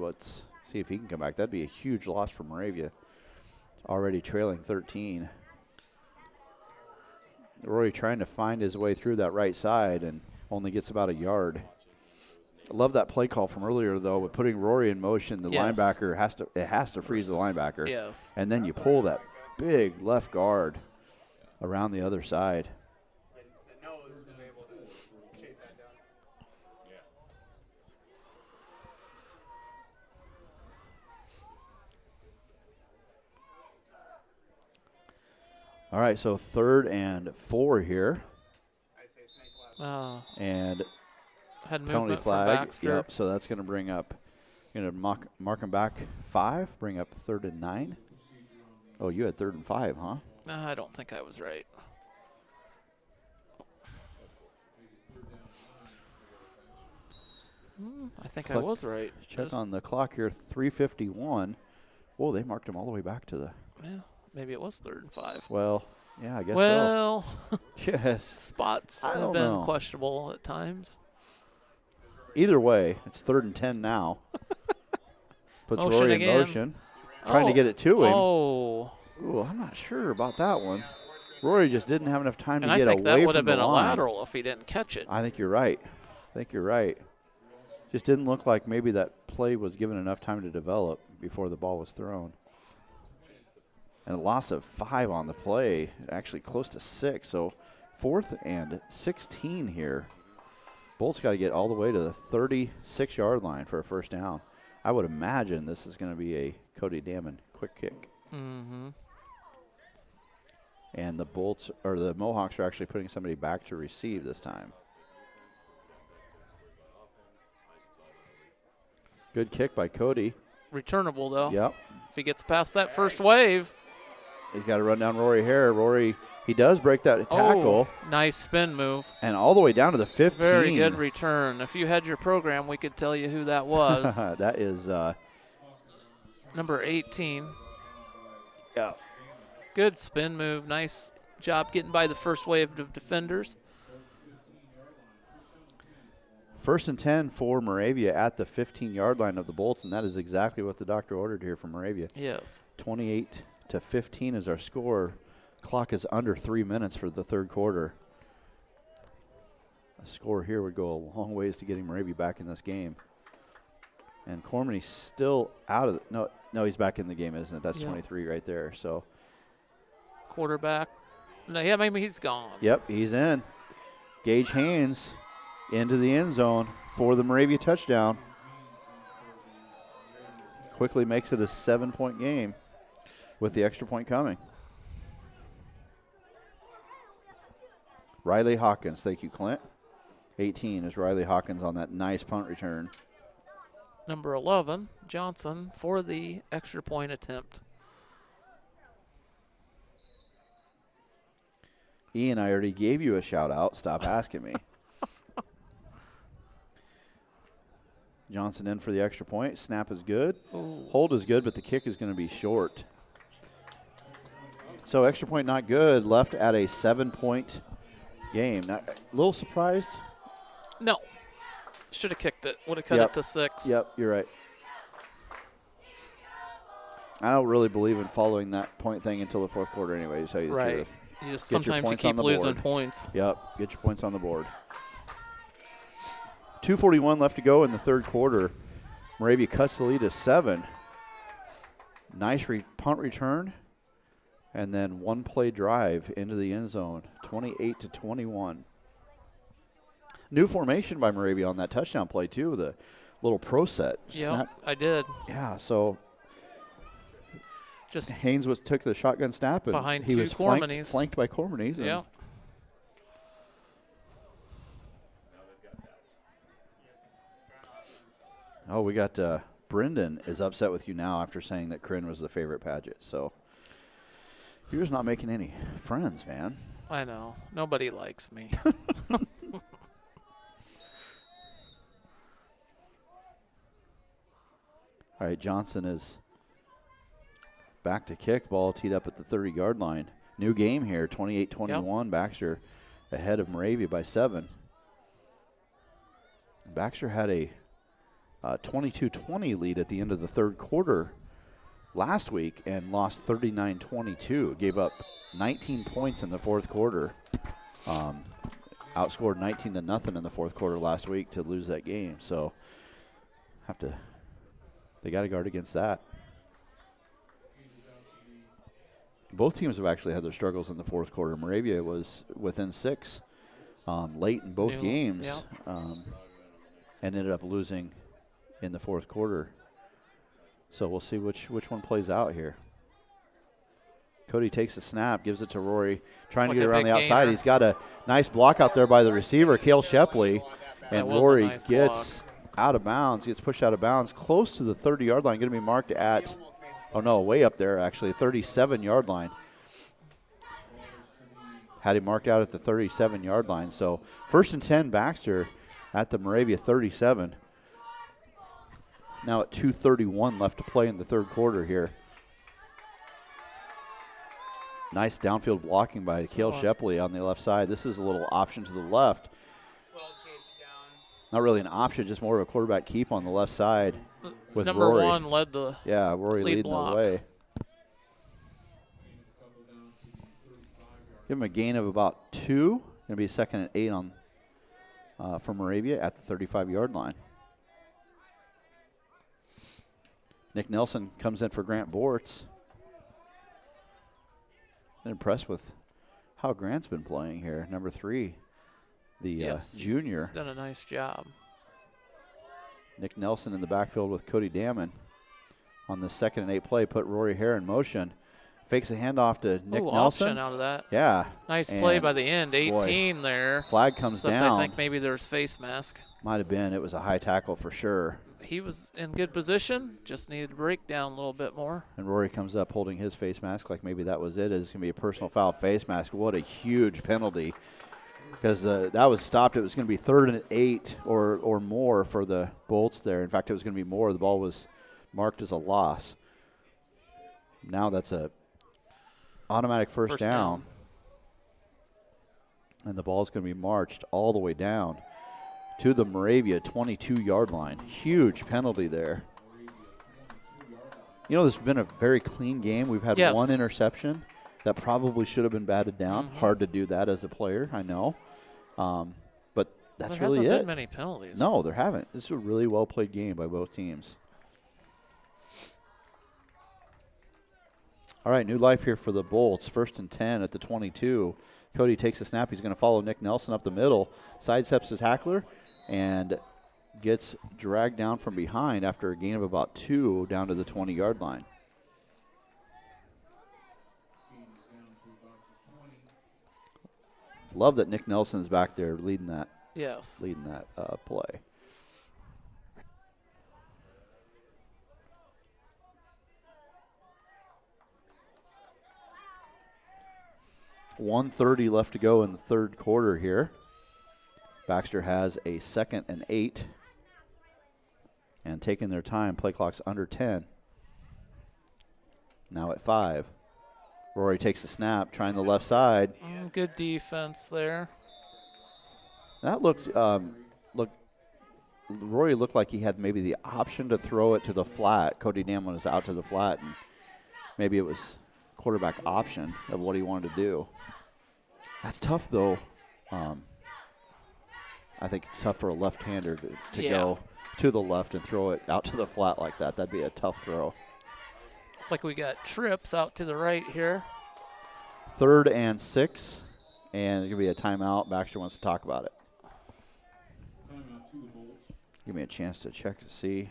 if he can come back. That'd be a huge loss for Moravia. Already trailing 13. Rory trying to find his way through that right side and only gets about a yard. I love that play call from earlier, though, with putting Rory in motion. The
Yes.
linebacker has to freeze the linebacker.
Yes.
And then you pull that big left guard around the other side.
The nose was able to chase that down.
All right, so 3rd and 4 here.
I'd say snake left.
And
Had
penalty
movement
flag.
from Baxter.
Yep, so that's going to bring up, mark him back 5, bring up 3rd and 9. Oh, you had 3rd and 5, huh?
I don't think I was right. I think I was right.
Check
Just-
on the clock here, 3:51. Whoa, they marked him all the way back to the,
Yeah, maybe it was 3rd and 5.
well, yeah, I guess
Well,
so. Yes.
spots
I
have
don't
been
know.
questionable at times.
Either way, it's 3rd and 10 now. Puts
Motion
Rory
again.
in motion. Trying to
Oh.
get it to him.
Oh,
Ooh, I'm not sure about that one. Rory just didn't have enough time
and
to
I
get
think
away
that would
from
have
the
been a
line.
lateral if he didn't catch it.
I think you're right. Just didn't look like maybe that play was given enough time to develop before the ball was thrown. And a loss of 5 on the play, actually close to 6. So 4th and 16 here. Bolt's got to get all the way to the 36-yard line for a first down. I would imagine this is going to be a Cody Damon quick kick.
Mm-hmm.
And the Mohawks are actually putting somebody back to receive this time. Good kick by Cody.
Returnable, though.
Yep.
If he gets past that first wave.
He's got to run down Rory Hare. Rory, he does break that tackle.
Oh, nice spin move.
And all the way down to the 15.
Very good return. If you had your program, we could tell you who that was.
That is
number 18.
Yeah.
Good spin move. Nice job getting by the first wave of defenders.
1st and 10 for Moravia at the 15-yard line of the Bolts, and that is exactly what the doctor ordered here from Moravia.
Yes.
28-15 is our score. Clock is under 3 minutes for the third quarter. A score here would go a long ways to getting Moravia back in this game. And Cormany's still out of the – no, he's back in the game, isn't it? That's 23 right there. So
quarterback. No, yeah, maybe he's gone.
Yep, he's in. Gage Haynes into the end zone for the Moravia touchdown. Quickly makes it a 7-point game with the extra point coming. Riley Hawkins, thank you, Clint. 18 is Riley Hawkins on that nice punt return.
Number 11, Johnson, for the extra point attempt.
Ian, I already gave you a shout out. Stop asking me. Johnson in for the extra point. Snap is good.
Ooh.
Hold is good, but the kick is going to be short. So extra point not good. Left at a 7-point game. Not, a little surprised?
No. Should have kicked it. Would have cut it to 6.
Yep, you're right. I don't really believe in following that point thing until the fourth quarter anyway, to tell you the
right.
truth.
You just
Get your
sometimes you
points on
keep
the
losing
board.
points.
Yep, get your points on the board. 2:41 left to go in the third quarter. Moravia cuts the lead to 7. Nice punt return. And then one-play drive into the end zone, 28-21. New formation by Moravia on that touchdown play, too, with a little pro set.
Yeah, I did.
Yeah, so
just
Haynes took the shotgun snap, and
behind
he
two
was
Cormany's.
flanked by Cormany's.
Yeah.
Oh, we got Brendan is upset with you now after saying that Corinne was the favorite Paget. So you're just not making any friends, man.
I know. Nobody likes me.
All right, Johnson is back to kick. Ball teed up at the 30-yard line. New game here, 28-21. Yep. Baxter ahead of Moravia by 7. Baxter had a 22-20 lead at the end of the third quarter last week and lost 39-22. Gave up 19 points in the fourth quarter. Outscored 19-0 in the fourth quarter last week to lose that game. So they got to guard against that. Both teams have actually had their struggles in the fourth quarter. Moravia was within 6 late in both games and ended up losing in the fourth quarter. So we'll see which one plays out here. Cody takes a snap, gives it to Rory, trying to get around the outside. He's got a nice block out there by the receiver, Cale Shepley, and Rory gets out of bounds, gets pushed out of bounds, close to the 30-yard line, going to be marked at, way up there actually, 37-yard line. Had him marked out at the 37-yard line. So 1st and 10, Baxter at the Moravia 37. Now at 2:31 left to play in the third quarter here. Nice downfield blocking by Cale Shepley on the left side. This is a little option to the left. Not really an option, just more of a quarterback keep on the left side with
Number
Rory.
1 led the
Rory leading
block.
the way. Give him a gain of about 2. Going to be 2nd and 8 on for Moravia at the 35-yard line. Nick Nelson comes in for Grant Bortz. Been impressed with how Grant's been playing here. Number 3, the junior.
Done a nice job.
Nick Nelson in the backfield with Cody Damon on the 2nd and 8 play, put Rory Hare in motion. Fakes a handoff to Nick Nelson.
Option out of that.
Yeah.
Nice play by the end. 18 there.
Flag comes
Except
down.
I think maybe there's face mask.
Might have been. It was a high tackle for sure.
He was in good position. Just needed to break down a little bit more.
And Rory comes up holding his face mask like maybe that was it. It's going to be a personal foul face mask. What a huge penalty. Because that was stopped. It was going to be 3rd and 8 or more for the Bolts there. In fact, it was going to be more. The ball was marked as a loss. Now that's a automatic first down. And the ball is going to be marched all the way down to the Moravia 22-yard line. Huge penalty there. You know, this has been a very clean game. We've had one interception that probably should have been batted down. Hard to do that as a player, I know. But that's really it.
There hasn't been many penalties.
No, there haven't. This is a really well-played game by both teams. All right, new life here for the Bolts. 1st and 10 at the 22. Cody takes a snap. He's going to follow Nick Nelson up the middle. Sidesteps the tackler and gets dragged down from behind after a gain of about 2 down to the 20-yard line. Love that Nick Nelson is back there leading that.
Yes.
Leading that play. .130 left to go in the 3rd quarter here. Baxter has a 2nd and 8. And taking their time, play clock's under 10. Now at 5. Rory takes the snap, trying the left side.
Good defense there.
That Rory looked like he had maybe the option to throw it to the flat. Cody Damon was out to the flat, and maybe it was quarterback option of what he wanted to do. That's tough, though. I think it's tough for a left-hander to go to the left and throw it out to the flat like that. That'd be a tough throw.
It's like we got trips out to the right here.
3rd and 6, and there's going to be a timeout. Baxter wants to talk about it. Give me a chance to check to see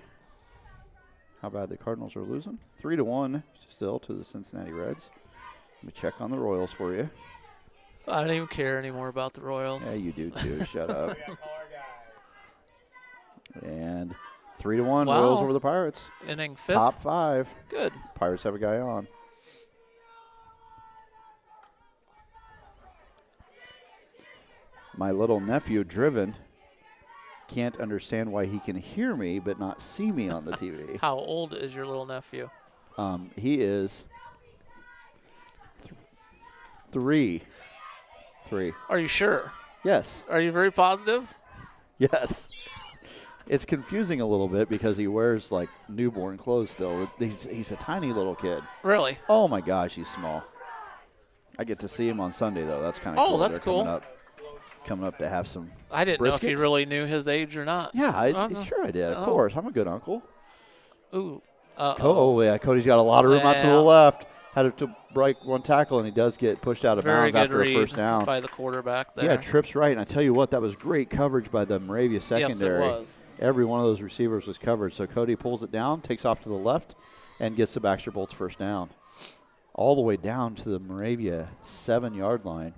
how bad the Cardinals are losing. 3-1 still to the Cincinnati Reds. Let me check on the Royals for you.
I don't even care anymore about the Royals.
Yeah, you do too. Shut up. And 3-1 Royals over the Pirates.
Inning 5th.
Top 5.
Good.
Pirates have a guy on. My little nephew, Driven, can't understand why he can hear me but not see me on the TV.
How old is your little nephew?
He is 3.
Are you sure?
Yes.
Are you very positive?
Yes. It's confusing a little bit because he wears like newborn clothes still. He's a tiny little kid.
Really?
Oh my gosh, he's small. I get to see him on Sunday though. That's kind of cool.
Oh, that's cool.
Coming up to have some.
I didn't know if you
briskets.
really knew his age or not.
Yeah, sure I did. Of course, I'm a good uncle.
Ooh.
Oh yeah, Cody's got a lot of room out to the left. Had to break one tackle, and he does get pushed out of bounds after a first down.
By the quarterback there.
Yeah, trips right. And I tell you what, that was great coverage by the Moravia secondary.
Yes, it was.
Every one of those receivers was covered. So Cody pulls it down, takes off to the left, and gets the Baxter Bolts first down. All the way down to the Moravia 7-yard line.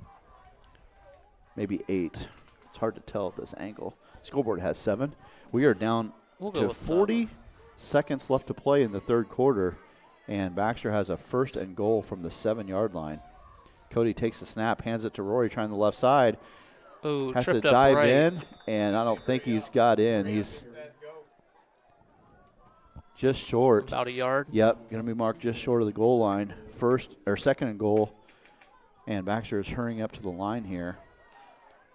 Maybe 8. It's hard to tell at this angle. Scoreboard has 7. We are down to 40 seconds left to play in the 3rd quarter. And Baxter has a 1st and goal from the 7-yard line. Cody takes the snap, hands it to Rory, trying the left side.
Ooh,
has to
tripped up
dive
right.
in, and I don't think he's got in. He's just short.
About a yard.
Yep, going to be marked just short of the goal line. 2nd and goal. And Baxter is hurrying up to the line here.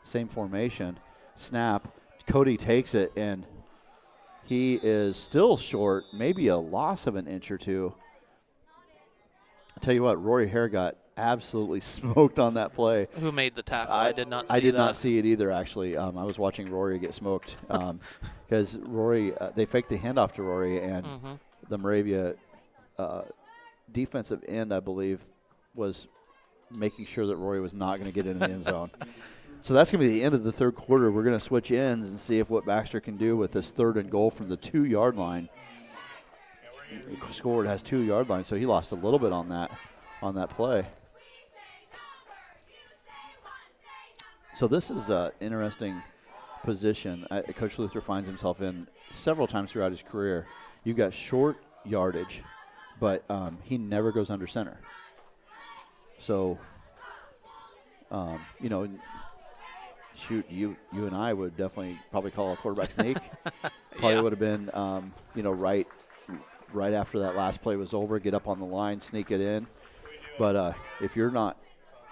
Same formation. Snap. Cody takes it, and he is still short, maybe a loss of an inch or two. I'll tell you what, Rory Hare got absolutely smoked on that play.
Who made the tackle? I did not see
I did
that.
not see it either, actually. I was watching Rory get smoked because Rory, they faked the handoff to Rory, and the Moravia defensive end, I believe, was making sure that Rory was not going to get into the end zone. So that's going to be the end of the third quarter. We're going to switch ends and see if what Baxter can do with this 3rd and goal from the 2-yard line. He scored, has 2-yard line, so he lost a little bit on that play. So this is an interesting position Coach Luther finds himself in several times throughout his career. You've got short yardage, but he never goes under center. So, shoot, you and I would definitely probably call a quarterback sneak. Probably would have been, right after that last play was over, get up on the line, sneak it in. But if you're not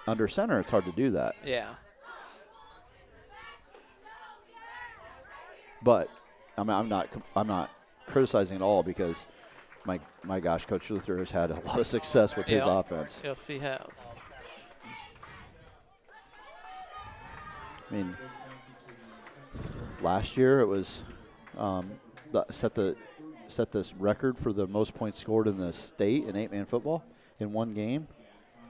under center, it's hard to do that.
Yeah.
But I'm not criticizing at all because my gosh, Coach Luther has had a lot of success with his offense.
Yes, he has.
I mean, last year it was set this record for the most points scored in the state in 8-man football in one game,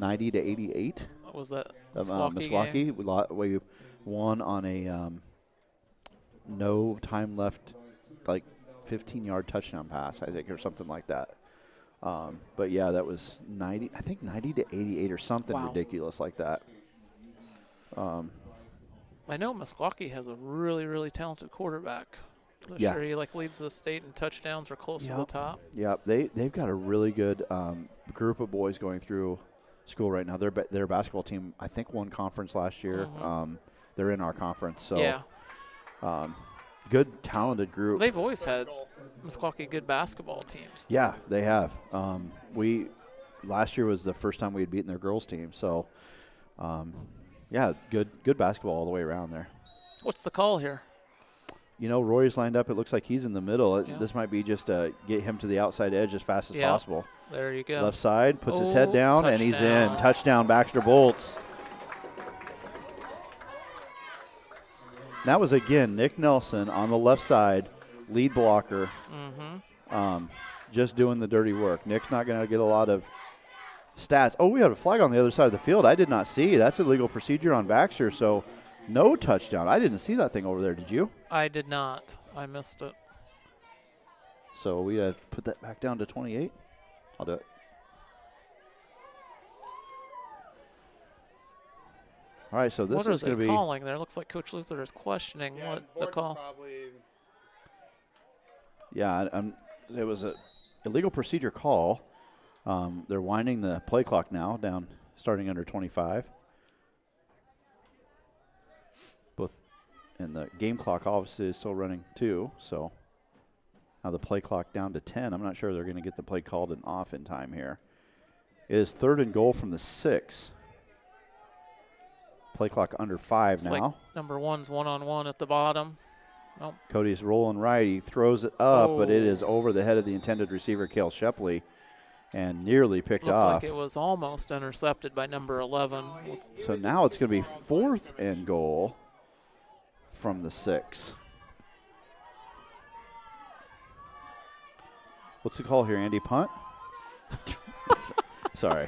90-88.
What was that?
Meskwaki. We won on a no time left, like 15-yard touchdown pass, I think, or something like that. But yeah, that was 90-88 or something ridiculous like that.
I know Meskwaki has a really, really talented quarterback. I'm sure he leads the state in touchdowns or close to the top.
Yeah, they've got a really good group of boys going through school right now. Their basketball team, I think, won conference last year. They're in our conference, so good, talented group.
They've always had Meskwaki good basketball teams.
Yeah, they have. Last year was the first time we had beaten their girls team, so good basketball all the way around there.
What's the call here?
Rory's lined up. It looks like he's in the middle. This might be just to get him to the outside edge as fast as possible.
There you go.
Left side, puts his head down, and he's in. Touchdown, Baxter Bolts. That was, again, Nick Nelson on the left side, lead blocker, just doing the dirty work. Nick's not going to get a lot of stats. Oh, we have a flag on the other side of the field. I did not see. That's illegal procedure on Baxter, so no touchdown. I didn't see that thing over there. Did you?
I did not. I missed it.
So we put that back down to 28. I'll do it. All right, so this is going to be.
What are they calling there? Looks like Coach Luther is questioning what the call.
Yeah, it was an illegal procedure call. They're winding the play clock now down, starting under 25. And the game clock obviously is still running too, so now the play clock down to 10. I'm not sure they're going to get the play called and off in time here. It is 3rd and goal from the 6. Play clock under 5
it's
now.
Like number 1's one-on-one at the bottom. Nope.
Cody's rolling right. He throws it up, but it is over the head of the intended receiver, Cale Shepley, and nearly picked off.
Like it was almost intercepted by number 11.
So now it's going to be 4th and goal from the 6. What's the call here, Andy? Punt? Sorry.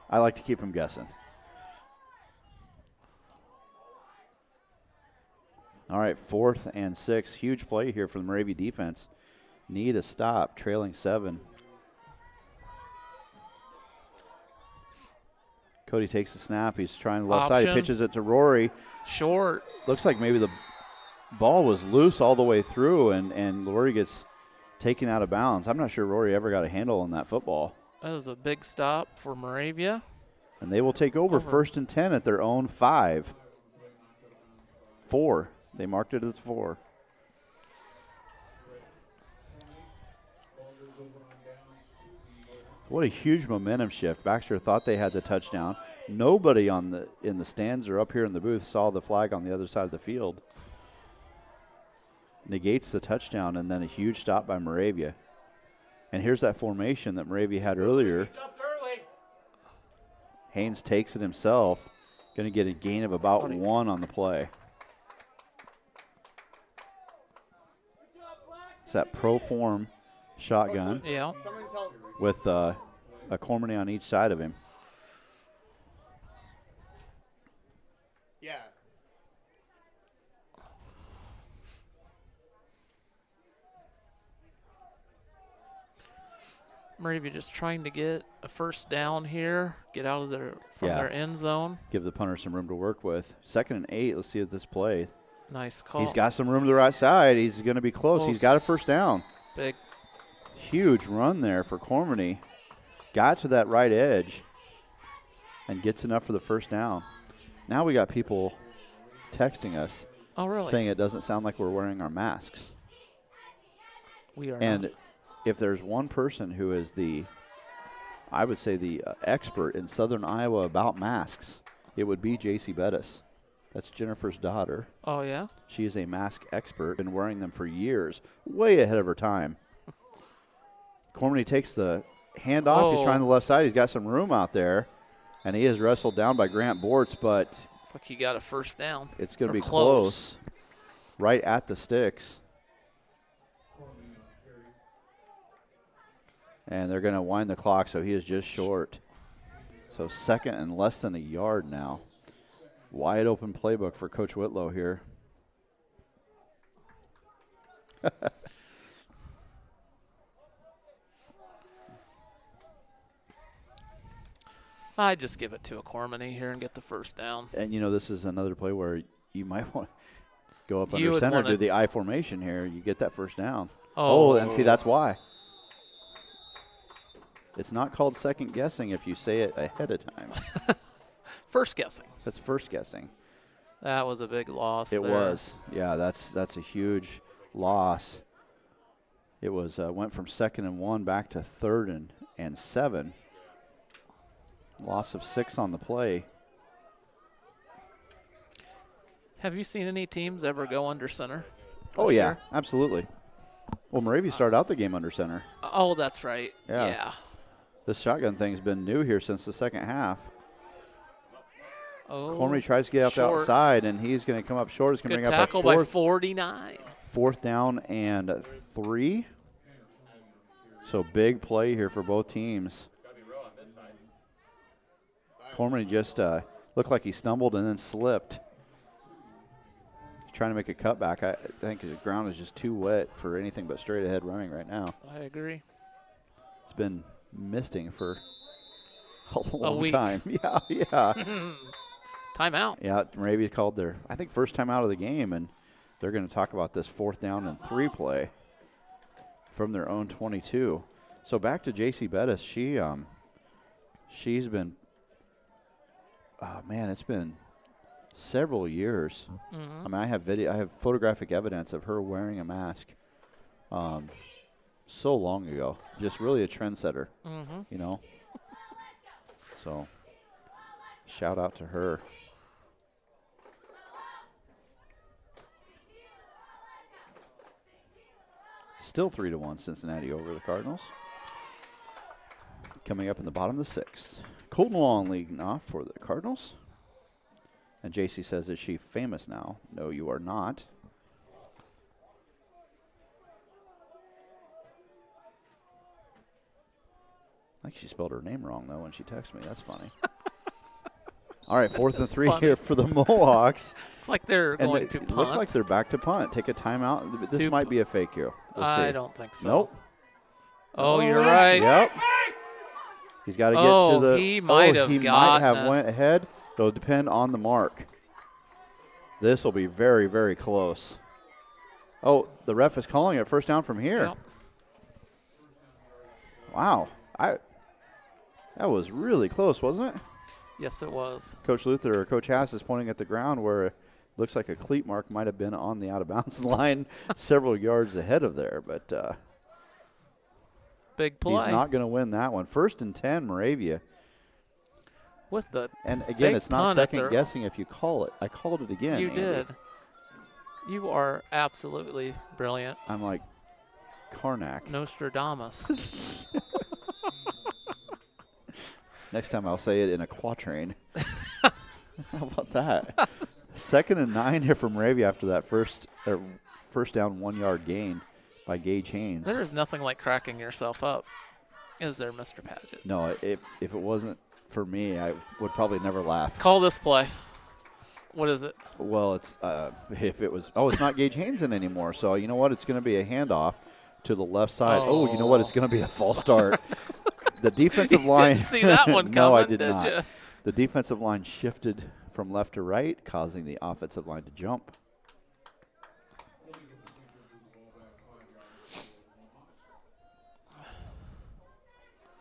I like to keep him guessing. All right, 4th and 6. Huge play here for the Moravia defense. Need a stop, trailing 7. Cody takes the snap. He's trying the left side. He pitches it to Rory.
Short.
Looks like maybe the ball was loose all the way through, and Rory gets taken out of bounds. I'm not sure Rory ever got a handle on that football.
That was a big stop for Moravia.
And they will take over 1st and 10 at their own 5. 4. They marked it as 4. What a huge momentum shift. Baxter thought they had the touchdown. Nobody in the stands or up here in the booth saw the flag on the other side of the field. Negates the touchdown, and then a huge stop by Moravia. And here's that formation that Moravia had earlier. Haynes takes it himself. Going to get a gain of about 1 on the play. It's that pro form shotgun.
Yeah.
With a Cormany on each side of him.
Moravia just trying to get a first down here, get out of their end zone.
Give the punter some room to work with. 2nd and 8. Let's see this play.
Nice call.
He's got some room to the right side. He's going to be close. He's got a first down.
Big.
Huge run there for Cormany. Got to that right edge and gets enough for the first down. Now we got people texting us saying it doesn't sound like we're wearing our masks.
We are
And
not.
if there's one person who is I would say the expert in Southern Iowa about masks, it would be J.C. Bettis. That's Jennifer's daughter.
Oh, yeah?
She is a mask expert, been wearing them for years, way ahead of her time. Cormany takes the handoff. He's trying the left side. He's got some room out there, and he is wrestled down by Grant Bortz, but
Looks like he got a first down.
it's going to be
close.
close, right at the sticks. And they're going to wind the clock, so he is just short. So 2nd and less than a yard now. Wide open playbook for Coach Whitlow here.
I'd just give it to a Cormany here and get the first down.
And, this is another play where you might want to go up
You
under
would
center,
wanna-
do the I formation here. You get that first down.
Oh,
And see, that's why. It's not called second guessing if you say it ahead of time.
first guessing.
That's first guessing.
That was a big loss.
It
there.
was. Yeah, that's a huge loss. It was went from 2nd and 1 back to 3rd and 7. Loss of 6 on the play.
Have you seen any teams ever go under center?
Oh,
this
yeah,
year?
absolutely. Well, Moravia started out the game under center.
Oh, that's right.
Yeah.
Yeah.
This shotgun thing's been new here since the second half.
Oh,
Cormany tries to get out the
short.
outside, and he's going to come up short. It's going to
Good
bring up
tackle
a
by
fourth,
49.
4th down and 3. So big play here for both teams. Cormany just looked like he stumbled and then slipped. Trying to make a cutback. I think the ground is just too wet for anything but straight ahead running right now.
I agree.
It's been misting for a long
week.
time. Yeah.
Timeout.
Yeah, Moravia called their, I think, first time out of the game, and they're going to talk about this 4th down and 3 play from their own 22. So back to J.C. Bettis. She's been, it's been several years.
Mm-hmm.
I mean, I have photographic evidence of her wearing a mask so long ago. Just really a trendsetter, So shout out to her. Still 3-1 Cincinnati over the Cardinals. Coming up in the bottom of the 6th. Colton Long leading off for the Cardinals. And JC says, is she famous now? No, you are not. I think she spelled her name wrong, though, when she texted me. That's funny. All right, 4th and 3
funny.
here for the Mohawks.
It's like they're
And
going
they
to punt.
look like they're back to punt. Take a timeout. This might be a fake here. We'll
I
see.
don't think so.
Nope.
Oh, you're right.
Yep. He's got to get to the.
He might have
he might
gotten
have
it.
went ahead. It'll depend on the mark. This will be very, very close. Oh, the ref is calling it first down from here.
Yep.
Wow. That was really close, wasn't it?
Yes, it was.
Coach Luther or Coach Hass is pointing at the ground where it looks like a cleat mark might have been on the out-of-bounds line several yards ahead of there, but
Big play.
he's not going to win that one. 1st and 10, Moravia.
With the
And again,
fake
it's not
punt at their-
second guessing if you call it. I called it again.
You
Andy.
did. You are absolutely brilliant.
I'm like Karnak.
Nostradamus.
Next time I'll say it in a quatrain. How about that? 2nd and 9 here from Moravia after that first down 1 yard gain by Gage Haynes.
There is nothing like cracking yourself up, is there, Mr. Padgett?
No, if it wasn't for me, I would probably never laugh.
Call this play. What is it?
Well, it's if it was. Oh, it's not Gage Haynes in anymore. So you know what? It's going to be a handoff to the left side. Oh, you know what? It's going to be a false start. The defensive
You
line.
didn't see that one
No, I
coming,
did not.
you?
The defensive line shifted from left to right, causing the offensive line to jump.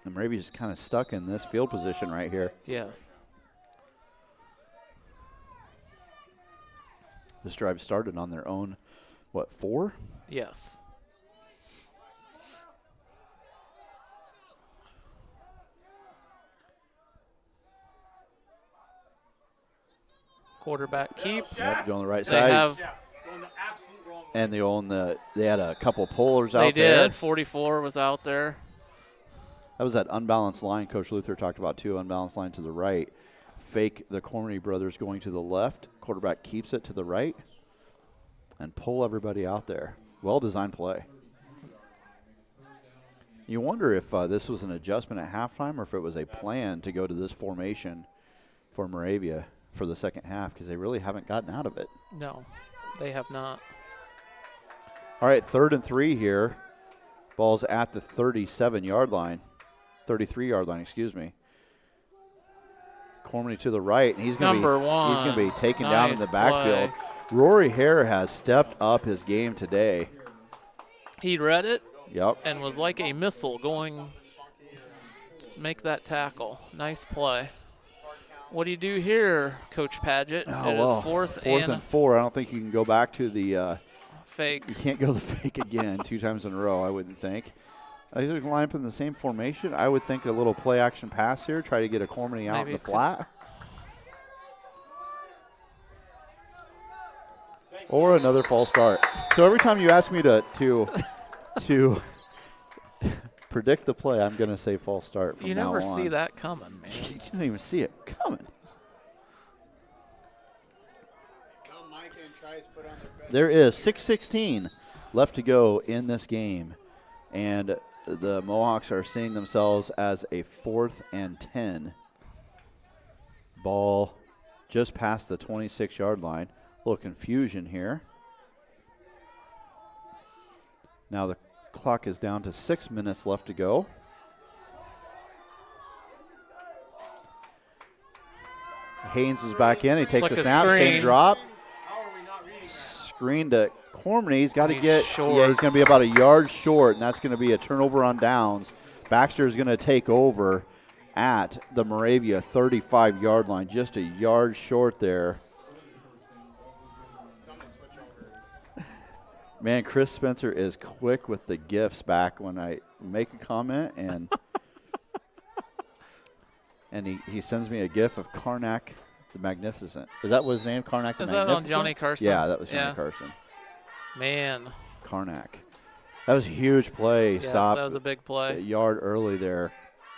And Moravia's kind of stuck in this field position right here.
Yes.
This drive started on their own, 4?
Yes. Quarterback keep.
Yep, go on the right
They
side.
have.
Going the absolute wrong way.
And they had a couple pullers
They
out there.
did. 44 was out there.
That was that unbalanced line Coach Luther talked about too, unbalanced line to the right. Fake the Cormany brothers going to the left. Quarterback keeps it to the right and pull everybody out there. Well-designed play. You wonder if this was an adjustment at halftime or if it was a plan to go to this formation for Moravia for the second half because they really haven't gotten out of it.
No, they have not.
All right, 3rd and 3 here. Ball's at the 37-yard line. 33-yard line, excuse me. Cormany to the right, and he's going to be taken down in the backfield.
Play.
Rory Hare has stepped up his game today.
He read it
Yep.
and was like a missile going to make that tackle. Nice play. What do you do here, Coach Padgett? It is fourth
and 4. I don't think you can go back to the
fake.
you can't go the fake again 2 times in a row, I wouldn't think. I think they're going to line up in the same formation. I would think a little play action pass here, try to get a Cormany out in the flat. Or another false start. So every time you ask me to predict the play, I'm going to say false start from
You
now
never
on.
see that coming, man.
You don't even see it coming.
Now Mike and tries put on their best.
There is 6:16 left to go in this game, and the Mohawks are seeing themselves as a 4th and 10. Ball just past the 26-yard line. A little confusion here. Now the clock is down to 6 minutes left to go. Haynes is back in. He takes
like
a
a
snap, same
screen.
drop.
How are we not reading that?
Screen to Cormany. He's got to
He's
get,
short.
yeah, he's going to be about a yard short, and that's going to be a turnover on downs. Baxter is going to take over at the Moravia 35-yard line, just a yard short there. Man, Chris Spencer is quick with the gifts back when I make a comment, and and he sends me a gif of Karnak the Magnificent. Is that what his name, Karnak the
Is
Magnificent?
that on Johnny Carson?
Yeah, that was Johnny
Yeah.
Carson.
Man.
Karnak. That was a huge play.
Yes,
Stop
that was a big
a
play.
yard early there.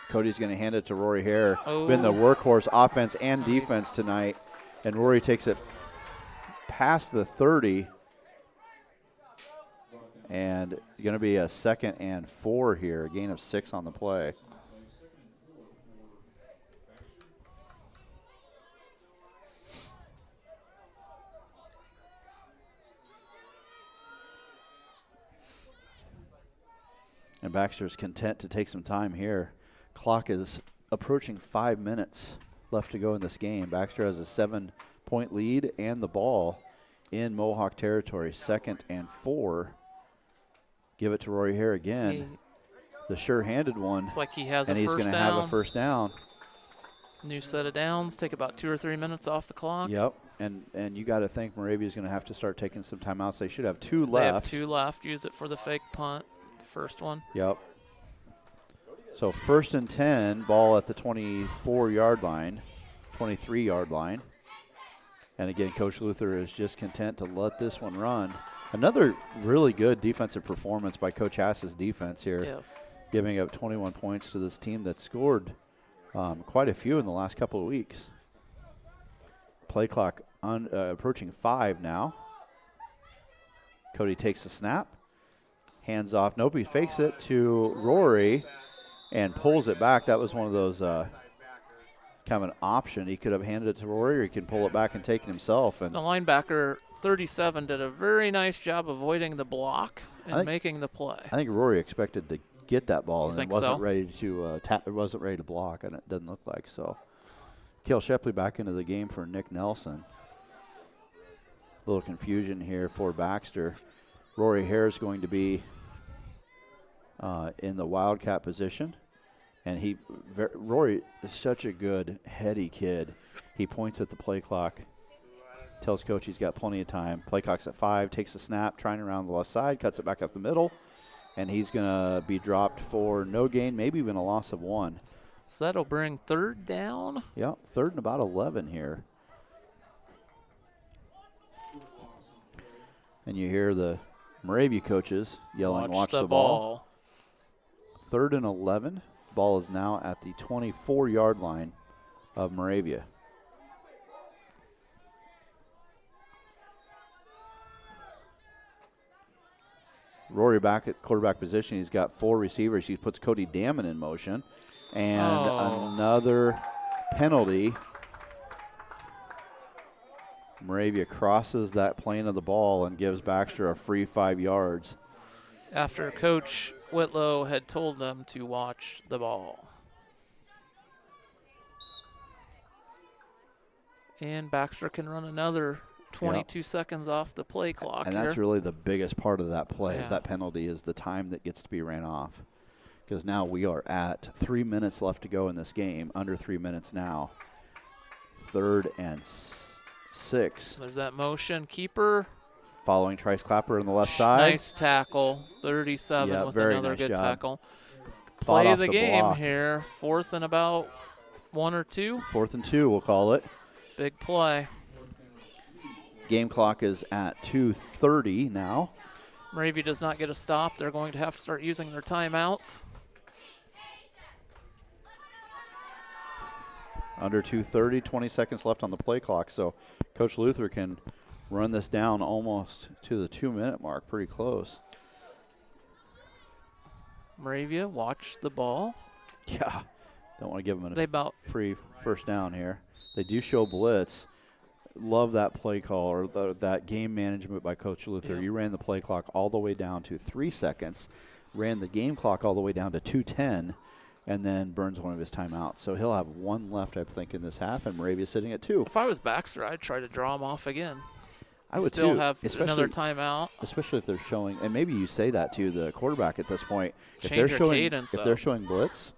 Cody's going to hand it to Rory Hare.
Oh.
Been the workhorse offense and defense tonight. And Rory takes it past the 30. And going to be a 2nd and 4 here. A gain of 6 on the play. And Baxter's content to take some time here. Clock is approaching 5 minutes left to go in this game. Baxter has a 7-point lead and the ball in Mohawk territory. 2nd and 4. Give it to Rory Hare again. The sure-handed one.
It's like he has
and
a
he's
first
going to
down.
have a first down.
New set of downs. Take about 2 or 3 minutes off the clock.
Yep. And you got to think Moravia is going to have to start taking some timeouts. They should have 2 left.
They have 2 left. Use it for the fake punt. First one.
Yep. So 1st and 10, ball at the 24-yard line, 23-yard line. And again, Coach Luther is just content to let this one run. Another really good defensive performance by Coach Hass's defense here.
Yes.
Giving up 21 points to this team that scored quite a few in the last couple of weeks. Play clock approaching 5 now. Cody takes the snap. Hands off. Nope, he fakes it to Rory and pulls it back. That was one of those kind of an option. He could have handed it to Rory, or he can pull it back and take it himself. And
The linebacker, 37, did a very nice job avoiding the block and making the play.
I think Rory expected to get that ball,
You
and it
think
wasn't
so?
ready to it wasn't ready to block, and it doesn't look like so. Kale Shepley back into the game for Nick Nelson. A little confusion here for Baxter. Rory Hare is going to be in the Wildcat position, and Rory is such a good, heady kid. He points at the play clock, tells coach he's got plenty of time. Play clock's at 5, takes the snap, trying around the left side, cuts it back up the middle, and he's going to be dropped for no gain, maybe even a loss of 1.
So that'll bring 3rd down.
Yeah, 3rd and about 11 here. And you hear the Moravia coaches yelling, watch the ball. 3rd and 11. Ball is now at the 24-yard line of Moravia. Rory back at quarterback position. He's got 4 receivers. He puts Cody Damon in motion. And another penalty. Moravia crosses that plane of the ball and gives Baxter a free 5 yards.
After Coach Whitlow had told them to watch the ball. And Baxter can run another 22 seconds off the play clock.
And
here.
that's really the biggest part of that play,
Yeah.
that penalty, is the time that gets to be ran off. Because now we are at 3 minutes left to go in this game, under 3 minutes now. 3rd and 6.
There's that motion. Keeper.
Following Trice Clapper on the left side.
Nice tackle. 37
Yeah,
with
very
another
nice
good
job.
tackle.
Fought
Play
off
of the
the
game
block.
here. 4th and about 1 or 2.
4th and 2, we'll call it.
Big play.
Game clock is at 2:30 now.
Moravia does not get a stop. They're going to have to start using their timeouts.
Under 2:30, 20 seconds left on the play clock. So Coach Luther can run this down almost to the 2-minute mark, pretty close.
Moravia, watch the ball.
Yeah, don't want to give them
They
a
about
free first down here. They do show blitz. Love that play call, or that game management by Coach Luther.
Yeah.
You ran the play clock all the way down to 3 seconds, ran the game clock all the way down to 2:10, and then burns one of his timeouts. So he'll have 1 left, I think, in this half, and Moravia's sitting at 2.
if I was Baxter, I'd try to draw him off again.
I would
still
too,
have another
especially-
timeout.
Especially if they're showing, and maybe you say that to the quarterback at this point. If
Change
they're
your
showing,
cadence
if
up.
they're showing blitz,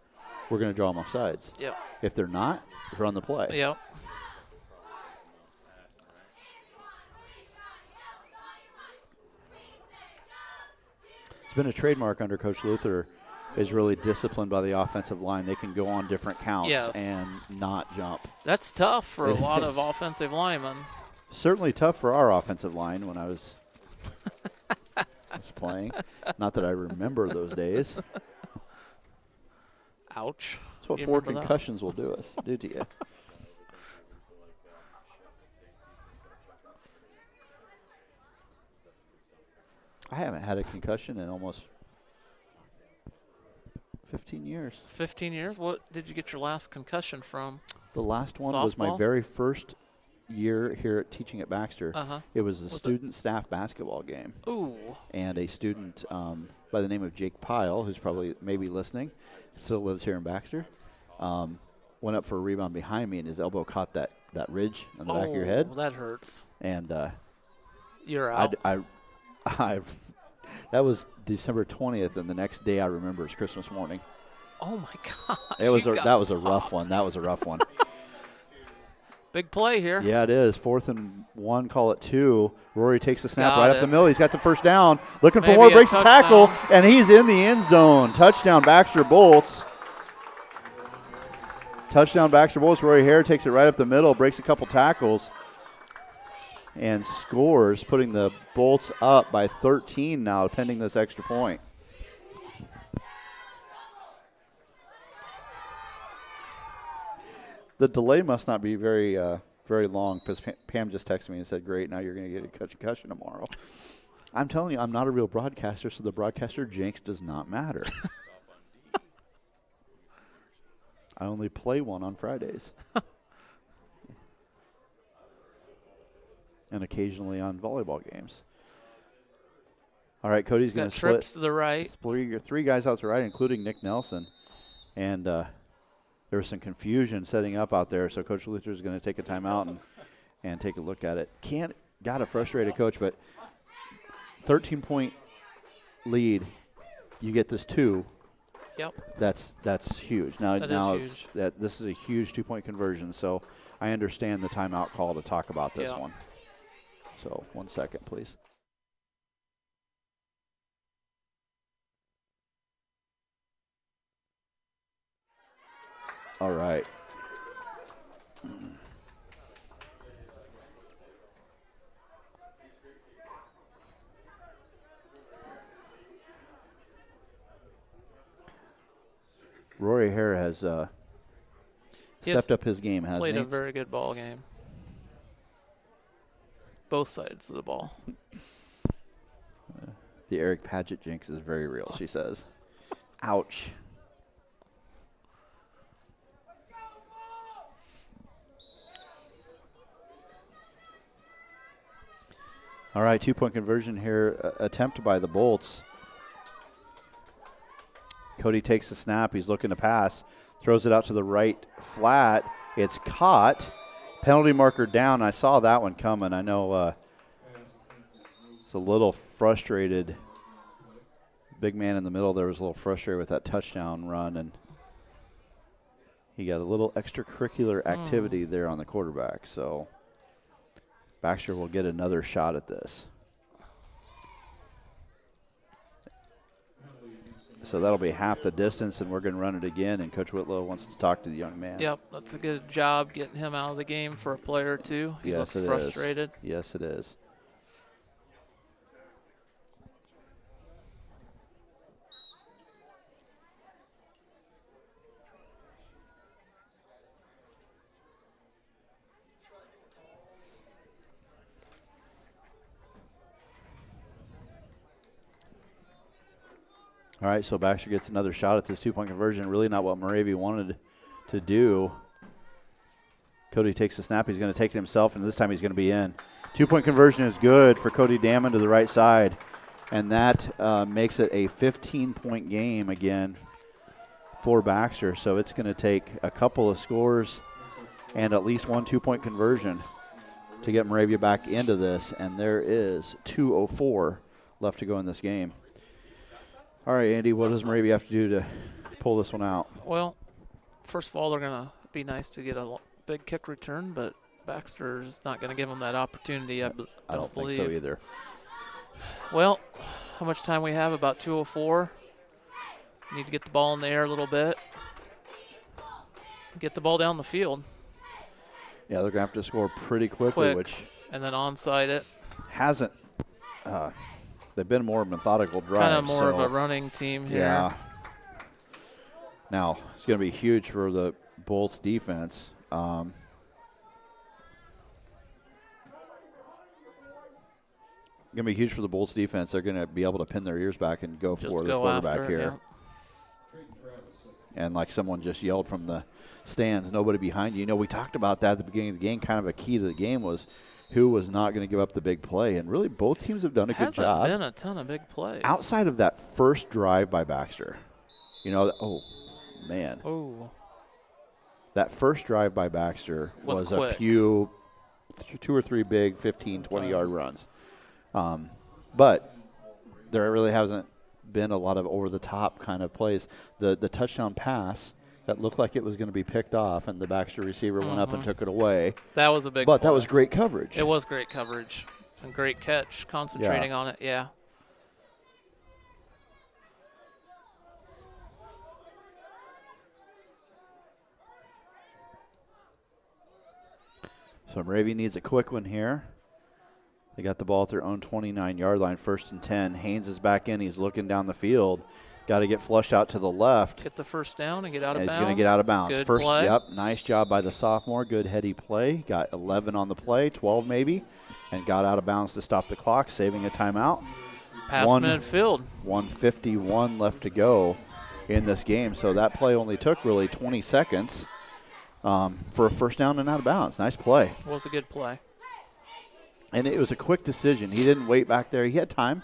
we're going to draw them off sides.
Yep.
If they're not, run the play.
Yep.
It's been a trademark under Coach Luther, is really disciplined by the offensive line. They can go on different counts
Yes.
and not jump.
That's tough for a
It
lot
is.
of offensive linemen.
Certainly tough for our offensive line when I was playing. Not that I remember those days.
Ouch.
That's what
You
4
remember that?
concussions will do to you. I haven't had a concussion in almost 15 years.
15 years? What did you get your last concussion from?
The last one was my
Softball?
very first year here at teaching at Baxter.
Uh-huh.
It was a
Was it-
student staff basketball game.
Ooh.
And a student by the name of Jake Pyle, who's probably maybe listening, still lives here in Baxter, went up for a rebound behind me, and his elbow caught that ridge on the back of your head.
Oh, that hurts.
And
You're out.
I that was December 20th, and the next day I remember is Christmas morning.
Oh, my gosh.
That was
you
a
got
rough
popped.
one. That was a rough one.
Big play here.
Yeah, it is. 4th and 1, call it 2. Rory takes the snap
Got
right
it.
up the middle. He's got the first down. Looking for
Maybe
more,
a
breaks the tackle,
touchdown.
and he's in the end zone. Touchdown, Baxter Bolts. Touchdown, Baxter Bolts. Rory Hare takes it right up the middle, breaks a couple tackles, and scores, putting the Bolts up by 13 now, pending this extra point. The delay must not be very long, because Pam just texted me and said, great, now you're going to get a concussion tomorrow. I'm telling you, I'm not a real broadcaster, so the broadcaster jinx does not matter. I only play one on Fridays. And occasionally on volleyball games. All right, Cody's going
Got
to split.
trips to the right.
Your 3 guys out to the right, including Nick Nelson. And there was some confusion setting up out there, so Coach Luther is going to take a timeout and take a look at it. Got a frustrated coach, but 13-point lead, you get this 2.
Yep.
That's huge. Now
Is huge.
This is a huge 2-point conversion, so I understand the timeout call to talk about this one. So 1 second, please. All right. Rory Hare has stepped up his game, hasn't he?
Played a very good ball game. Both sides of the ball.
The Eric Padgett jinx is very real, she says. Ouch. All right, 2-point conversion here, attempt by the Bolts. Cody takes the snap. He's looking to pass. Throws it out to the right flat. It's caught. Penalty marker down. I saw that one coming. I know it's a little frustrated. Big man in the middle there was a little frustrated with that touchdown run, and he got a little extracurricular activity there on the quarterback. So Baxter will get another shot at this. So that'll be half the distance, and we're going to run it again, and Coach Whitlow wants to talk to the young man.
Yep, that's a good job getting him out of the game for a play or two. He looks frustrated.
Yes, it is. All right, so Baxter gets another shot at this 2-point conversion. Really not what Moravia wanted to do. Cody takes the snap. He's going to take it himself, and this time he's going to be in. 2-point conversion is good for Cody Damon to the right side, and that makes it a 15-point game again for Baxter. So it's going to take a couple of scores and at least 1 2-point conversion to get Moravia back into this, and there is 2:04 left to go in this game. All right, Andy, what does Moravia have to do to pull this one out?
Well, first of all, they're going to be nice to get a big kick return, but Baxter's not going to give them that opportunity, I don't believe.
Think so either.
Well, how much time we have? About 2:04. Need to get the ball in the air a little bit. Get the ball down the field.
Yeah, they're going to have to score pretty quickly,
and then onside it.
Hasn't they've been more methodical drives.
Kind of more of a running team here.
Yeah. Now, it's going to be huge for the Bolts defense. Going to be huge for the Bolts defense. They're going to be able to pin their ears back and go for the quarterback here.
Yeah.
And like someone just yelled from the stands, nobody behind you. You know, we talked about that at the beginning of the game. Kind of a key to the game was who was not going to give up the big play. And really both teams have done a good job.
Hasn't been a ton of big plays.
Outside of that first drive by Baxter, you know, oh, man.
Oh.
That first drive by Baxter was
quick.
A few, 2 or 3 big 15, 20-yard runs. But there really hasn't been a lot of over-the-top kind of plays. The touchdown pass that looked like it was going to be picked off, and the Baxter receiver went up and took it away.
That was a big
But
play.
that was great coverage.
It was great coverage and great catch, concentrating on it, yeah.
So Moravia needs a quick one here. They got the ball at their own 29-yard line, 1st and 10. Haynes is back in. He's looking down the field. Got to get flushed out to the left.
Get the first down and get out of bounds.
He's going to get out of bounds.
Good
First,
play.
Yep, nice job by the sophomore. Good heady play. Got 11 on the play, 12 maybe, and got out of bounds to stop the clock, saving a timeout.
Pass midfield.
1:51 left to go in this game. So that play only took really 20 seconds for a first down and out of bounds. Nice play.
It was a good play.
And it was a quick decision. He didn't wait back there. He had time.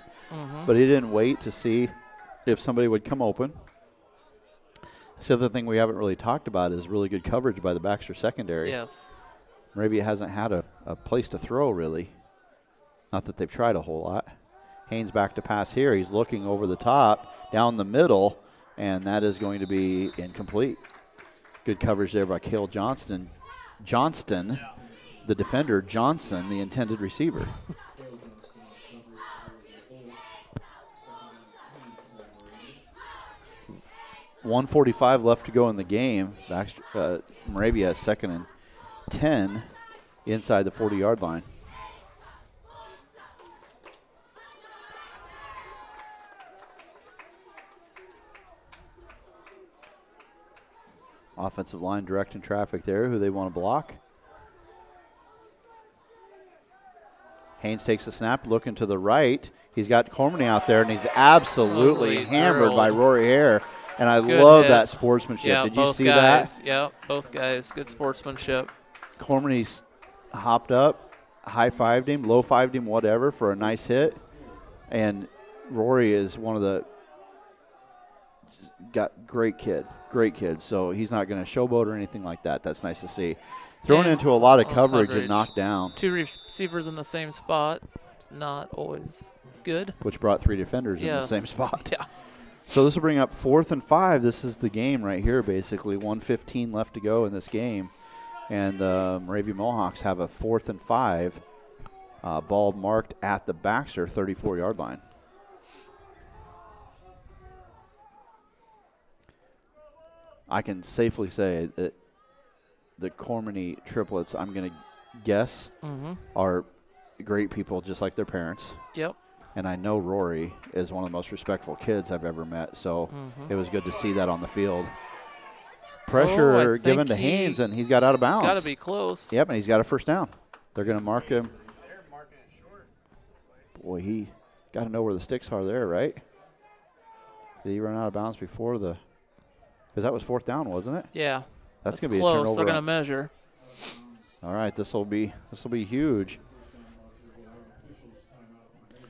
but he didn't wait to see if somebody would come open. The other thing we haven't really talked about is really good coverage by the Baxter secondary.
Yes.
Moravia hasn't had a place to throw, really. Not that they've tried a whole lot. Haynes back to pass here. He's looking over the top, down the middle, and that is going to be incomplete. Good coverage there by Cale Johnston, the defender, Johnson, the intended receiver. .145 left to go in the game. Baxter, Moravia has 2nd and 10 inside the 40-yard line. Offensive line directing traffic there, who they want to block. Haynes takes the snap, looking to the right. He's got Cormany out there, and he's absolutely hammered by Rory Hare. And I love that sportsmanship.
Yeah,
Did you see that?
Yeah, both guys. Good sportsmanship.
Cormany's hopped up, high-fived him, low-fived him, whatever, for a nice hit. And Rory is one of the great kid. So he's not going to showboat or anything like that. That's nice to see. Thrown into a lot of coverage and knocked down.
2 receivers in the same spot. It's not always good.
Which brought 3 defenders in the same spot.
Yeah.
So this will bring up 4th and 5. This is the game right here, basically. 1:15 left to go in this game. And the Moravia Mohawks have a 4th and 5. Ball marked at the Baxter 34-yard line. I can safely say that the Cormany triplets, I'm going to guess, are great people just like their parents.
Yep.
And I know Rory is one of the most respectful kids I've ever met, so it was good to see that on the field. Pressure given to Haynes, and he's got out of bounds.
Got to be close.
Yep, and he's got a first down. They're going to mark him.
They're marking it short.
Boy, he got to know where the sticks are there, right? Did he run out of bounds before the – because that was 4th down, wasn't it?
Yeah.
That's going to be
close.
a turnover.
They're going to measure.
All right, this will be huge.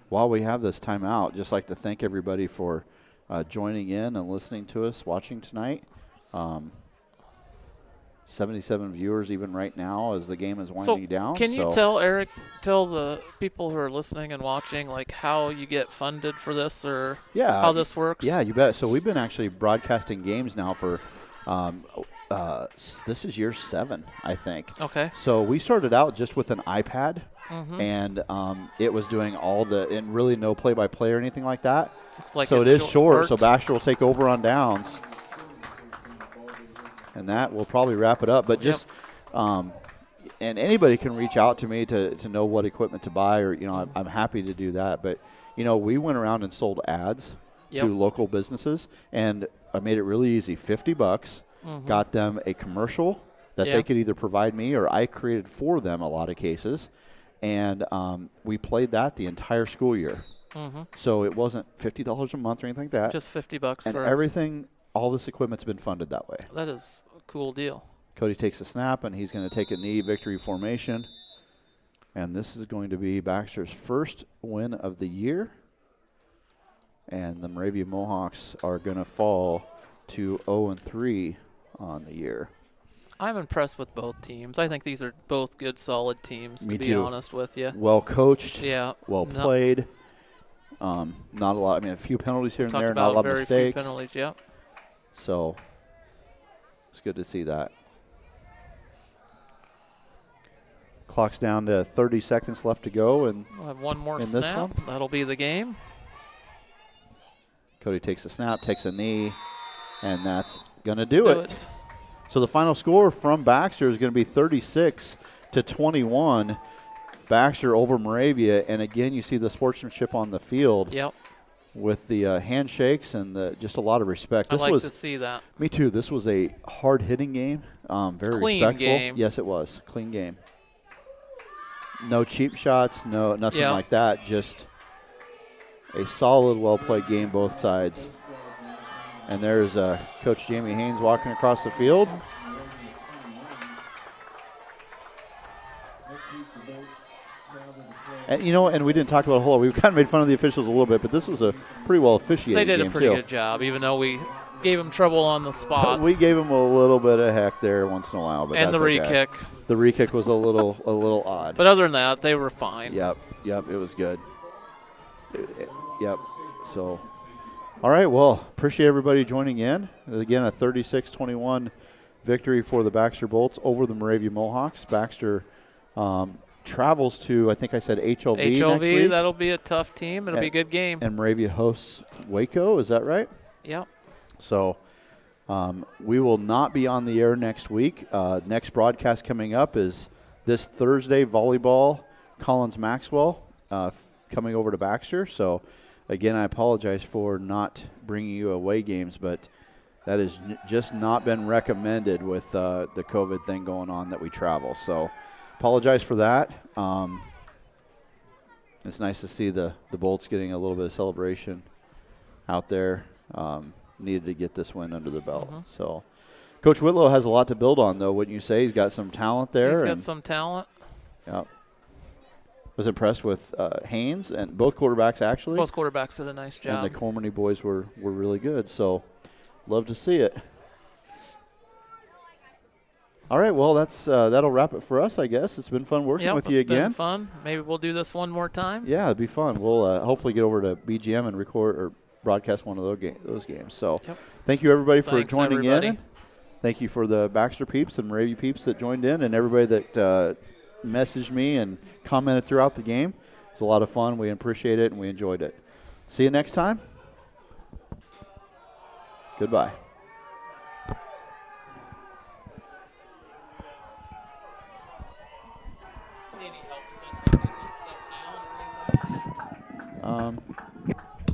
While we have this timeout, just like to thank everybody for joining in and listening to us, watching tonight. 77 viewers even right now as the game is winding down.
Can you tell the people who are listening and watching, like, how you get funded for this or how this works?
Yeah, you bet. So we've been actually broadcasting games now for this is year 7, I think.
Okay.
So we started out just with an iPad. And it was doing and really no play-by-play or anything like that.
Looks like
so it is short, so Baxter will take over on downs. And that will probably wrap it up. But just and anybody can reach out to me to know what equipment to buy, or, I'm happy to do that. But, we went around and sold ads to local businesses, and I made it really easy. $50, got them a commercial that they could either provide me or I created for them a lot of cases. And we played that the entire school year. So it wasn't $50 a month or anything like that.
Just $50
and
for
everything. All this equipment's been funded that way.
That is a cool deal.
Cody takes a snap, and he's going to take a knee, victory formation. And this is going to be Baxter's first win of the year. And the Moravia Mohawks are going to fall to 0-3 on the year.
I'm impressed with both teams. I think these are both good, solid teams, to be honest with you.
Well coached.
Yeah.
Well played. Not a lot. A few penalties here and there, not a lot of mistakes.
Very few penalties, yeah.
So it's good to see that. Clock's down to 30 seconds left to go. And
we'll have one more snap. That'll be the game.
Cody takes a snap, takes a knee, and that's going to do it. So the final score from Baxter is going to be 36-21. Baxter over Moravia. And again, you see the sportsmanship on the field.
Yep.
With the handshakes and just a lot of respect.
I like to see that.
Me too. This was a hard-hitting game, very
clean
respectful.
Game.
Yes, it was. Clean game. No cheap shots, nothing like that. Just a solid, well-played game, both sides. And there's Coach Jamie Haynes walking across the field.
Next week, the boats travel to play
And and we didn't talk about a whole lot. We kind of made fun of the officials a little bit, but this was a pretty well officiated
They did
game
a pretty
too.
good job, even though we gave them trouble on the spots.
We gave them a little bit of heck there once in a while, but
and
that's
the
okay.
re-kick.
The re-kick was a little odd.
But other than that, they were fine.
Yep, it was good. Yep. So, all right, well, appreciate everybody joining in. Again, a 36-21 victory for the Baxter Bolts over the Moravia Mohawks. Baxter travels to, I think I said HLV next week.
That'll be a tough team. It'll be a good game.
And Moravia hosts Waco, is that right?
Yep.
So we will not be on the air next week. Next broadcast coming up is this Thursday, volleyball, Collins-Maxwell coming over to Baxter. So, again, I apologize for not bringing you away games, but that has just not been recommended with the COVID thing going on that we travel. So, apologize for that. It's nice to see the Bolts getting a little bit of celebration out there. Needed to get this win under the belt.
Mm-hmm.
So, Coach Whitlow has a lot to build on, though, wouldn't you say? He's got some talent there.
He's got some talent.
Yeah. Was impressed with Haynes and both quarterbacks, actually.
Both quarterbacks did a nice job.
And the Cormany boys were really good. So, love to see it. All right, well, that'll wrap it for us, I guess. It's been fun working with you again.
It's been fun. Maybe we'll do this one more time.
Yeah, it'd be fun. We'll hopefully get over to BGM and record or broadcast one of those games. So, Thank you, everybody, for joining in. Thank you for the Baxter peeps and Moravia peeps that joined in, and everybody that messaged me and commented throughout the game. It was a lot of fun. We appreciate it, and we enjoyed it. See you next time. Goodbye.
Any help setting this stuff down or anything?